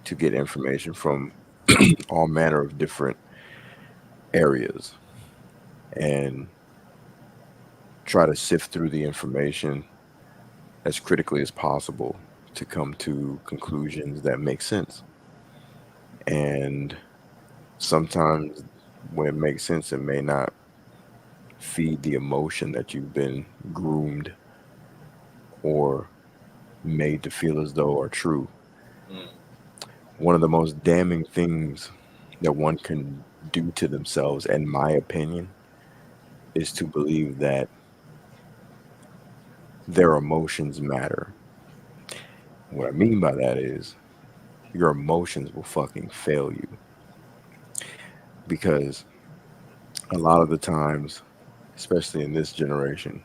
C: to get information from all manner of different areas and try to sift through the information as critically as possible to come to conclusions that make sense. And sometimes when it makes sense, it may not feed the emotion that you've been groomed or made to feel as though are true. One of the most damning things that one can do to themselves, in my opinion, is to believe that their emotions matter. What I mean by that is your emotions will fucking fail you. Because a lot of the times, especially in this generation,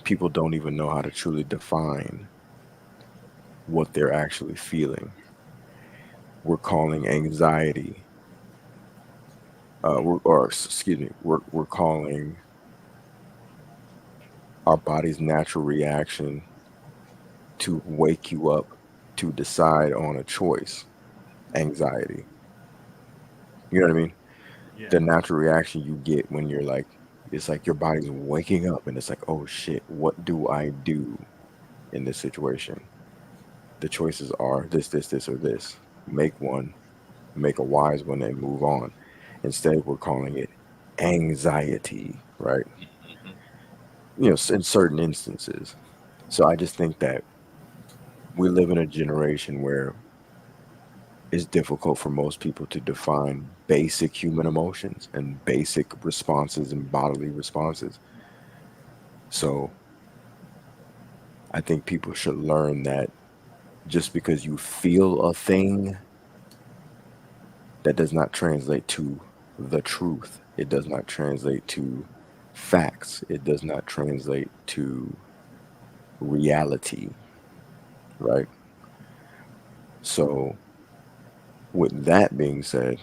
C: people don't even know how to truly define what they're actually feeling. We're calling anxiety, we're calling our body's natural reaction to wake you up to decide on a choice anxiety. You know what I mean?
B: Yeah.
C: The natural reaction you get when you're like, it's like your body's waking up and it's like, oh shit, what do I do in this situation? The choices are this, or this. Make one, make a wise one, and move on. Instead, we're calling it anxiety, right? You know, in certain instances. So I just think that we live in a generation where it's difficult for most people to define basic human emotions and basic responses and bodily responses. So I think people should learn that just because you feel a thing, that does not translate to the truth. It does not translate to facts. It does not translate to reality, right? So, with that being said,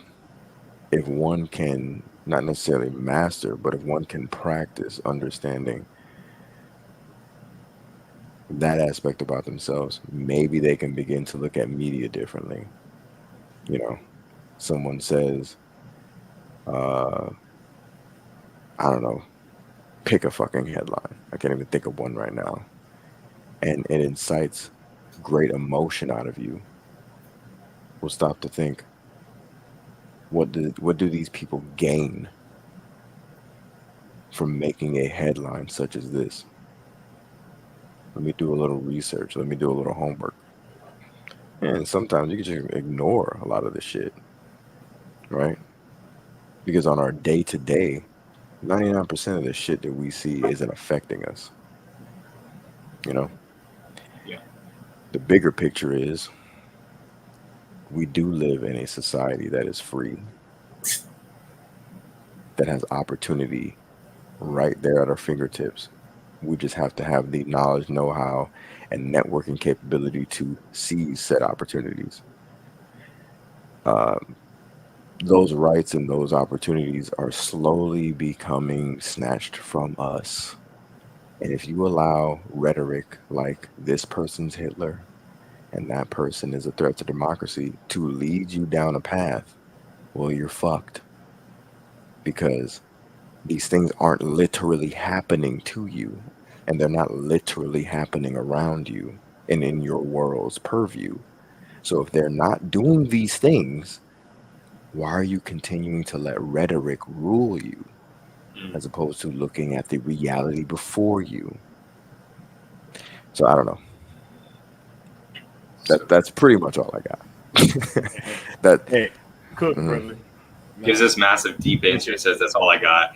C: if one can not necessarily master, but if one can practice understanding that aspect about themselves, maybe they can begin to look at media differently. You know, someone says, I don't know, pick a fucking headline. I can't even think of one right now. And it incites great emotion out of you. We'll stop to think, what do these people gain from making a headline such as this? Let me do a little research. Let me do a little homework. And sometimes you can just ignore a lot of this shit, right? Because on our day to day, 99% of the shit that we see isn't affecting us. You know?
R: Yeah.
C: The bigger picture is we do live in a society that is free, that has opportunity right there at our fingertips. We just have to have the knowledge, know-how, and networking capability to seize said opportunities. Those rights and those opportunities are slowly becoming snatched from us. And if you allow rhetoric like this person's Hitler and that person is a threat to democracy to lead you down a path, well, you're fucked. Because these things aren't literally happening to you, and they're not literally happening around you and in your world's purview. So if they're not doing these things, why are you continuing to let rhetoric rule you as opposed to looking at the reality before you? So I don't know. That's pretty much all I got. That
B: Hey, cook, brother.
R: Gives this massive deep answer. Says that's all I got.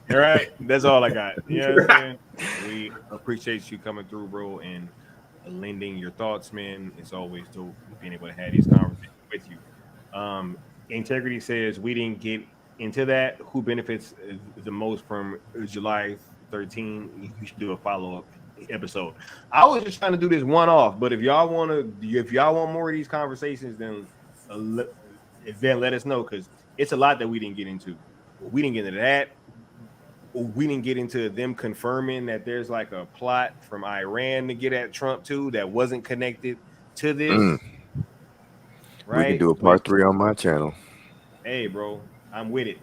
B: All right, that's all I got. You know what I'm saying? We appreciate you coming through, bro, and lending your thoughts, man. It's always dope being able to have these conversations with you. Integrity says we didn't get into that. Who benefits the most from July 13? You should do a follow-up episode. I was just trying to do this one-off, but if y'all want more of these conversations, then let us know, because it's a lot that we didn't get into. We didn't get into that. We didn't get into them confirming that there's like a plot from Iran to get at Trump too that wasn't connected to this. Right?
C: We can do a part 3 on my channel.
B: Hey, bro, I'm with it.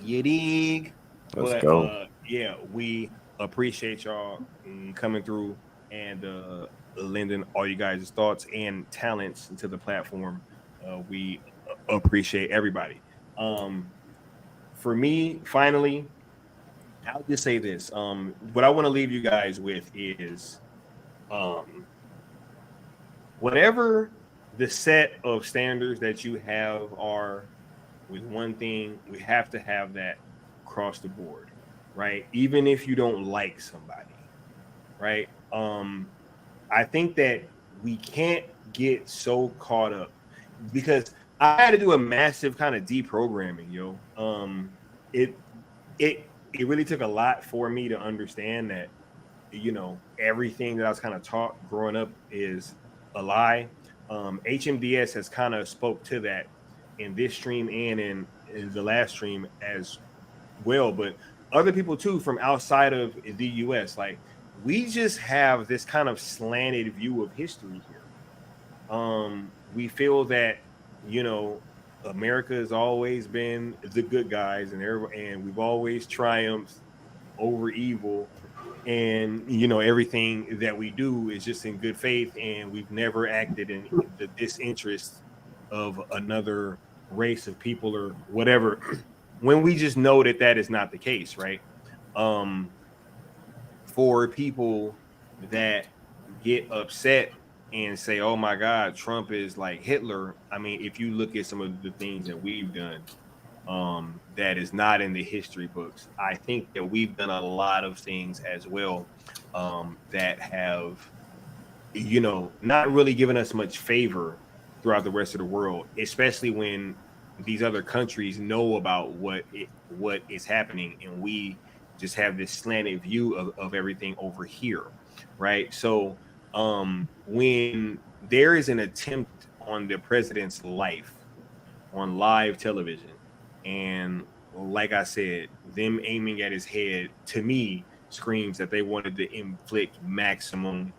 B: You dig?
C: Let's
B: But
C: go.
B: yeah, we appreciate y'all coming through, and lending all you guys' thoughts and talents to the platform. We appreciate everybody. For me, finally, I'll just say this. What I want to leave you guys with is whatever the set of standards that you have are with one thing, we have to have that across the board, right? Even if you don't like somebody, right? I think that we can't get so caught up because I had to do a massive kind of deprogramming, yo. It really took a lot for me to understand that, you know, everything that I was kind of taught growing up is a lie. HMDS has kind of spoke to that in this stream and in the last stream as well, but other people too from outside of the US. Like, we just have this kind of slanted view of history here. We feel that, you know, America has always been the good guys, and we've always triumphed over evil, and you know, everything that we do is just in good faith, and we've never acted in the disinterest of another race of people or whatever. When we just know that that is not the case, right? For people that get upset and say, "Oh my God, Trump is like Hitler." I mean, if you look at some of the things that we've done, that is not in the history books, I think that we've done a lot of things as well, that have, you know, not really given us much favor throughout the rest of the world, especially when these other countries know about what is happening, and we just have this slanted view of everything over here, right? So when there is an attempt on the president's life on live television, and like I said, them aiming at his head, to me, screams that they wanted to inflict maximum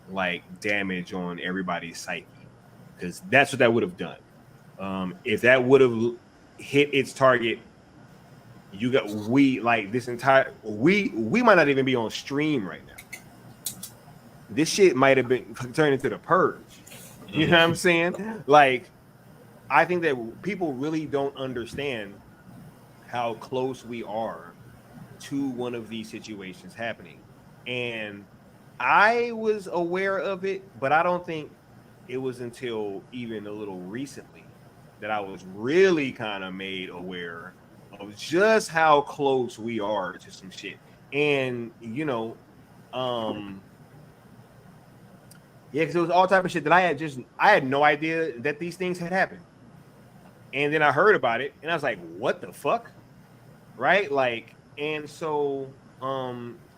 B: like damage on everybody's psyche, because that's what that would have done. If that would have hit its target, you got we might not even be on stream right now. This shit might have been turned into the purge. You know what I'm saying? Like, I think that people really don't understand how close we are to one of these situations happening. And I was aware of it, but I don't think it was until even a little recently that I was really kind of made aware of just how close we are to some shit. And you know, yeah, because it was all type of shit that I had no idea that these things had happened. And then I heard about it and I was like, what the fuck? Right? Like, and so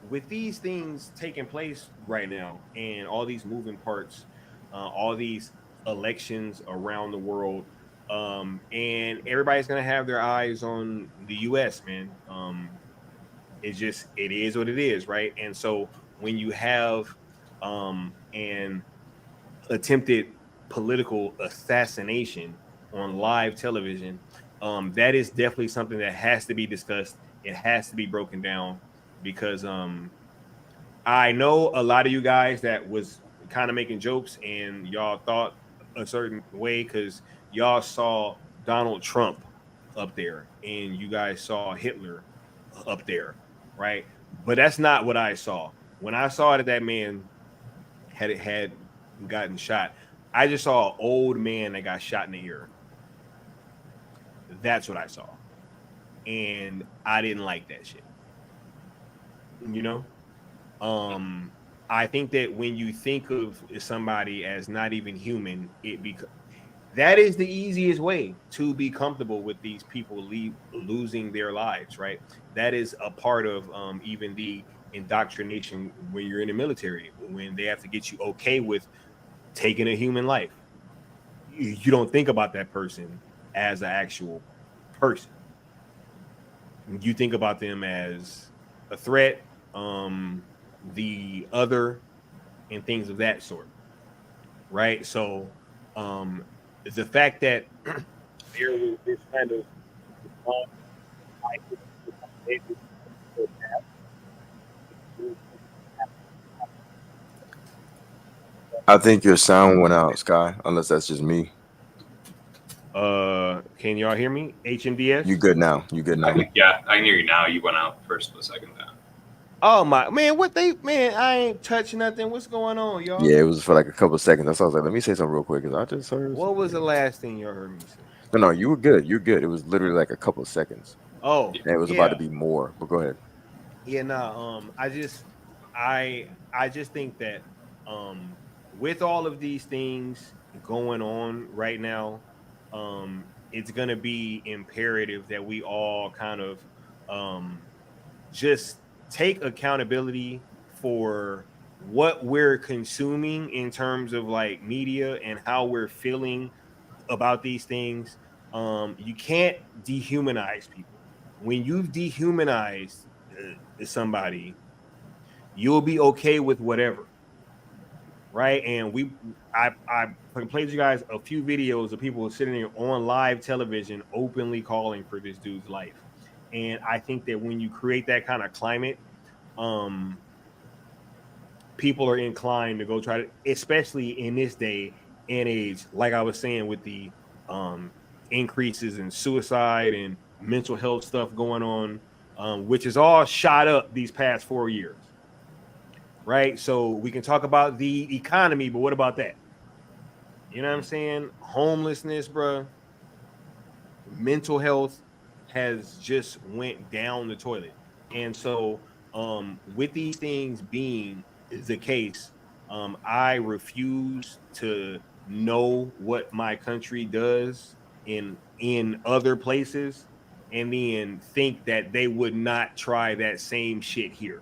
B: with these things taking place right now and all these moving parts, all these elections around the world, and everybody's gonna have their eyes on the US, man. It is what it is, right? And so when you have an attempted political assassination on live television, that is definitely something that has to be discussed. It has to be broken down, because I know a lot of you guys that was kind of making jokes and y'all thought a certain way because y'all saw Donald Trump up there and you guys saw Hitler up there, right? But that's not what I saw. When I saw that man had gotten shot, I just saw an old man that got shot in the ear. That's what I saw. And I didn't like that shit. You know? I think that when you think of somebody as not even human, that is the easiest way to be comfortable with these people losing their lives, right? That is a part of even the indoctrination when you're in the military, when they have to get you okay with taking a human life. You don't think about that person as an actual person. You think about them as a threat, the other, and things of that sort, right? So the fact that there was this kind of
C: I think your sound went out, Sky. Unless that's just me.
B: Can y'all hear me? HMDS?
C: You good now? You good now?
R: I can hear you now. You went out for a split second there.
B: Oh my man, I ain't touching nothing. What's going on, y'all?
C: Yeah, it was for like a couple of seconds. That's why I was like, let me say something real quick because I just heard.
B: What was the last thing y'all heard me say?
C: No, you were good. You're good. It was literally like a couple of seconds.
B: Oh,
C: and it was about to be more. But go ahead.
B: Yeah, I just think that with all of these things going on right now, it's gonna be imperative that we all kind of just take accountability for what we're consuming in terms of like media and how we're feeling about these things. You can't dehumanize people. When you've dehumanized somebody, you'll be okay with whatever, right? And I played you guys a few videos of people sitting there on live television openly calling for this dude's life. And I think that when you create that kind of climate, people are inclined to go try to, especially in this day and age, like I was saying, with the increases in suicide and mental health stuff going on, which is all shot up these past 4 years, right? So we can talk about the economy, but what about that? You know what I'm saying? Homelessness, bro. Mental health has just went down the toilet. And so with these things being the case, I refuse to know what my country does in other places and then think that they would not try that same shit here.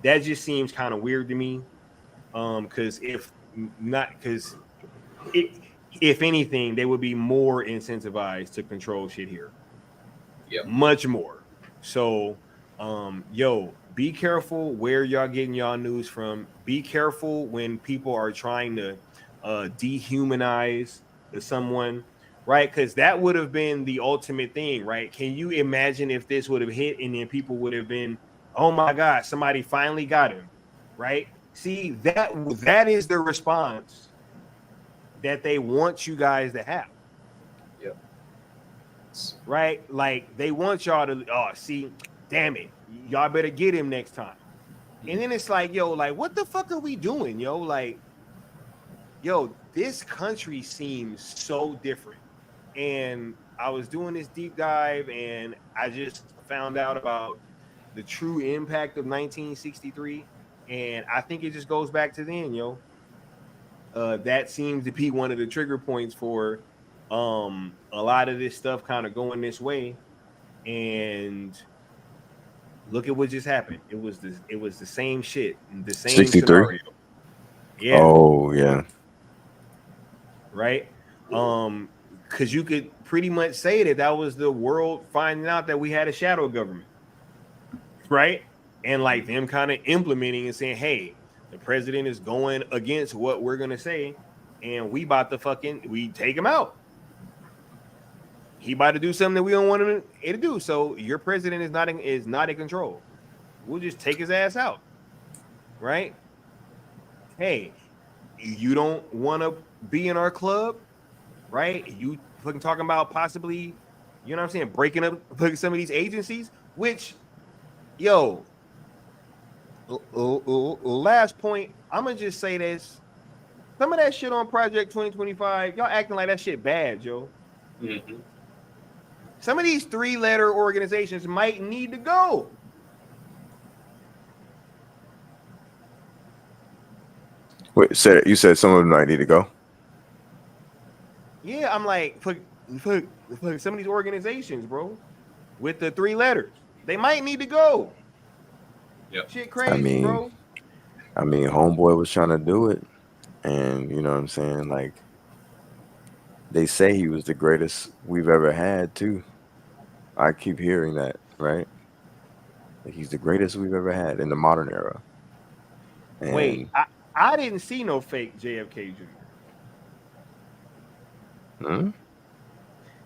B: That just seems kind of weird to me. Because if anything, they would be more incentivized to control shit here.
R: Yep.
B: Much more. So, be careful where y'all getting y'all news from. Be careful when people are trying to dehumanize someone, right? Because that would have been the ultimate thing, right? Can you imagine if this would have hit and then people would have been, oh my God, somebody finally got him, right? See, that is the response that they want you guys to have.
R: Yep.
B: Right? Like they want y'all to, see, damn it, y'all better get him next time. And then it's like, like, what the fuck are we doing, yo? Like, this country seems so different. And I was doing this deep dive and I just found out about the true impact of 1963. And I think it just goes back to then, that seems to be one of the trigger points for a lot of this stuff kind of going this way. And look at what just happened. It was the same shit, the same
C: 63?
B: scenario. Yeah.
C: Oh yeah.
B: Right. Because you could pretty much say that was the world finding out that we had a shadow government, right? And like them kind of implementing and saying, hey, the president is going against what we're gonna say, and we about to we take him out. He about to do something that we don't want him to do. So your president is not in control. We'll just take his ass out, right? Hey, you don't want to be in our club, right? You fucking talking about possibly, you know what I'm saying, breaking up some of these agencies, which, last point, I'm gonna just say this. Some of that shit on Project 2025, y'all acting like that shit bad, yo.
R: Mm-hmm.
B: Some of these 3-letter organizations might need to go.
C: Wait, you said some of them might need to go?
B: Yeah, I'm like, for some of these organizations, bro, with the 3 letters, they might need to go.
R: Yep.
B: Shit crazy, bro.
C: I mean, homeboy was trying to do it, and you know what I'm saying? Like, they say he was the greatest we've ever had, too. I keep hearing that, right? Like, he's the greatest we've ever had in the modern era. And
B: wait, I didn't see no fake JFK Jr.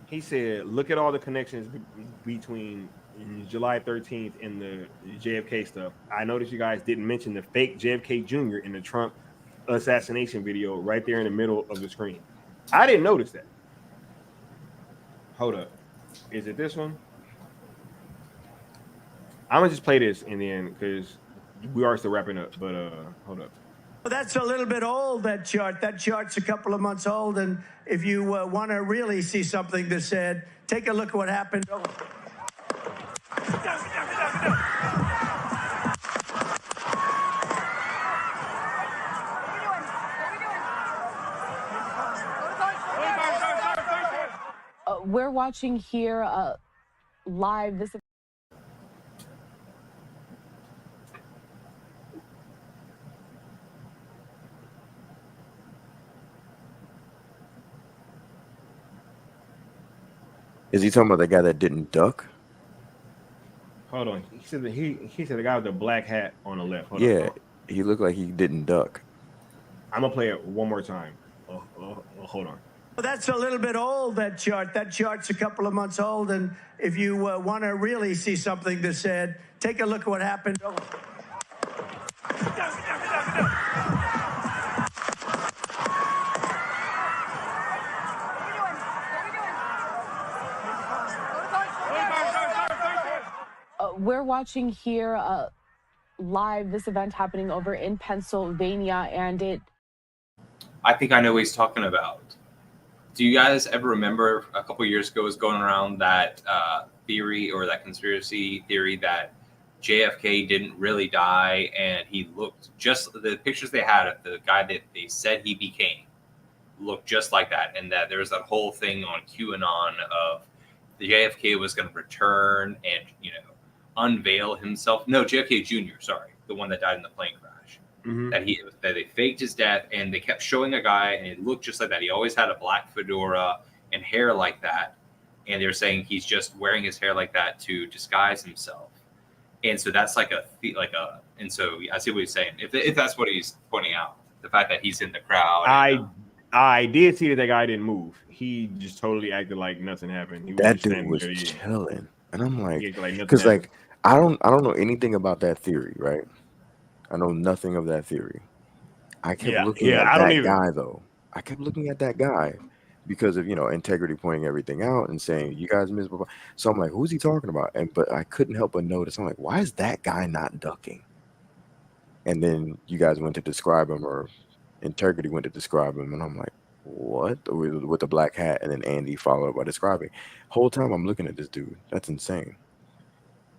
B: He said, look at all the connections between July 13th and the JFK stuff. I noticed you guys didn't mention the fake JFK Jr. in the Trump assassination video right there in the middle of the screen. I didn't notice that. Hold up. Is it this one? I'm gonna just play this and then because we are still wrapping up, but hold up.
M: That's a little bit old, that chart. That chart's a couple of months old, and if you want to really see something that's said, take a look at what happened.
F: We're watching here live this.
C: Is he talking about the guy that didn't duck?
B: Hold on. He said the guy with the black hat on the left. Hold
C: Yeah,
B: on.
C: he looked like he didn't duck.
B: I'm gonna play it one more time. Hold on.
M: That's a little bit old, that chart. That chart's a couple of months old, and if you want to really see something that's said, take a look at what happened.
F: We're watching here live this event happening over in Pennsylvania, and
R: I think I know what he's talking about. Do you guys ever remember a couple years ago was going around that theory or that conspiracy theory that JFK didn't really die and he looked just the pictures they had of the guy that they said he became looked just like that, and that there was that whole thing on QAnon of the JFK was going to return and unveil himself. No, JFK Jr. Sorry, the one that died in the plane crash.
B: Mm-hmm.
R: That they faked his death, and they kept showing a guy, and it looked just like that. He always had a black fedora and hair like that, and they're saying he's just wearing his hair like that to disguise himself. And so that's and so I see what he's saying. If that's what he's pointing out, the fact that he's in the crowd.
B: I did see that guy didn't move. He just totally acted like nothing happened.
C: That dude was chilling, and I'm like, because I don't know anything about that theory, right? I know nothing of that theory. I kept looking at that guy, though. I kept looking at that guy because of, integrity pointing everything out and saying, you guys miss. So I'm like, who's he talking about? But I couldn't help but notice. I'm like, why is that guy not ducking? And then you guys went to describe him, or integrity went to describe him. And I'm like, what? With the black hat. And then Andy followed by describing. Whole time I'm looking at this dude. That's insane.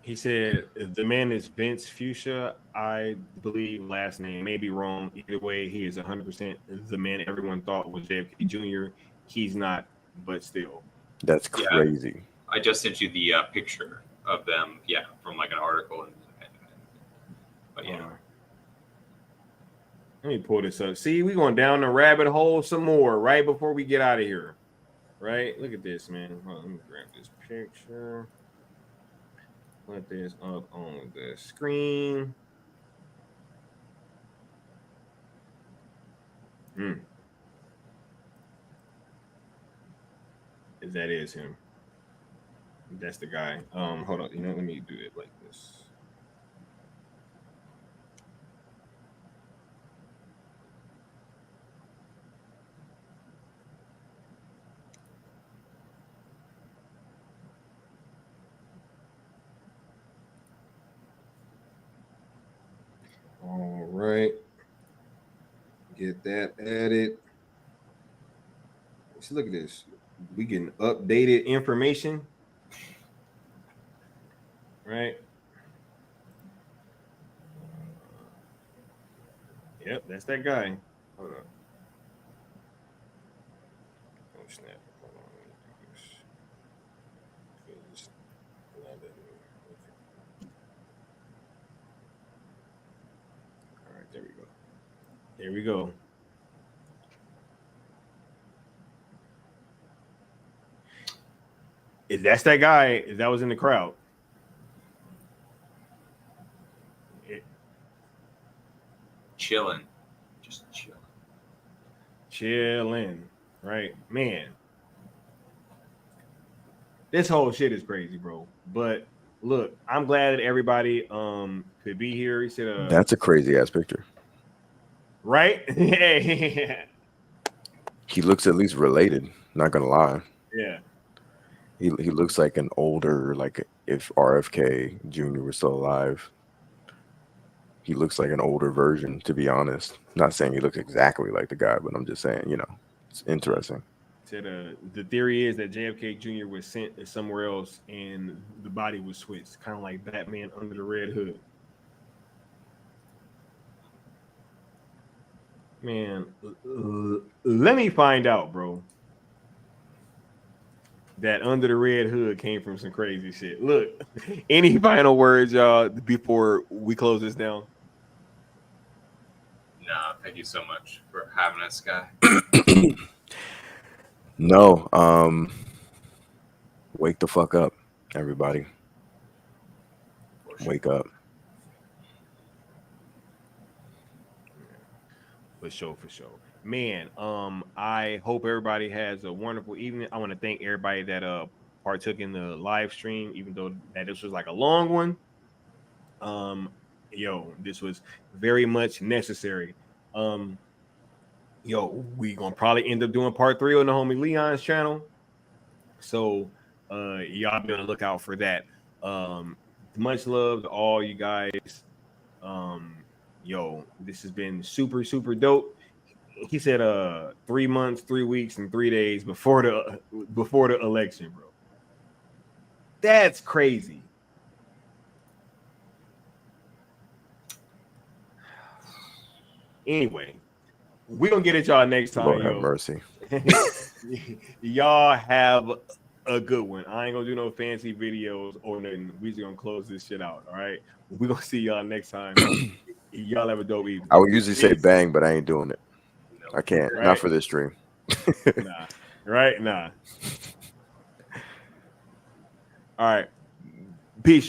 B: He said the man is Vince Fuchsia, I believe, last name. May be wrong. Either way, he is 100% the man everyone thought was JFK Jr. He's not, but still.
C: That's crazy.
R: I just sent you the picture of them, from like an article. But
B: let me pull this up. See, we're going down the rabbit hole some more right before we get out of here. Right? Look at this, man. Hold on, let me grab this picture. Put this up on the screen. That is him. That's the guy. Hold on. Let me do it like this. All right. Get that added. So look at this. We getting updated information. Right. Yep, that's that guy. Hold up. Oh, snap. Hold on. All right, there we go. There we go. If that's that guy, if that was in the crowd.
R: Chilling. Just chilling.
B: Chilling. Right. Man. This whole shit is crazy, bro. But look, I'm glad that everybody could be here. He said
C: that's a crazy ass picture.
B: right? Hey.
C: He looks at least related. Not gonna lie.
B: Yeah.
C: He looks like an older, like if RFK Jr. was still alive. He looks like an older version, to be honest. Not saying he looks exactly like the guy, but I'm just saying, you know, it's interesting.
B: Said the theory is that JFK Jr. was sent somewhere else and the body was switched, kind of like Batman under the Red Hood. Man, let me find out, bro. That under the Red Hood came from some crazy shit. Look, any final words, y'all, before we close this down?
R: No, thank you so much for having us, Guy.
C: No, wake the fuck up, everybody. Wake up.
B: For sure. Man, I hope everybody has a wonderful evening. I want to thank everybody that partook in the live stream, even though that this was like a long one. This was very much necessary. We gonna probably end up doing part 3 on the homie Leon's channel. So y'all be on the lookout for that. Much love to all you guys. This has been super, super dope. He said 3 months, 3 weeks, and 3 days before the election, bro. That's crazy. Anyway, we're gonna get at y'all next time.
C: Lord have mercy.
B: Y'all have a good one. I ain't gonna do no fancy videos or nothing. We just gonna close this shit out. All right. We're gonna see y'all next time. Y'all have a dope evening.
C: I would usually say bang, but I ain't doing it. I can't.
B: Right?
C: Not for this stream.
B: Nah. Right? Nah. All right. Peace, y'all.